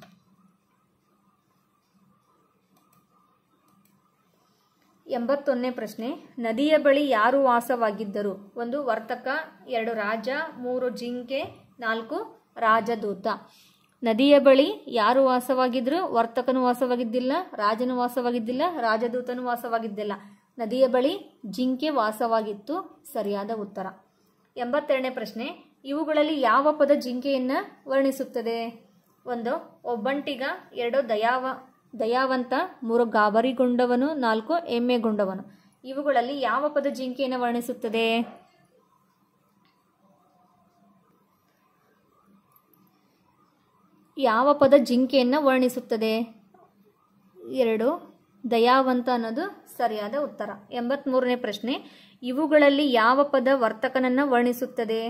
81ನೇ ಪ್ರಶ್ನೆ, ನದಿಯ ಬಳಿ ಯಾರು ವಾಸವಾಗಿದ್ದರು? 1 ವರ್ತಕ, 2 ರಾಜ, 3 ಜಿಂಕೆ, 4 ರಾಜದೂತ. ನದಿಯ ಬಳಿ ಯಾರು ವಾಸವಾಗಿದ್ರು? ವರ್ತಕನು ವಾಸವಾಗಿದ್ದಿಲ್ಲ, ರಾಜನು ವಾಸವಾಗಿದ್ದಿಲ್ಲ, ರಾಜದೂತನು ವಾಸವಾಗಿದ್ದಿಲ್ಲ. ನದಿಯ ಬಳಿ ಜಿಂಕೆ ವಾಸವಾಗಿತ್ತು. ಸರಿಯಾದ ಉತ್ತರ. 82ನೇ ಪ್ರಶ್ನೆ, ಇವುಗಳಲ್ಲಿ ಯಾವ ಪದ ಜಿಂಕೆಯನ್ನು ವರ್ಣಿಸುತ್ತದೆ? 1 ಒಬ್ಬಂಟಿಗ, 2 ದಯಾವಂತ, 3 ಗಾಬರಿಗೊಂಡವನು, 4 ಎಮ್ಮೆಗೊಂಡವನು. ಇವುಗಳಲ್ಲಿ ಯಾವ ಪದ ಜಿಂಕೆಯನ್ನು ವರ್ಣಿಸುತ್ತದೆ? ಯಾವ ಪದ ಜಿಂಕೆಯನ್ನು ವರ್ಣಿಸುತ್ತದೆ? 2 ದಯಾವಂತ ಅನ್ನೋದು ಸರಿಯಾದ ಉತ್ತರ. 83ನೇ ಪ್ರಶ್ನೆ, ಇವುಗಳಲ್ಲಿ ಯಾವ ಪದ ವರ್ತಕನನ್ನು ವರ್ಣಿಸುತ್ತದೆ?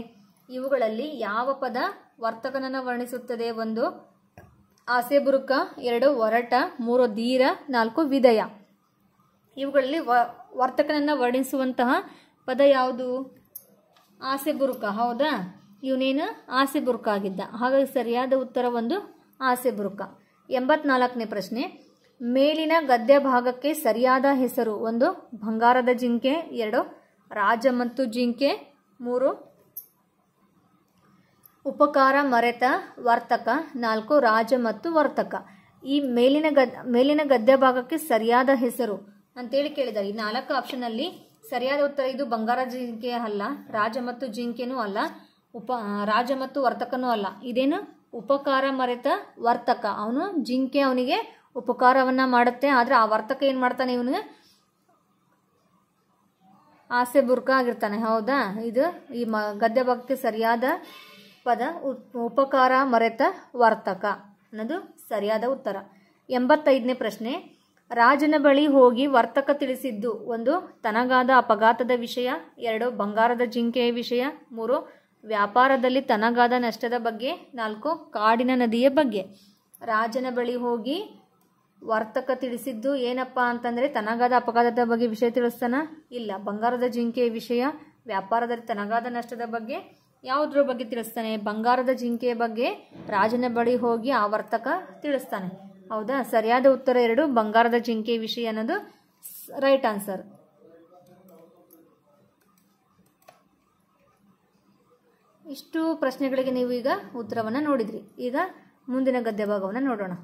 ಇವುಗಳಲ್ಲಿ ಯಾವ ಪದ ವರ್ತಕನನ್ನು ವರ್ಣಿಸುತ್ತದೆ? 1 ಆಸೆಬುರುಕ, 2 ಒರಟ, 3 ಧೀರ, 4 ವಿದಯ. ಇವುಗಳಲ್ಲಿ ವರ್ತಕನನ್ನು ವರ್ಣಿಸುವಂತಹ ಪದ ಯಾವುದು? ಆಸೆಬುರುಕ. ಹೌದಾ, ಇವನೇನು ಆಸೆಬುರುಕ ಆಗಿದ್ದ. ಹಾಗಾಗಿ ಸರಿಯಾದ ಉತ್ತರ 1 ಆಸೆಬುರುಕ. 84ನೇ ಪ್ರಶ್ನೆ, ಮೇಲಿನ ಗದ್ಯ ಭಾಗಕ್ಕೆ ಸರಿಯಾದ ಹೆಸರು? 1 ಬಂಗಾರದ ಜಿಂಕೆ, 2 ರಾಜ ಮತ್ತು ಜಿಂಕೆ, 3 ಉಪಕಾರ ಮರೆತ ವರ್ತಕ, 4 ರಾಜ ಮತ್ತು ವರ್ತಕ. ಈ ಮೇಲಿನ ಗದ್ಯ ಭಾಗಕ್ಕೆ ಸರಿಯಾದ ಹೆಸರು ಅಂತೇಳಿ ಕೇಳಿದ್ದಾರೆ. ಈ 4 ಆಪ್ಷನ್ನಲ್ಲಿ ಸರಿಯಾದ ಉತ್ತರ ಇದು ಬಂಗಾರ ಜಿಂಕೆ ಅಲ್ಲ, ರಾಜ ಮತ್ತು ಜಿಂಕೆನೂ ಅಲ್ಲ, ರಾಜ ಮತ್ತು ವರ್ತಕನೂ ಅಲ್ಲ. ಇದೇನು? ಉಪಕಾರ ಮರೆತ ವರ್ತಕ. ಅವನು ಜಿಂಕೆ ಅವನಿಗೆ ಉಪಕಾರವನ್ನ ಮಾಡುತ್ತೆ, ಆದರೆ ಆ ವರ್ತಕ ಏನು ಮಾಡ್ತಾನೆ, ಇವನಿಗೆ ಆಸೆ ಬುರ್ಕ ಆಗಿರ್ತಾನೆ. ಹೌದಾ, ಇದು ಈ ಗದ್ಯ ಭಾಗಕ್ಕೆ ಸರಿಯಾದ ಪದ ಉಪಕಾರ ಮರೆತ ವರ್ತಕ ಅನ್ನೋದು ಸರಿಯಾದ ಉತ್ತರ. 85ನೇ ಪ್ರಶ್ನೆ, ರಾಜನ ಬಳಿ ಹೋಗಿ ವರ್ತಕ ತಿಳಿಸಿದ್ದು? 1 ತನಗಾದ ಅಪಘಾತದ ವಿಷಯ, 2 ಬಂಗಾರದ ಜಿಂಕೆಯ ವಿಷಯ, 3 ವ್ಯಾಪಾರದಲ್ಲಿ ತನಗಾದ ನಷ್ಟದ ಬಗ್ಗೆ, 4 ಕಾಡಿನ ನದಿಯ ಬಗ್ಗೆ. ರಾಜನ ಬಳಿ ಹೋಗಿ ವರ್ತಕ ತಿಳಿಸಿದ್ದು ಏನಪ್ಪ ಅಂತಂದರೆ ತನಗಾದ ಅಪಘಾತದ ಬಗ್ಗೆ ವಿಷಯ ತಿಳಿಸ್ತಾನ? ಇಲ್ಲ. ಬಂಗಾರದ ಜಿಂಕೆಯ ವಿಷಯ, ವ್ಯಾಪಾರದಲ್ಲಿ ತನಗಾದ ನಷ್ಟದ ಬಗ್ಗೆ, ಯಾವುದ್ರ ಬಗ್ಗೆ ತಿಳಿಸ್ತಾನೆ? ಬಂಗಾರದ ಜಿಂಕೆಯ ಬಗ್ಗೆ ರಾಜನ ಬಳಿ ಹೋಗಿ ಆ ವರ್ತಕ ತಿಳಿಸ್ತಾನೆ. ಹೌದಾ, ಸರಿಯಾದ ಉತ್ತರ 2 ಬಂಗಾರದ ಜಿಂಕೆಯ ವಿಷಯ ಅನ್ನೋದು ರೈಟ್ ಆನ್ಸರ್. ಇಷ್ಟು ಪ್ರಶ್ನೆಗಳಿಗೆ ನೀವು ಈಗ ಉತ್ತರವನ್ನು ನೋಡಿದ್ರಿ. ಈಗ ಮುಂದಿನ ಗದ್ಯ ಭಾಗವನ್ನು ನೋಡೋಣ.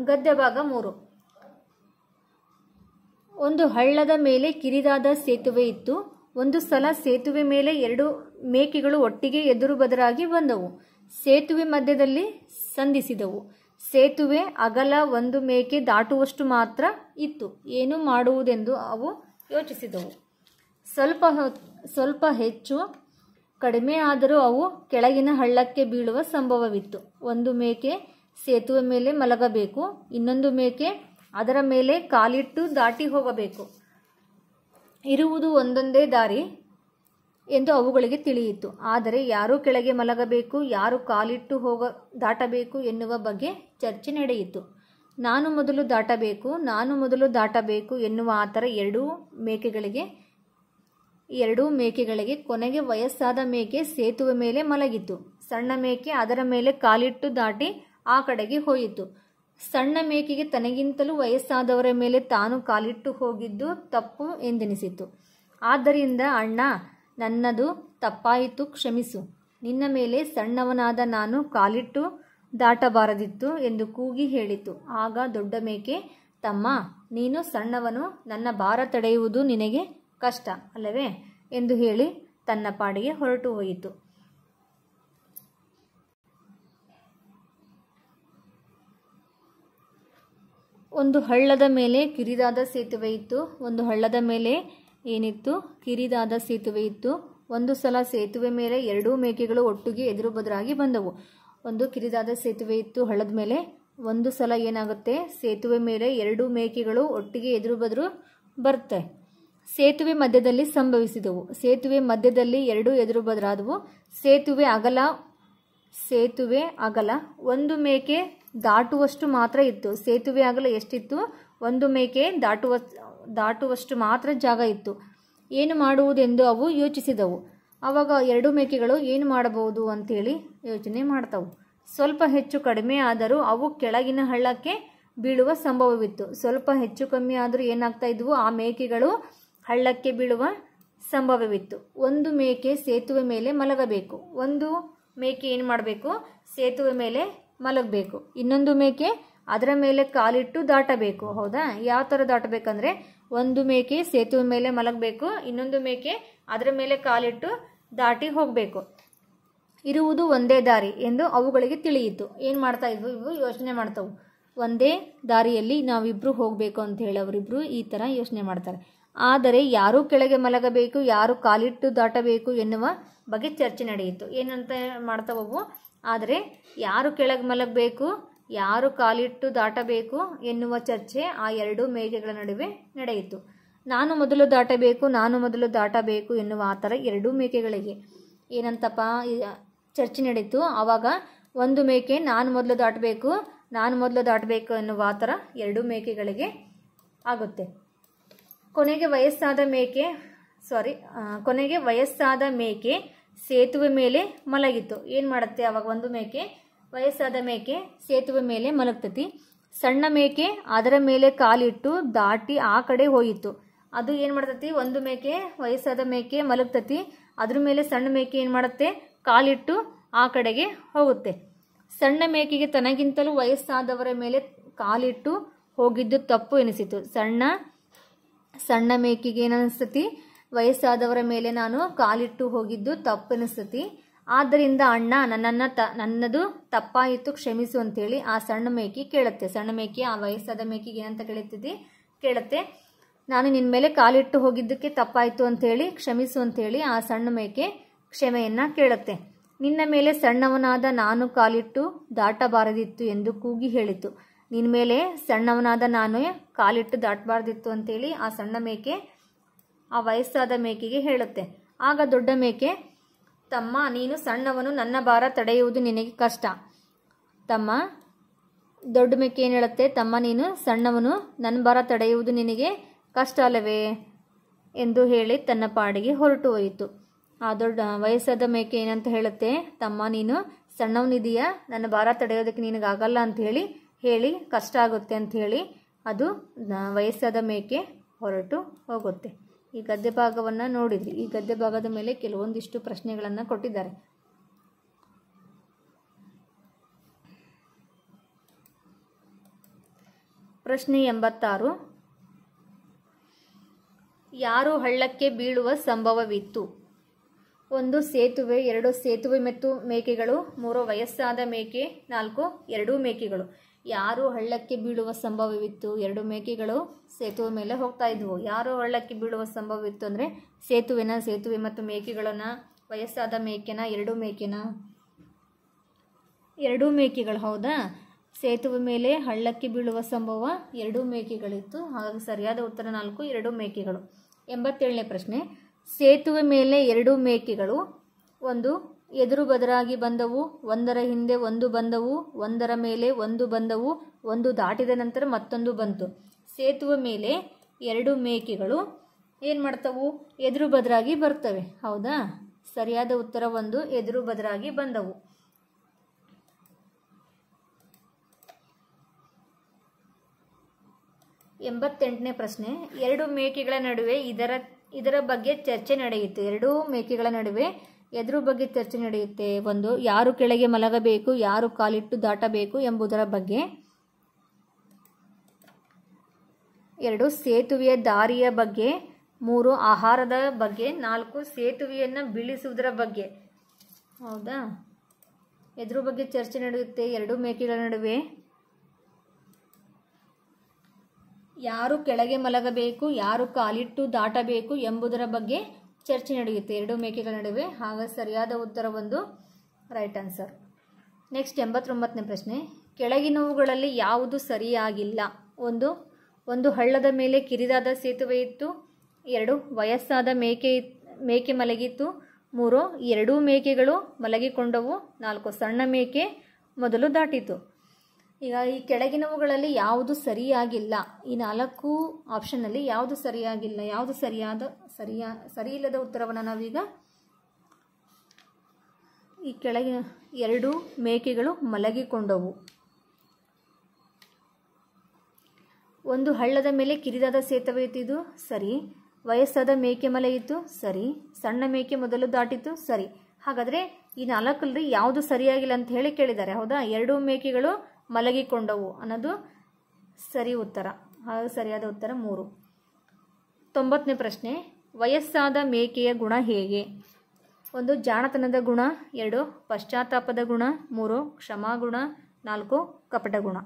ಗದ್ಯ ಭಾಗ 3. ಒಂದು ಹಳ್ಳದ ಮೇಲೆ ಕಿರಿದಾದ ಸೇತುವೆ ಇತ್ತು. ಒಂದು ಸಲ ಸೇತುವೆ ಮೇಲೆ 2 ಮೇಕೆಗಳು ಒಟ್ಟಿಗೆ ಎದುರು ಬದರಾಗಿ ಬಂದವು. ಸೇತುವೆ ಮಧ್ಯದಲ್ಲಿ ಸಂಧಿಸಿದವು. ಸೇತುವೆ ಅಗಲ 1 ಮೇಕೆ ದಾಟುವಷ್ಟು ಮಾತ್ರ ಇತ್ತು. ಏನು ಮಾಡುವುದೆಂದು ಅವು ಯೋಚಿಸಿದವು. ಸ್ವಲ್ಪ ಹೆಚ್ಚು ಕಡಿಮೆ ಆದರೂ ಅವು ಕೆಳಗಿನ ಹಳ್ಳಕ್ಕೆ ಬೀಳುವ ಸಂಭವವಿತ್ತು. ಒಂದು ಮೇಕೆ ಸೇತುವೆ ಮೇಲೆ ಮಲಗಬೇಕು, ಇನ್ನೊಂದು ಮೇಕೆ ಅದರ ಮೇಲೆ ಕಾಲಿಟ್ಟು ದಾಟಿ ಹೋಗಬೇಕು. ಇರುವುದು ಒಂದೊಂದೇ ದಾರಿ ಎಂದು ಅವುಗಳಿಗೆ ತಿಳಿಯಿತು. ಆದರೆ ಯಾರು ಕೆಳಗೆ ಮಲಗಬೇಕು, ಯಾರು ಕಾಲಿಟ್ಟು ದಾಟಬೇಕು ಎನ್ನುವ ಬಗ್ಗೆ ಚರ್ಚೆ ನಡೆಯಿತು. ನಾನು ಮೊದಲು ದಾಟಬೇಕು ಎನ್ನುವ ಆತರ ಎರಡೂ ಮೇಕೆಗಳಿಗೆ ಕೊನೆಗೆ ವಯಸ್ಸಾದ ಮೇಕೆ ಸೇತುವೆ ಮೇಲೆ ಮಲಗಿತು. ಸಣ್ಣ ಮೇಕೆ ಅದರ ಮೇಲೆ ಕಾಲಿಟ್ಟು ದಾಟಿ ಆ ಕಡೆಗೆ ಹೋಯಿತು. ಸಣ್ಣ ಮೇಕೆಗೆ ತನಗಿಂತಲೂ ವಯಸ್ಸಾದವರ ಮೇಲೆ ತಾನು ಕಾಲಿಟ್ಟು ಹೋಗಿದ್ದು ತಪ್ಪು ಎಂದೆನಿಸಿತು. ಆದ್ದರಿಂದ ಅಣ್ಣ, ನನ್ನದು ತಪ್ಪಾಯಿತು, ಕ್ಷಮಿಸು. ನಿನ್ನ ಮೇಲೆ ಸಣ್ಣವನಾದ ನಾನು ಕಾಲಿಟ್ಟು ದಾಟಬಾರದಿತ್ತು ಎಂದು ಕೂಗಿ ಹೇಳಿತು. ಆಗ ದೊಡ್ಡ ಮೇಕೆ, ತಮ್ಮ, ನೀನು ಸಣ್ಣವನು, ನನ್ನ ಭಾರ ತಡೆಯುವುದು ನಿನಗೆ ಕಷ್ಟ ಅಲ್ಲವೇ ಎಂದು ಹೇಳಿ ತನ್ನ ಪಾಡಿಗೆ ಹೊರಟು ಹೋಯಿತು. ಒಂದು ಹಳ್ಳದ ಮೇಲೆ ಕಿರಿದಾದ ಸೇತುವೆ ಇತ್ತು. ಕಿರಿದಾದ ಸೇತುವೆ ಇತ್ತು. ಒಂದು ಸಲ ಸೇತುವೆ ಮೇಲೆ ಎರಡೂ ಮೇಕೆಗಳು ಒಟ್ಟಿಗೆ ಎದುರು ಬದುರಾಗಿ ಬಂದವು. ಒಂದು ಕಿರಿದಾದ ಸೇತುವೆ ಇತ್ತು ಹಳ್ಳದ ಮೇಲೆ. ಒಂದು ಸಲ ಏನಾಗುತ್ತೆ, ಸೇತುವೆ ಮೇಲೆ ಎರಡೂ ಮೇಕೆಗಳು ಒಟ್ಟಿಗೆ ಎದುರು ಬದುರು ಬರುತ್ತೆ. ಸೇತುವೆ ಮಧ್ಯದಲ್ಲಿ ಸಂಭವಿಸಿದವು. ಸೇತುವೆ ಮಧ್ಯದಲ್ಲಿ ಎರಡೂ ಎದುರು ಬದರಾದವು. ಸೇತುವೆ ಅಗಲ ಒಂದು ಮೇಕೆ ದಾಟುವಷ್ಟು ಮಾತ್ರ ಇತ್ತು. ಸೇತುವೆ ಅಗಲ ಎಷ್ಟಿತ್ತು? ಒಂದು ಮೇಕೆ ದಾಟುವಷ್ಟು ಮಾತ್ರ ಜಾಗ ಇತ್ತು. ಏನು ಮಾಡುವುದೆಂದು ಅವು ಯೋಚಿಸಿದವು. ಆವಾಗ ಎರಡೂ ಮೇಕೆಗಳು ಏನು ಮಾಡಬಹುದು ಅಂತೇಳಿ ಯೋಚನೆ ಮಾಡ್ತಾವು. ಸ್ವಲ್ಪ ಹೆಚ್ಚು ಕಡಿಮೆ ಆದರೂ ಅವು ಕೆಳಗಿನ ಹಳ್ಳಕ್ಕೆ ಬೀಳುವ ಸಂಭವವಿತ್ತು. ಸ್ವಲ್ಪ ಹೆಚ್ಚು ಕಮ್ಮಿ ಆದರೂ ಏನಾಗ್ತಾ ಇದ್ವು, ಆ ಮೇಕೆಗಳು ಹಳ್ಳಕ್ಕೆ ಬೀಳುವ ಸಂಭವವಿತ್ತು. ಒಂದು ಮೇಕೆ ಸೇತುವೆ ಮೇಲೆ ಮಲಗಬೇಕು. ಒಂದು ಮೇಕೆ ಏನು ಮಾಡಬೇಕು? ಸೇತುವೆ ಮೇಲೆ ಮಲಗಬೇಕು. ಇನ್ನೊಂದು ಮೇಕೆ ಅದರ ಮೇಲೆ ಕಾಲಿಟ್ಟು ದಾಟಬೇಕು. ಹೌದಾ? ಯಾವ ಥರ ದಾಟಬೇಕಂದ್ರೆ, ಒಂದು ಮೇಕೆ ಸೇತುವೆ ಮೇಲೆ ಮಲಗಬೇಕು, ಇನ್ನೊಂದು ಮೇಕೆ ಅದರ ಮೇಲೆ ಕಾಲಿಟ್ಟು ದಾಟಿ ಹೋಗಬೇಕು. ಇರುವುದು ಒಂದೇ ದಾರಿ ಎಂದು ಅವುಗಳಿಗೆ ತಿಳಿಯಿತು. ಏನು ಮಾಡ್ತಾ ಇದ್ವು ಇವು? ಯೋಚನೆ ಮಾಡ್ತಾವು. ಒಂದೇ ದಾರಿಯಲ್ಲಿ ನಾವಿಬ್ರು ಹೋಗಬೇಕು ಅಂತ ಹೇಳಿ ಅವರಿಬ್ರು ಈ ಥರ ಯೋಚನೆ ಮಾಡ್ತಾರೆ. ಆದರೆ ಯಾರು ಕೆಳಗೆ ಮಲಗಬೇಕು, ಯಾರು ಕಾಲಿಟ್ಟು ದಾಟಬೇಕು ಎನ್ನುವ ಬಗ್ಗೆ ಚರ್ಚೆ ನಡೆಯಿತು. ಏನಂತ ಮಾಡ್ತಾವು? ಆದರೆ ಯಾರು ಕೆಳಗೆ ಮಲಗಬೇಕು, ಯಾರು ಕಾಲಿಟ್ಟು ದಾಟಬೇಕು ಎನ್ನುವ ಚರ್ಚೆ ಆ ಎರಡೂ ಮೇಕೆಗಳ ನಡುವೆ ನಡೆಯಿತು. ನಾನು ಮೊದಲು ದಾಟಬೇಕು ಎನ್ನುವ ಆ ಥರ ಎರಡೂ ಮೇಕೆಗಳಿಗೆ ಏನಂತಪ್ಪ ಚರ್ಚೆ ನಡೀತು. ಆವಾಗ ಒಂದು ಮೇಕೆ ನಾನು ಮೊದಲು ದಾಟಬೇಕು ಎನ್ನುವ ಆ ಥರ ಎರಡೂ ಮೇಕೆಗಳಿಗೆ ಆಗುತ್ತೆ. ಕೊನೆಗೆ ವಯಸ್ಸಾದ ಮೇಕೆ ಸೇತುವೆ ಮೇಲೆ ಮಲಗಿತು. ಏನು ಮಾಡುತ್ತೆ? ಆವಾಗ ಒಂದು ಮೇಕೆ, ವಯಸ್ಸಾದ ಮೇಕೆ ಸೇತುವೆ ಮೇಲೆ ಮಲಗ್ತತಿ. ಸಣ್ಣ ಮೇಕೆ ಅದರ ಮೇಲೆ ಕಾಲಿಟ್ಟು ದಾಟಿ ಆ ಕಡೆ ಹೋಯಿತು. ಅದು ಏನು ಮಾಡ್ತತಿ? ಒಂದು ಮೇಕೆ, ವಯಸ್ಸಾದ ಮೇಕೆ ಮಲಗ್ತತಿ. ಅದ್ರ ಮೇಲೆ ಸಣ್ಣ ಮೇಕೆ ಏನು ಮಾಡುತ್ತೆ? ಕಾಲಿಟ್ಟು ಆ ಕಡೆಗೆ ಹೋಗುತ್ತೆ. ಸಣ್ಣ ಮೇಕೆಗೆ ತನಗಿಂತಲೂ ವಯಸ್ಸಾದವರ ಮೇಲೆ ಕಾಲಿಟ್ಟು ಹೋಗಿದ್ದು ತಪ್ಪು ಎನಿಸಿತು. ಸಣ್ಣ ಮೇಕೆಗೆ ಏನನಿಸ್ತತಿ? ವಯಸ್ಸಾದವರ ಮೇಲೆ ನಾನು ಕಾಲಿಟ್ಟು ಹೋಗಿದ್ದು ತಪ್ಪೆನಿಸ್ತತಿ. ಆದ್ದರಿಂದ ಅಣ್ಣ, ನನ್ನದು ತಪ್ಪಾಯಿತು, ಕ್ಷಮಿಸು ಅಂತೇಳಿ ಆ ಸಣ್ಣ ಮೇಕೆ ಕೇಳುತ್ತೆ. ಸಣ್ಣ ಮೇಕೆ ಆ ವಯಸ್ಸಾದ ಮೇಕೆಗೆ ಏನಂತ ಕೇಳುತ್ತೆ, ನಾನು ನಿನ್ನ ಮೇಲೆ ಕಾಲಿಟ್ಟು ಹೋಗಿದ್ದಕ್ಕೆ ತಪ್ಪಾಯಿತು ಅಂತೇಳಿ ಕ್ಷಮಿಸು ಅಂತೇಳಿ ಆ ಸಣ್ಣ ಮೇಕೆ ಕ್ಷಮೆಯನ್ನ ಕೇಳುತ್ತೆ. ನಿನ್ನ ಮೇಲೆ ಸಣ್ಣವನಾದ ನಾನು ಕಾಲಿಟ್ಟು ದಾಟಬಾರದಿತ್ತು ಎಂದು ಕೂಗಿ ಹೇಳಿತು. ನಿನ್ನ ಮೇಲೆ ಸಣ್ಣವನಾದ ನಾನು ಕಾಲಿಟ್ಟು ದಾಟಬಾರ್ದಿತ್ತು ಅಂತೇಳಿ ಆ ಸಣ್ಣ ಮೇಕೆ ಆ ವಯಸ್ಸಾದ ಮೇಕೆಗೆ ಹೇಳುತ್ತೆ. ಆಗ ದೊಡ್ಡ ಮೇಕೆ, ತಮ್ಮ, ನೀನು ಸಣ್ಣವನು, ನನ್ನ ಭಾರ ತಡೆಯುವುದು ನಿನಗೆ ಕಷ್ಟ. ದೊಡ್ಡ ಮೇಕೆ ಏನು ಹೇಳುತ್ತೆ? ತಮ್ಮ, ನೀನು ಸಣ್ಣವನು, ನನ್ನ ಭಾರ ತಡೆಯುವುದು ನಿನಗೆ ಕಷ್ಟ ಅಲ್ಲವೇ ಎಂದು ಹೇಳಿ ತನ್ನ ಪಾಡಿಗೆ ಹೊರಟು ಹೋಯಿತು. ಆ ವಯಸ್ಸಾದ ಮೇಕೆ ಏನಂತ ಹೇಳುತ್ತೆ? ತಮ್ಮ, ನೀನು ಸಣ್ಣವನಿದೀಯಾ, ನನ್ನ ಭಾರ ತಡೆಯೋದಕ್ಕೆ ನಿನಗಾಗಲ್ಲ ಅಂತ ಹೇಳಿ ಕಷ್ಟ ಆಗುತ್ತೆ ಅಂತ ಹೇಳಿ ಅದು ವಯಸ್ಸಾದ ಮೇಕೆ ಹೊರಟು ಹೋಗುತ್ತೆ. ಈ ಗದ್ಯ ಭಾಗವನ್ನು ನೋಡಿದ್ರಿ. ಈ ಗದ್ಯ ಭಾಗದ ಮೇಲೆ ಕೆಲವೊಂದಿಷ್ಟು ಪ್ರಶ್ನೆಗಳನ್ನು ಕೊಟ್ಟಿದ್ದಾರೆ. ಪ್ರಶ್ನೆ 86. ಯಾರು ಹಳ್ಳಕ್ಕೆ ಬೀಳುವ ಸಂಭವವಿತ್ತು? 1 ಸೇತುವೆ, 2 ಸೇತುವೆ ಮತ್ತು ಮೇಕೆಗಳು, 3 ವಯಸ್ಸಾದ ಮೇಕೆ, 4 ಎರಡೂ ಮೇಕೆಗಳು. ಯಾರು ಹಳ್ಳಕ್ಕೆ ಬೀಳುವ ಸಂಭವವಿತ್ತು? 2 ಮೇಕೆಗಳು ಸೇತುವೆ ಮೇಲೆ ಹೋಗ್ತಾ ಇದ್ವು. ಯಾರು ಹಳ್ಳಕ್ಕೆ ಬೀಳುವ ಸಂಭವವಿತ್ತು ಅಂದರೆ ಸೇತುವೆ ಮತ್ತು ಮೇಕೆಗಳನ್ನು, ವಯಸ್ಸಾದ ಮೇಕೆನ, 2 ಮೇಕೆನ? 2 ಮೇಕೆಗಳು. ಹೌದಾ? ಸೇತುವೆ ಮೇಲೆ ಹಳ್ಳಕ್ಕೆ ಬೀಳುವ ಸಂಭವ 2 ಮೇಕೆಗಳಿತ್ತು. ಹಾಗಾಗಿ ಸರಿಯಾದ ಉತ್ತರ 4, 2 ಮೇಕೆಗಳು. 87ನೇ ಪ್ರಶ್ನೆ. ಸೇತುವೆ ಮೇಲೆ 2 ಮೇಕೆಗಳು, ಒಂದು ಎದುರು ಬದರಾಗಿ ಬಂದವು, ಒಂದರ ಹಿಂದೆ ಒಂದು ಬಂದವು, ಒಂದರ ಮೇಲೆ ಒಂದು ಬಂದವು, ಒಂದು ದಾಟಿದ ನಂತರ ಮತ್ತೊಂದು ಬಂತು. ಸೇತುವೆ ಮೇಲೆ 2 ಮೇಕೆಗಳು ಏನು ಮಾಡ್ತವು? ಎದುರು ಬದರಾಗಿ ಬರ್ತವೆ. ಹೌದಾ? ಸರಿಯಾದ ಉತ್ತರ 1, ಎದುರು ಬದರಾಗಿ ಬಂದವು. 88ನೇ ಪ್ರಶ್ನೆ. 2 ಮೇಕೆಗಳ ನಡುವೆ ಇದರ ಬಗ್ಗೆ ಚರ್ಚೆ ನಡೆಯಿತು. 2 ಮೇಕೆಗಳ ನಡುವೆ ಎದುರು ಬಗ್ಗೆ ಚರ್ಚೆ ನಡೆಯುತ್ತೆ. 1, ಯಾರು ಕೆಳಗೆ ಮಲಗಬೇಕು, ಯಾರು ಕಾಲಿಟ್ಟು ದಾಟಬೇಕು ಎಂಬುದರ ಬಗ್ಗೆ. 2, ಸೇತುವೆಯ ದಾರಿಯ ಬಗ್ಗೆ. 3, ಆಹಾರದ ಬಗ್ಗೆ. 4, ಸೇತುವೆಯನ್ನು ಬೀಳಿಸುವುದರ ಬಗ್ಗೆ. ಹೌದಾ? ಎದುರು ಬಗ್ಗೆ ಚರ್ಚೆ ನಡೆಯುತ್ತೆ 2 ಮೇಕೆಗಳ ನಡುವೆ. ಯಾರು ಕೆಳಗೆ ಮಲಗಬೇಕು, ಯಾರು ಕಾಲಿಟ್ಟು ದಾಟಬೇಕು ಎಂಬುದರ ಬಗ್ಗೆ ಚರ್ಚೆ ನಡೆಯುತ್ತೆ 2 ಮೇಕೆಗಳ ನಡುವೆ. ಹಾಗಾಗಿ ಸರಿಯಾದ ಉತ್ತರ 1, ರೈಟ್ ಆನ್ಸರ್. ನೆಕ್ಸ್ಟ್ 89ನೇ ಪ್ರಶ್ನೆ. ಕೆಳಗಿನವುಗಳಲ್ಲಿ ಯಾವುದು ಸರಿಯಾಗಿಲ್ಲ? 1, ಹಳ್ಳದ ಮೇಲೆ ಕಿರಿದಾದ ಸೇತುವೆ ಇತ್ತು. 2, ವಯಸ್ಸಾದ ಮೇಕೆ ಮಲಗಿತ್ತು. 3, 2 ಮೇಕೆಗಳು ಮಲಗಿಕೊಂಡವು. 4, ಸಣ್ಣ ಮೇಕೆ ಮೊದಲು ದಾಟಿತು. ಈಗ ಈ ಕೆಳಗಿನವುಗಳಲ್ಲಿ ಯಾವುದು ಸರಿಯಾಗಿಲ್ಲ? ಈ 4 ಆಪ್ಷನ್ನಲ್ಲಿ ಯಾವುದು ಸರಿಯಾಗಿಲ್ಲ? ಯಾವುದು ಸರಿ ಇಲ್ಲದ ಉತ್ತರವನ್ನು ನಾವೀಗ ಈ ಕೆಳಗಿನ 2 ಮೇಕೆಗಳು ಮಲಗಿಕೊಂಡವು. 1, ಹಳ್ಳದ ಮೇಲೆ ಕಿರಿದಾದ ಸೇತುವೆ ಇತ್ತು. ಸರಿ. ವಯಸ್ಸಾದ ಮೇಕೆ ಮಲಗಿತ್ತು. ಸರಿ. ಸಣ್ಣ ಮೇಕೆ ಮೊದಲು ದಾಟಿತು. ಸರಿ. ಹಾಗಾದರೆ ಈ 4ರಲ್ಲಿ ಯಾವುದು ಸರಿಯಾಗಿಲ್ಲ ಅಂತ ಹೇಳಿ ಕೇಳಿದ್ದಾರೆ. ಹೌದಾ? 2 ಮೇಕೆಗಳು ಮಲಗಿಕೊಂಡವು ಅನ್ನೋದು ಸರಿ ಉತ್ತರ. ಹಾಗಾಗಿ ಸರಿಯಾದ ಉತ್ತರ 3. 90ನೇ ಪ್ರಶ್ನೆ. ವಯಸ್ಸಾದ ಮೇಕೆಯ ಗುಣ ಹೇಗೆ? 1, ಜಾಣತನದ ಗುಣ. 2, ಪಶ್ಚಾತ್ತಾಪದ ಗುಣ. 3, ಕ್ಷಮಾಗುಣ. 4, ಕಪಟ ಗುಣ.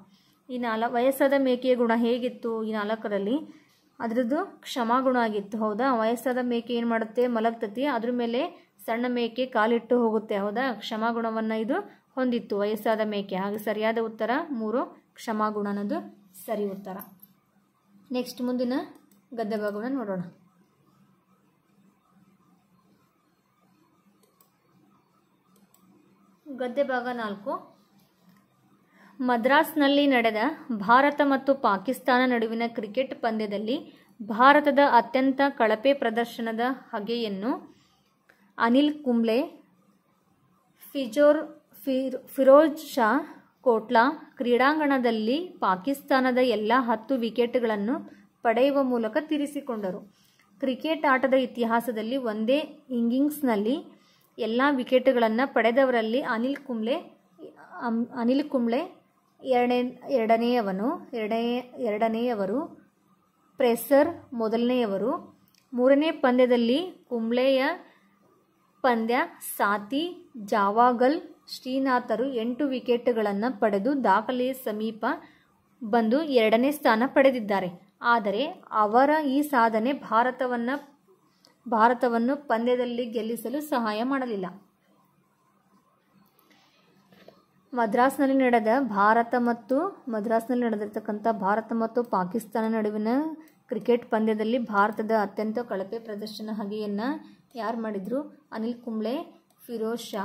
ಈ ವಯಸ್ಸಾದ ಮೇಕೆಯ ಗುಣ ಹೇಗಿತ್ತು ಈ 4ರಲ್ಲಿ? ಅದರದ್ದು ಕ್ಷಮಾಗುಣ ಆಗಿತ್ತು. ಹೌದಾ? ವಯಸ್ಸಾದ ಮೇಕೆ ಏನು ಮಾಡುತ್ತೆ? ಮಲಗ್ತತಿ. ಅದ್ರ ಮೇಲೆ ಸಣ್ಣ ಮೇಕೆ ಕಾಲಿಟ್ಟು ಹೋಗುತ್ತೆ. ಹೌದಾ? ಕ್ಷಮಾಗುಣವನ್ನು ಇದು ಹೊಂದಿತ್ತು ವಯಸ್ಸಾದ ಮೇಕೆ. ಹಾಗೆ ಸರಿಯಾದ ಉತ್ತರ 3, ಕ್ಷಮಾಗುಣ ಅನ್ನೋದು ಸರಿ ಉತ್ತರ. ನೆಕ್ಸ್ಟ್ ಮುಂದಿನ ಗದ್ಯ ಭಾಗವನ್ನು ನೋಡೋಣ. ಗದ್ಯ ಭಾಗ 4. ಮದ್ರಾಸ್ನಲ್ಲಿ ನಡೆದ ಭಾರತ ಮತ್ತು ಪಾಕಿಸ್ತಾನ ನಡುವಿನ ಕ್ರಿಕೆಟ್ ಪಂದ್ಯದಲ್ಲಿ ಭಾರತದ ಅತ್ಯಂತ ಕಳಪೆ ಪ್ರದರ್ಶನದ ಹಗೆಯನ್ನು ಅನಿಲ್ ಕುಂಬ್ಳೆ, ಫಿರೋಜ್ ಶಾ ಕೋಟ್ಲಾ ಕ್ರೀಡಾಂಗಣದಲ್ಲಿ ಪಾಕಿಸ್ತಾನದ ಎಲ್ಲ 10 ವಿಕೆಟ್ಗಳನ್ನು ಪಡೆಯುವ ಮೂಲಕ ತೀರಿಸಿಕೊಂಡರು. ಕ್ರಿಕೆಟ್ ಆಟದ ಇತಿಹಾಸದಲ್ಲಿ ಒಂದೇ ಇನ್ನಿಂಗ್ಸ್ನಲ್ಲಿ ಎಲ್ಲ ವಿಕೆಟ್ಗಳನ್ನು ಪಡೆದವರಲ್ಲಿ ಅನಿಲ್ ಕುಂಬ್ಳೆ ಎರಡನೆಯವರು, ಪ್ರೆಸರ್ ಮೊದಲನೆಯವರು. 3ನೇ ಪಂದ್ಯದಲ್ಲಿ ಕುಂಬ್ಳೆಯ ಪಂದ್ಯ ಸಾತಿ ಜಾವಾಗಲ್ ಶ್ರೀನಾಥರು 8 ವಿಕೆಟ್ಗಳನ್ನು ಪಡೆದು ದಾಖಲೆಯ ಸಮೀಪ ಬಂದು 2ನೇ ಸ್ಥಾನ ಪಡೆದಿದ್ದಾರೆ. ಆದರೆ ಅವರ ಈ ಸಾಧನೆ ಭಾರತವನ್ನು ಪಂದ್ಯದಲ್ಲಿ ಗೆಲ್ಲಿಸಲು ಸಹಾಯ ಮಾಡಲಿಲ್ಲ. ಮದ್ರಾಸ್ನಲ್ಲಿ ನಡೆದಿರ್ತಕ್ಕಂಥ ಭಾರತ ಮತ್ತು ಪಾಕಿಸ್ತಾನ ನಡುವಿನ ಕ್ರಿಕೆಟ್ ಪಂದ್ಯದಲ್ಲಿ ಭಾರತದ ಅತ್ಯಂತ ಕಳಪೆ ಪ್ರದರ್ಶನ ಹಗೆಯನ್ನು ಯಾರು ಮಾಡಿದರು? ಅನಿಲ್ ಕುಂಬ್ಳೆ, ಫಿರೋಜ್ ಶಾ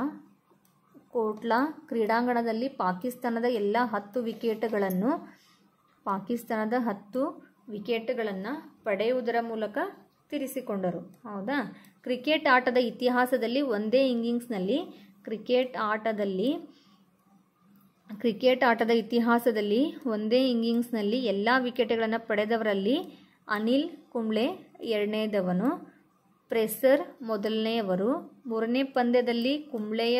ಕೋಟ್ಲಾ ಕ್ರೀಡಾಂಗಣದಲ್ಲಿ ಪಾಕಿಸ್ತಾನದ ಎಲ್ಲ 10 ವಿಕೆಟ್ಗಳನ್ನು ಪಡೆಯುವುದರ ಮೂಲಕ ತೀರಿಸಿಕೊಂಡರು. ಹೌದಾ? ಕ್ರಿಕೆಟ್ ಆಟದ ಇತಿಹಾಸದಲ್ಲಿ ಒಂದೇ ಇನ್ನಿಂಗ್ಸ್ನಲ್ಲಿ ಎಲ್ಲ ವಿಕೆಟ್ಗಳನ್ನು ಪಡೆದವರಲ್ಲಿ ಅನಿಲ್ ಕುಂಬ್ಳೆ ಎರಡನೇದವನು, ಪ್ರೆಸರ್ ಮೊದಲನೆಯವರು. 3ನೇ ಪಂದ್ಯದಲ್ಲಿ ಕುಂಬ್ಳೆಯ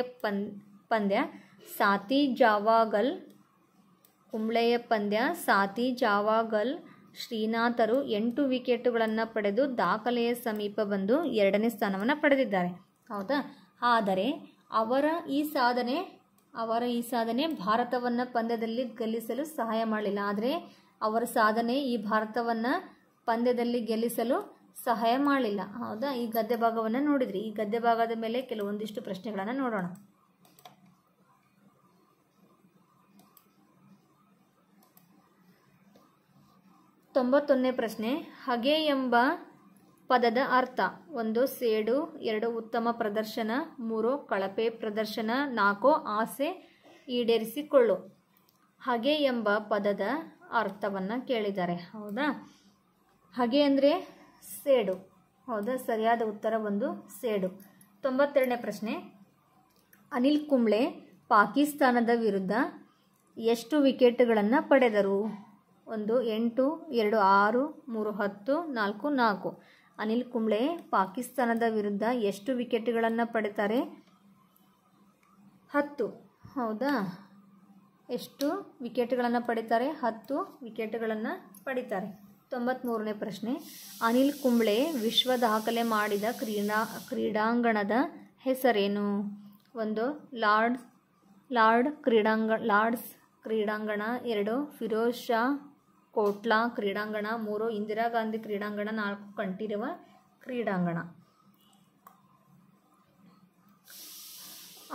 ಪಂದ್ಯ ಸಾತಿ ಜಾವಾಗಲ್ ಶ್ರೀನಾಥರು 8 ವಿಕೆಟ್ಗಳನ್ನು ಪಡೆದು ದಾಖಲೆಯ ಸಮೀಪ ಬಂದು 2ನೇ ಸ್ಥಾನವನ್ನು ಪಡೆದಿದ್ದಾರೆ. ಹೌದಾ? ಆದರೆ ಅವರ ಈ ಸಾಧನೆ ಅವರ ಈ ಸಾಧನೆ ಭಾರತವನ್ನು ಪಂದ್ಯದಲ್ಲಿ ಗೆಲ್ಲಿಸಲು ಸಹಾಯ ಮಾಡಲಿಲ್ಲ, ಆದರೆ ಅವರ ಸಾಧನೆ ಈ ಭಾರತವನ್ನು ಪಂದ್ಯದಲ್ಲಿ ಗೆಲ್ಲಿಸಲು ಸಹಾಯ ಮಾಡಲಿಲ್ಲ. ಹೌದಾ? ಈ ಗದ್ಯ ಭಾಗವನ್ನು ನೋಡಿದ್ರಿ. ಈ ಗದ್ಯ ಭಾಗದ ಮೇಲೆ ಕೆಲವೊಂದಿಷ್ಟು ಪ್ರಶ್ನೆಗಳನ್ನು ನೋಡೋಣ. ತೊಂಬತ್ತೊಂದನೇ ಪ್ರಶ್ನೆ, ಹಗೆ ಎಂಬ ಪದದ ಅರ್ಥ. 1 ಸೇಡು, 2 ಉತ್ತಮ ಪ್ರದರ್ಶನ, 3 ಕಳಪೆ ಪ್ರದರ್ಶನ, 4 ಆಸೆ ಈಡೇರಿಸಿಕೊಳ್ಳು. ಹಗೆ ಎಂಬ ಪದದ ಅರ್ಥವನ್ನು ಕೇಳಿದ್ದಾರೆ. ಹೌದಾ? ಹಗೆ ಅಂದರೆ ಸೇಡು. ಹೌದಾ? ಸರಿಯಾದ ಉತ್ತರ 1 ಸೇಡು. 92ನೇ ಪ್ರಶ್ನೆ, ಅನಿಲ್ ಕುಂಬ್ಳೆ ಪಾಕಿಸ್ತಾನದ ವಿರುದ್ಧ ಎಷ್ಟು ವಿಕೆಟ್ಗಳನ್ನು ಪಡೆದರು? 1 8, 2 6, 3 10, 4 4. ಅನಿಲ್ ಕುಂಬ್ಳೆ ಪಾಕಿಸ್ತಾನದ ವಿರುದ್ಧ ಎಷ್ಟು ವಿಕೆಟ್ಗಳನ್ನು ಪಡಿತಾರೆ? 10. ಹೌದಾ? ಎಷ್ಟು ವಿಕೆಟ್ಗಳನ್ನು ಪಡಿತಾರೆ? 10 ವಿಕೆಟ್ಗಳನ್ನು ಪಡಿತಾರೆ. 93ನೇ ಪ್ರಶ್ನೆ, ಅನಿಲ್ ಕುಂಬ್ಳೆ ವಿಶ್ವ ದಾಖಲೆ ಮಾಡಿದ ಕ್ರೀಡಾಂಗಣದ ಹೆಸರೇನು? 1 ಲಾರ್ಡ್ಸ್ ಕ್ರೀಡಾಂಗಣ, 2 ಫಿರೋಜ್ ಶಾ ಕೋಟ್ಲಾ ಕ್ರೀಡಾಂಗಣ, 3 ಇಂದಿರಾ ಗಾಂಧಿ ಕ್ರೀಡಾಂಗಣ, 4 ಕಂಠೀರವ ಕ್ರೀಡಾಂಗಣ.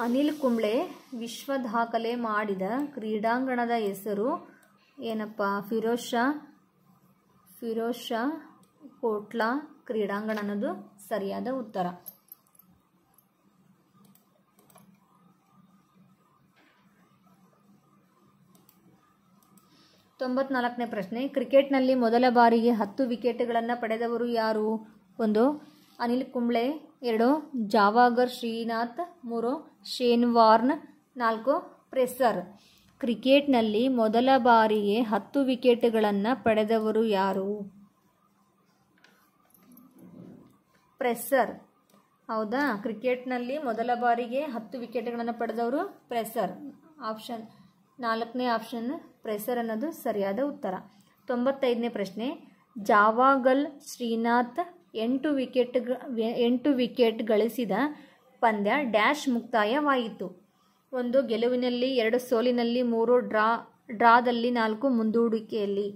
ಅನಿಲ್ ಕುಂಬ್ಳೆ ವಿಶ್ವ ದಾಖಲೆ ಮಾಡಿದ ಕ್ರೀಡಾಂಗಣದ ಹೆಸರು ಏನಪ್ಪ? ಫಿರೋಜ್ ಶಾ ಕೋಟ್ಲಾ ಕ್ರೀಡಾಂಗಣ ಅನ್ನೋದು ಸರಿಯಾದ ಉತ್ತರ. 94ನೇ ಪ್ರಶ್ನೆ, ಕ್ರಿಕೆಟ್ನಲ್ಲಿ ಮೊದಲ ಬಾರಿಗೆ 10 ವಿಕೆಟ್ಗಳನ್ನು ಪಡೆದವರು ಯಾರು? 1 ಅನಿಲ್ ಕುಂಬ್ಳೆ, 2 ಜಾವಾಗರ್ ಶ್ರೀನಾಥ್, 3 ಶೇನ್ ವಾರ್ನ್, 4 ಪ್ರೆಸರ್. ಕ್ರಿಕೆಟ್ನಲ್ಲಿ ಮೊದಲ ಬಾರಿಗೆ 10 ವಿಕೆಟ್ಗಳನ್ನು ಪಡೆದವರು ಯಾರು? ಪ್ರೆಸರ್. ಹೌದಾ? ಕ್ರಿಕೆಟ್ನಲ್ಲಿ ಮೊದಲ ಬಾರಿಗೆ 10 ವಿಕೆಟ್ಗಳನ್ನು ಪಡೆದವರು ಪ್ರೆಸರ್. ಆಪ್ಷನ್ 4ನೇ ಆಪ್ಷನ್ ಪ್ರೆಸರ್ ಅನ್ನೋದು ಸರಿಯಾದ ಉತ್ತರ. 95ನೇ ಪ್ರಶ್ನೆ, ಜಾವಾಗಲ್ ಶ್ರೀನಾಥ್ 8 ವಿಕೆಟ್ ಗಳಿಸಿದ ಪಂದ್ಯ ಡ್ಯಾಶ್ ಮುಕ್ತಾಯವಾಯಿತು? 1 ಗೆಲುವಿನಲ್ಲಿ, 2 ಸೋಲಿನಲ್ಲಿ, 3 ಡ್ರಾದಲ್ಲಿ, 4 ಮುಂದೂಡಿಕೆಯಲ್ಲಿ.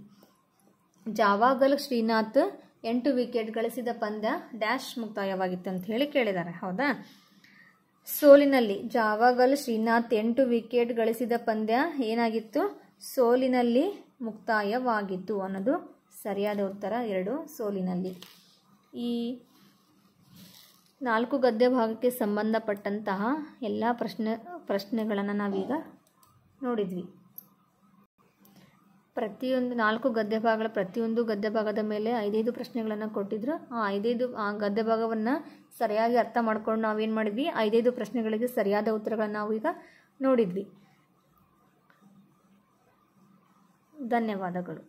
ಜಾವಾಗಲ್ ಶ್ರೀನಾಥ್ 8 ವಿಕೆಟ್ ಗಳಿಸಿದ ಪಂದ್ಯ ಡ್ಯಾಶ್ ಮುಕ್ತಾಯವಾಗಿತ್ತು ಅಂತ ಹೇಳಿ ಕೇಳಿದ್ದಾರೆ. ಹೌದಾ? ಸೋಲಿನಲ್ಲಿ ಜಾವಾಗಲ್ ಶ್ರೀನಾಥ್ 8 ವಿಕೆಟ್ ಗಳಿಸಿದ ಪಂದ್ಯ ಏನಾಗಿತ್ತು? ಸೋಲಿನಲ್ಲಿ ಮುಕ್ತಾಯವಾಗಿತ್ತು ಅನ್ನೋದು ಸರಿಯಾದ ಉತ್ತರ. 2 ಸೋಲಿನಲ್ಲಿ. ಈ 4 ಗದ್ಯ ಭಾಗಕ್ಕೆ ಸಂಬಂಧಪಟ್ಟಂತಹ ಎಲ್ಲ ಪ್ರಶ್ನೆಗಳನ್ನು ನಾವೀಗ ನೋಡಿದ್ವಿ. ಪ್ರತಿಯೊಂದು 4 ಗದ್ಯ ಭಾಗಗಳ ಪ್ರತಿಯೊಂದು ಗದ್ಯ ಭಾಗದ ಮೇಲೆ 5 ಪ್ರಶ್ನೆಗಳನ್ನು ಕೊಟ್ಟಿದ್ರು. ಆ ಗದ್ಯ ಭಾಗವನ್ನು ಸರಿಯಾಗಿ ಅರ್ಥ ಮಾಡ್ಕೊಂಡು ನಾವೇನು ಮಾಡಿದ್ವಿ? 5 ಪ್ರಶ್ನೆಗಳಿಗೆ ಸರಿಯಾದ ಉತ್ತರಗಳನ್ನು ನಾವು ಈಗ ನೋಡಿದ್ವಿ. ಧನ್ಯವಾದಗಳು.